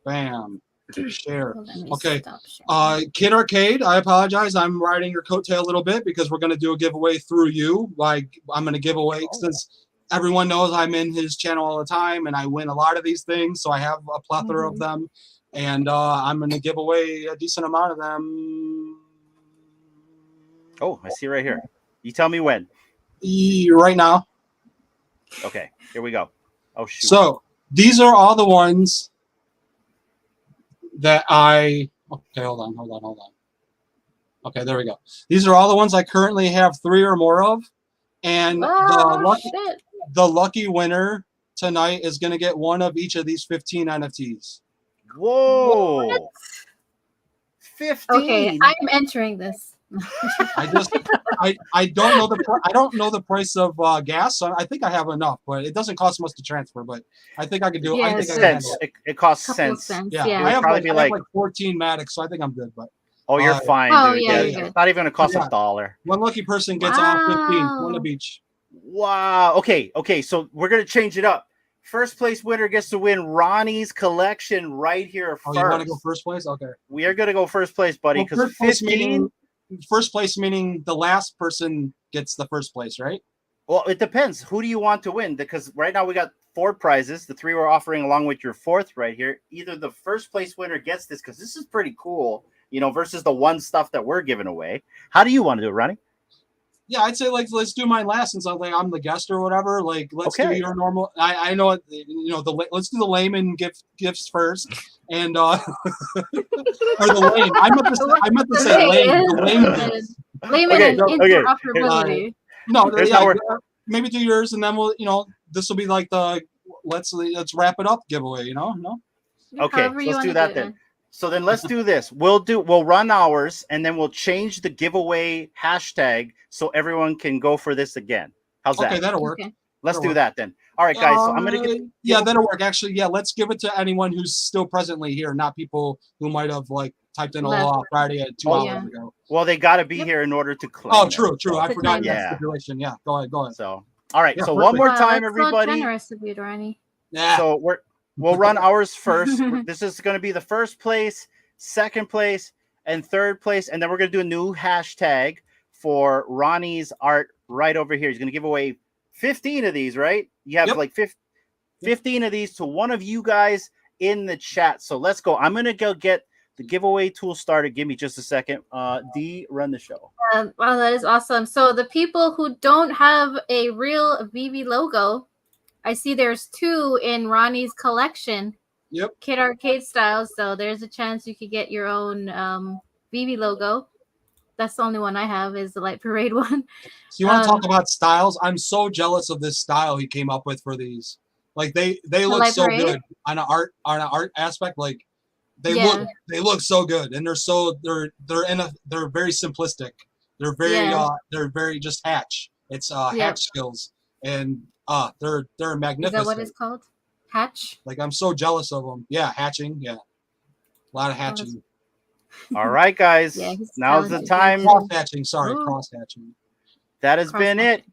bam, share. Okay, Kid Arcade, I apologize. I'm riding your coattail a little bit because we're going to do a giveaway through you. Like, I'm going to give away, since everyone knows I'm in his channel all the time and I win a lot of these things, so I have a plethora of them. And I'm going to give away a decent amount of them. Oh, I see right here. You tell me when. Right now. Okay, here we go. Oh, shoot. So these are all the ones that okay, hold on. Okay, there we go. These are all the ones I currently have 3 or more of. And the lucky winner tonight is going to get one of each of these 15 NFTs. Whoa. What? 15. Okay, I'm entering this. I don't know the price of gas, so I think I have enough, but it doesn't cost much to transfer. But I think I could do it. I think cents. It costs cents. Yeah, yeah. I have like 14 Maddox, so I think I'm good. But you're fine, dude. Yeah, it's not even gonna cost $1. One lucky person gets off 15, one of each. Wow. Okay. So we're gonna change it up. First place winner gets to win Ronnie's collection right here first. You want to go first place? Okay. We are gonna go first place, buddy. Because first place meaning the last person gets the first place, right? Well, it depends. Who do you want to win? Because right now we got 4 prizes. The 3 we're offering along with your 4th right here. Either the first place winner gets this, because this is pretty cool, versus the 1 stuff that we're giving away. How do you want to do it, Ronnie? Yeah, I'd say let's do mine last since I'm the guest or whatever. Like let's do your normal. I know it. Let's do the layman gifts first, and or the lame. I meant to say lame. The lame. Layman and interoperability. Maybe do yours, and then we'll. This will be like the let's wrap it up giveaway. No. Okay, let's do that then. So then let's do this. We'll run ours, and then we'll change the giveaway hashtag so everyone can go for this again. How's that? Okay, that'll work. Okay. Let's do that then. All right, guys. So I'm gonna get. Yeah, that'll work. Actually, yeah. Let's give it to anyone who's still presently here, not people who might have typed in Aloha Friday at 2 hours ago. Well, they got to be here in order to claim. Oh, true. I forgot that stipulation. Yeah, go ahead. So, all right. So one more time, everybody. So generous of you, Ronnie. Yeah. So we'll run ours first. This is going to be the first place, second place, and third place. And then we're going to do a new hashtag for Ronnie's art right over here. He's going to give away 15 of these, right? You have 15 of these to one of you guys in the chat. So let's go. I'm going to go get the giveaway tool started. Give me just a second. D, run the show. Wow, that is awesome. So the people who don't have a real VV logo, I see there's 2 in Ronnie's collection. Yep. Kid Arcade style. So there's a chance you could get your own VV logo. That's the only one I have is the Light Parade one. So you want to talk about styles? I'm so jealous of this style he came up with for these. Like they look so good on an art aspect. Like they look so good, and they're very simplistic. They're very just hatch. It's hatch skills, and they're magnificent. Is that what it's called? Hatch? Like I'm so jealous of them. Yeah, hatching. Yeah, a lot of hatching. All right, guys. Now's the time. Cross hatching. Sorry, cross hatching. That has been it.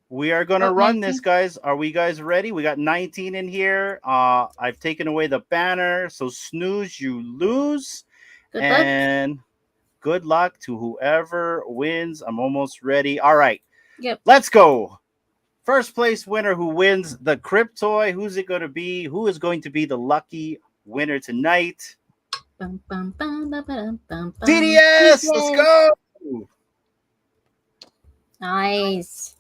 We are going to run this, guys. Are we guys ready? We got 19 in here. I've taken away the banner. So snooze, you lose. And good luck to whoever wins. I'm almost ready. All right. Yep. Let's go. First place winner who wins the Cryptoy. Who's it going to be? Who is going to be the lucky winner tonight? DDS, let's go. Nice.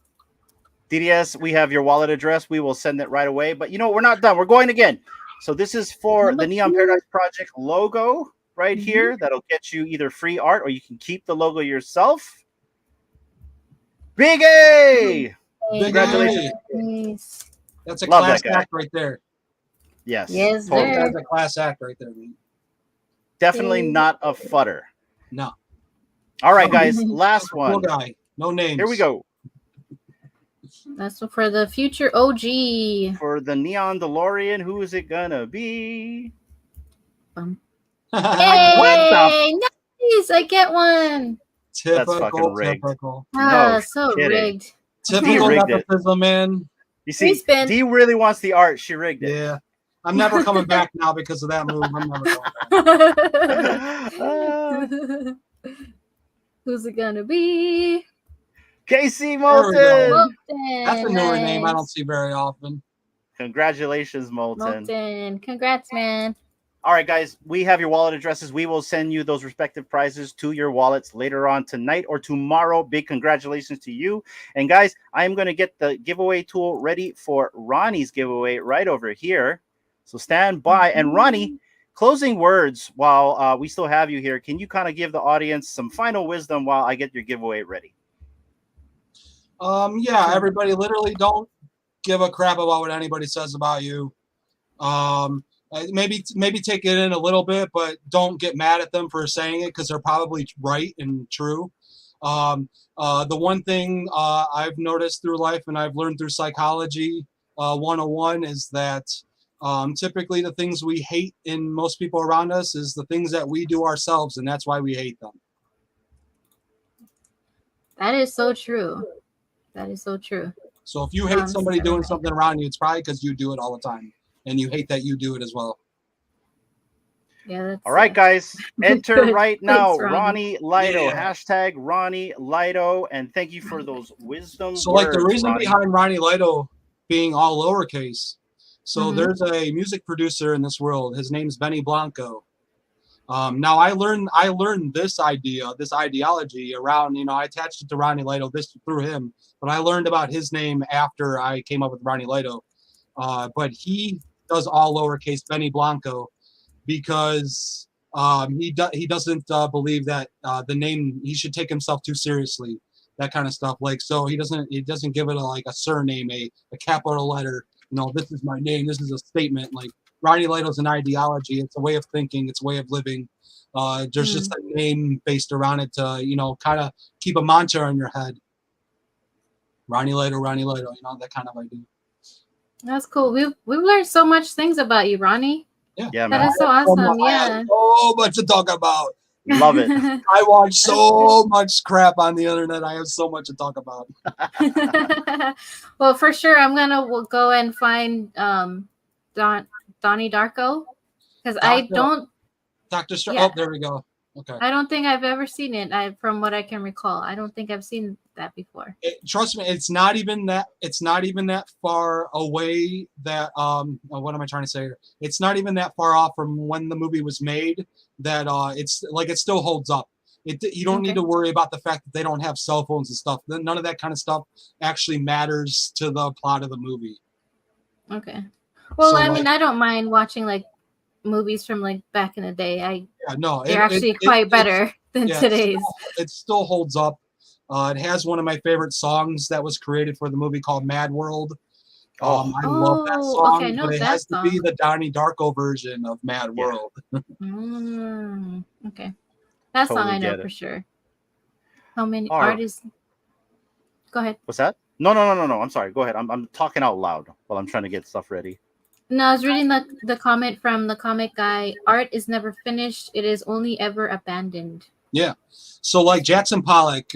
DDS, we have your wallet address. We will send it right away. But you know, we're not done. We're going again. So this is for the Neon Paradise Project logo right here. That'll get you either free art or you can keep the logo yourself. Big A! Congratulations. Nice. That's a class act right there. Yes. Yes, totally. That's a class act right there, man. Definitely not a futter. No. All right, guys. Last one. Cool guy. No names. Here we go. That's for the future OG. For the Neon DeLorean, who is it gonna be? Hey, What nice! I get one. Typical, That's fucking rigged. typical. Ah, No so kidding. rigged. Typical rigged it. nepotism, man. You see, D really wants the art. She rigged it. Yeah. I'm never coming back now because of that move. I'm never going back. Who's it gonna be? Casey Molten. Molten. That's a newer name I don't see very often. Congratulations, Molten. Molten. Congrats, man. All right, guys, we have your wallet addresses. We will send you those respective prizes to your wallets later on tonight or tomorrow. Big congratulations to you. And guys, I am going to get the giveaway tool ready for Ronnie's giveaway right over here. So stand by. And Ronnie, closing words while we still have you here. Can you kind of give the audience some final wisdom while I get your giveaway ready? Yeah, everybody literally don't give a crap about what anybody says about you. Maybe take it in a little bit, but don't get mad at them for saying it because they're probably right and true. The one thing I've noticed through life and I've learned through psychology 101 is that typically the things we hate in most people around us is the things that we do ourselves, and that's why we hate them. That is so true. That is so true. So if you hate somebody doing something around you, it's probably because you do it all the time, and you hate that you do it as well. Yeah. That's, all right, guys, enter right now. Thanks, Ronnielighto, yeah. hashtag Ronnielighto, and thank you for those wisdom So words, like the reason Ronnie. behind Ronnielighto being all lowercase. So there's a music producer in this world. His name's Benny Blanco. Now I learned this ideology around, I attached it to Ronnielighto through him, but I learned about his name after I came up with Ronnielighto. But he does all lowercase Benny Blanco because he doesn't believe that the name, he should take himself too seriously, that kind of stuff. Like, so he doesn't give it a surname, a capital letter. This is my name. This is a statement. Like, Ronnielighto is an ideology. It's a way of thinking. It's a way of living. There's just a name based around it to, kind of keep a mantra in your head. Ronnielighto, that kind of idea. That's cool. We've learned so much things about you, Ronnie. Yeah, man. That is so awesome. I have so much to talk about. Love it. I watch so much crap on the internet. I have so much to talk about. Well, for sure, we'll go and find Donnie Darko because I don't. Dr. Str- Yeah. Oh, there we go. Okay. I don't think I've ever seen it. From what I can recall, I don't think I've seen that before. Trust me, it's not even that. It's not even that far away. That what am I trying to say here? It's not even that far off from when the movie was made. that it's like it still holds up. You don't need to worry about the fact that they don't have cell phones and stuff. None of that kind of stuff actually matters to the plot of the movie. Okay. Well, So, I like, mean, I don't mind watching like movies from like back in the day. they're actually quite better than today's. It still holds up. It has one of my favorite songs that was created for the movie called Mad World. I love that song, okay, I know but it that has song. to be the Donnie Darko version of Mad World. Okay. That song Totally I know get it. for sure. How many All right. artists? Go ahead. What's that? No. I'm sorry. Go ahead. I'm talking out loud while I'm trying to get stuff ready. No, I was reading the comment from the comic guy. Art is never finished. It is only ever abandoned. Yeah. So like Jackson Pollock,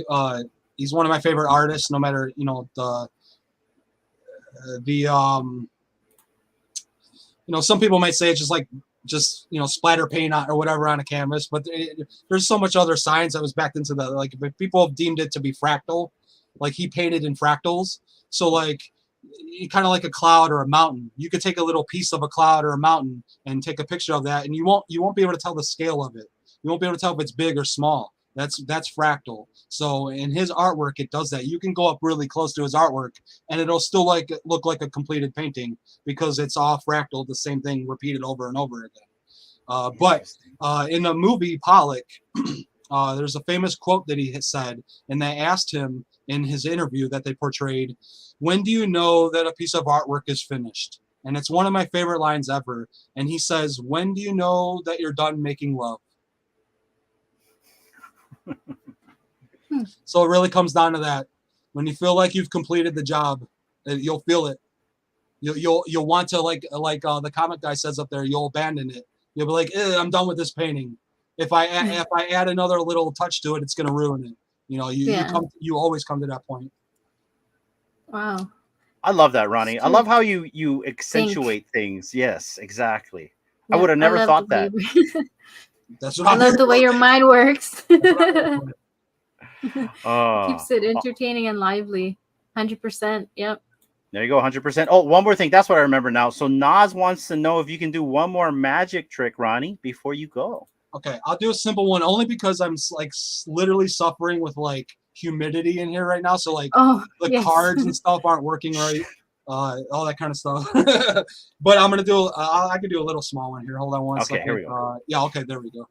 he's one of my favorite artists. No matter some people might say it's just splatter paint on or whatever on a canvas, but there's so much other science that was backed into that. Like people have deemed it to be fractal, like he painted in fractals. So like kind of like a cloud or a mountain. You could take a little piece of a cloud or a mountain and take a picture of that, and you won't be able to tell the scale of it. You won't be able to tell if it's big or small. That's fractal. So in his artwork, it does that. You can go up really close to his artwork, and it'll still look like a completed painting because it's all fractal, the same thing repeated over and over again. But in the movie Pollock, there's a famous quote that he had said, and they asked him in his interview that they portrayed, "When do you know that a piece of artwork is finished?" And it's one of my favorite lines ever. And he says, "When do you know that you're done making love?" So it really comes down to that. When you feel like you've completed the job, you'll feel it. You'll want to like the comic guy says up there. You'll abandon it. You'll be like, I'm done with this painting. If I add another little touch to it, it's gonna ruin it. You always come to that point. Wow. I love that, Ronnie. I love how you accentuate things. Yes, exactly. I would have never thought that. That's what I love the way your mind works. Oh. Keeps it entertaining and lively. 100%. Yep. There you go, 100%. Oh, one more thing. That's what I remember now. So Nas wants to know if you can do one more magic trick, Ronnie, before you go. Okay, I'll do a simple one only because I'm like literally suffering with like humidity in here right now. So like cards and stuff aren't working right. All that kind of stuff. But I'm gonna do. I can do a little small one here. Hold on one second. Okay, here we go. Okay, there we go.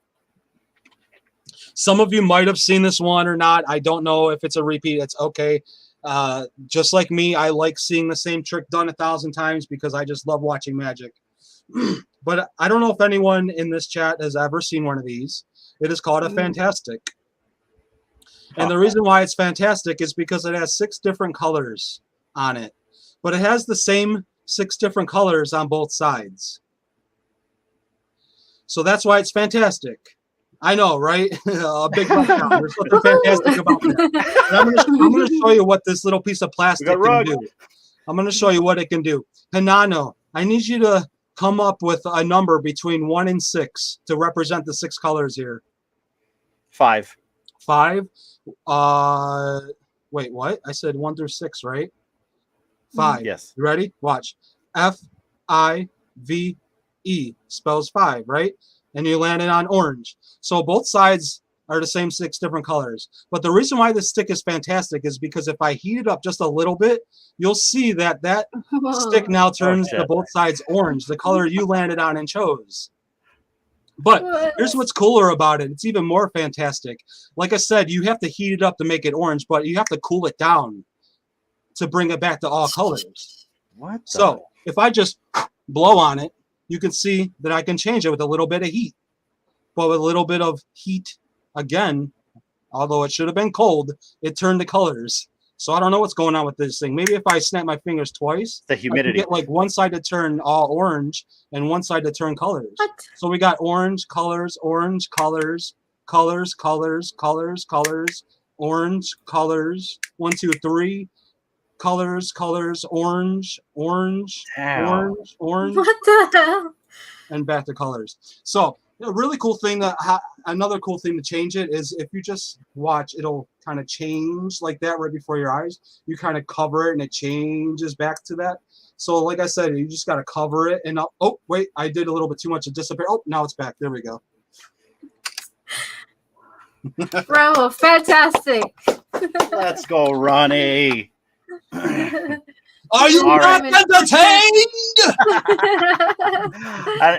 Some of you might have seen this one or not. I don't know if it's a repeat. It's okay. Just like me, I like seeing the same trick done 1,000 times because I just love watching magic. But I don't know if anyone in this chat has ever seen one of these. It is called a fantastic. And the reason why it's fantastic is because it has 6 different colors on it. But it has the same 6 different colors on both sides. So that's why it's fantastic. I know, right? A big letdown. There's something fantastic about that. And I'm going to show you what this little piece of plastic can do. I'm going to show you what it can do. Hanano, I need you to come up with a number between 1 and 6 to represent the 6 colors here. 5. 5? Wait, what? I said 1 through 6, right? 5. Yes. You ready? Watch. F-I-V-E spells 5, right? And you landed on orange. So both sides are the same 6 different colors. But the reason why this stick is fantastic is because if I heat it up just a little bit, you'll see that stick now turns to both sides orange, the color you landed on and chose. But here's what's cooler about it. It's even more fantastic. Like I said, you have to heat it up to make it orange, but you have to cool it down to bring it back to all colors. What? So if I just blow on it, you can see that I can change it with a little bit of heat. But with a little bit of heat, again, although it should have been cold, it turned the colors. So I don't know what's going on with this thing. Maybe if I snap my fingers twice, the humidity. I can get like one side to turn all orange and one side to turn colors. What? So we got orange colors, orange colors, colors, colors, colors, colors, orange colors, 1, 2, 3. Colors, colors, orange, orange, orange, orange. What the hell? And back to colors. So a really cool thing another cool thing to change it is if you just watch, it'll kind of change like that right before your eyes. You kind of cover it and it changes back to that. So like I said, you just got to cover it and oh wait, I did a little bit too much to disappear. Oh, now it's back. There we go. Bravo, fantastic. Let's go, Ronnie. Are you All not right. entertained?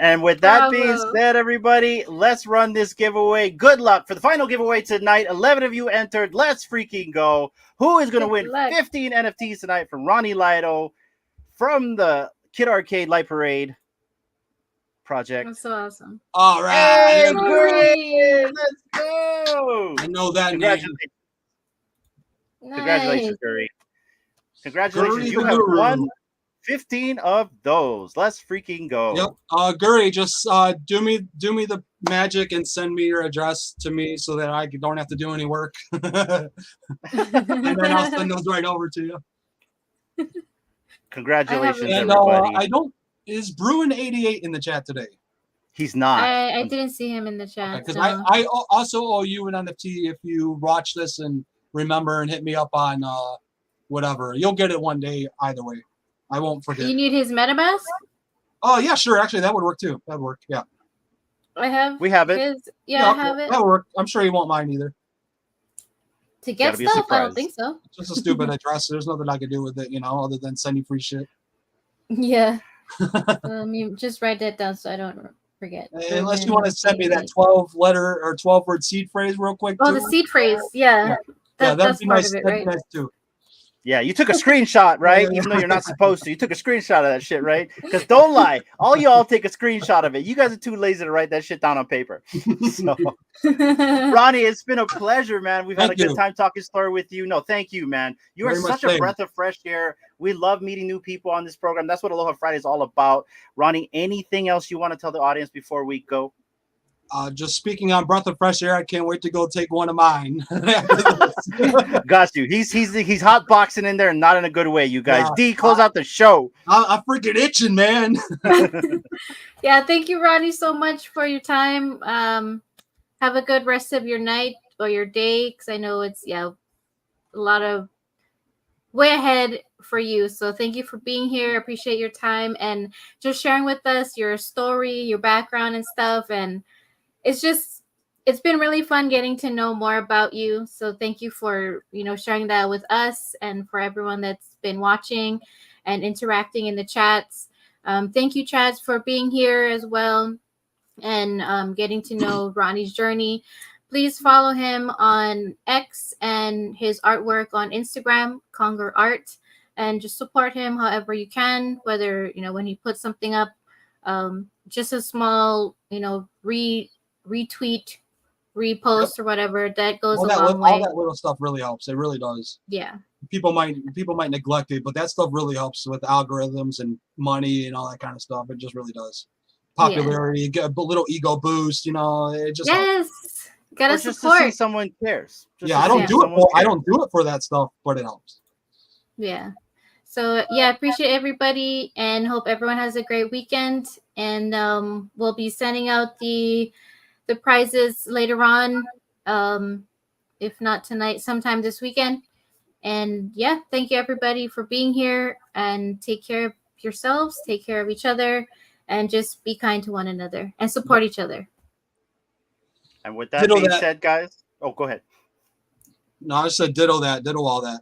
And with that being Bravo. said, everybody, let's run this giveaway. Good luck for the final giveaway tonight. 11 of you entered. Let's freaking go. Who is going to Good win luck. 15 NFTs tonight from Ronnielighto from the Kid Arcade Light Parade project? That's so awesome. All right. Hey, Guri. let's go. I know that name. Congratulations. Congratulations, Nice. Guri. Congratulations. Guri You the have Guru. won 15 of those. Let's freaking go. Yep. Guri, just do me the magic and send me your address to me so that I don't have to do any work. And then I'll send those right over to you. Congratulations, And everybody. is Bruin88 in the chat today? He's not. I didn't see him in the chat. Because no. I also owe you an NFT if you watch this and remember and hit me up on whatever. You'll get it one day either way. I won't forget. You need his MetaMask? Oh yeah, sure. Actually, that would work too. That would work. Yeah. We have it. I have it. That would work. I'm sure he won't mind either. To get Gotta be a stuff? I don't surprise. think so. It's just a stupid address. There's nothing I can do with it, other than send you free shit. Yeah. Just write that down so I don't forget. Unless you want to send me that 12-letter or 12-word seed phrase real quick. Oh, too. the seed phrase. Yeah. That'd That's be part nice. of it, That'd be right? nice too. Yeah, you took a screenshot, right? Even though you're not supposed to. You took a screenshot of that shit, right? Because don't lie. All y'all take a screenshot of it. You guys are too lazy to write that shit down on paper. So, Ronnie, it's been a pleasure, man. We've had a good time talking story with you. No, thank you, man. You are such a breath of fresh air. We love meeting new people on this program. That's what Aloha Friday is all about. Ronnie, anything else you want to tell the audience before we go? Just speaking on breath of fresh air, I can't wait to go take one of mine. Got you. He's hot boxing in there and not in a good way, you guys. Yeah. D, close out the show. I'm freaking itching, man. Yeah, thank you, Ronnie, so much for your time. Have a good rest of your night or your day, because I know it's a lot of way ahead for you. So thank you for being here. Appreciate your time and just sharing with us your story, your background and stuff. And it's been really fun getting to know more about you. So thank you for, sharing that with us and for everyone that's been watching and interacting in the chats. Thank you, chats, for being here as well and getting to know Ronnie's journey. Please follow him on X and his artwork on Instagram, Conger Art, and just support him however you can, whether, when he puts something up, just a small, retweet, repost, or whatever, that goes a long way. All that little stuff really helps. It really does. Yeah. People might neglect it, but that stuff really helps with algorithms and money and all that kind of stuff. It just really does. Popularity, get a little ego boost, it just helps. Gotta just support. To see someone cares. I don't do it for that stuff, but it helps. Yeah. So appreciate everybody and hope everyone has a great weekend. And we'll be sending out the prizes later on. If not tonight, sometime this weekend. And thank you everybody for being here, and take care of yourselves, take care of each other, and just be kind to one another and support each other. And with that being said, guys, go ahead. No, I said ditto all that.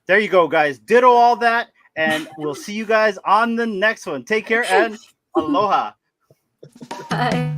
There you go, guys. Ditto all that. And we'll see you guys on the next one. Take care and aloha. Bye.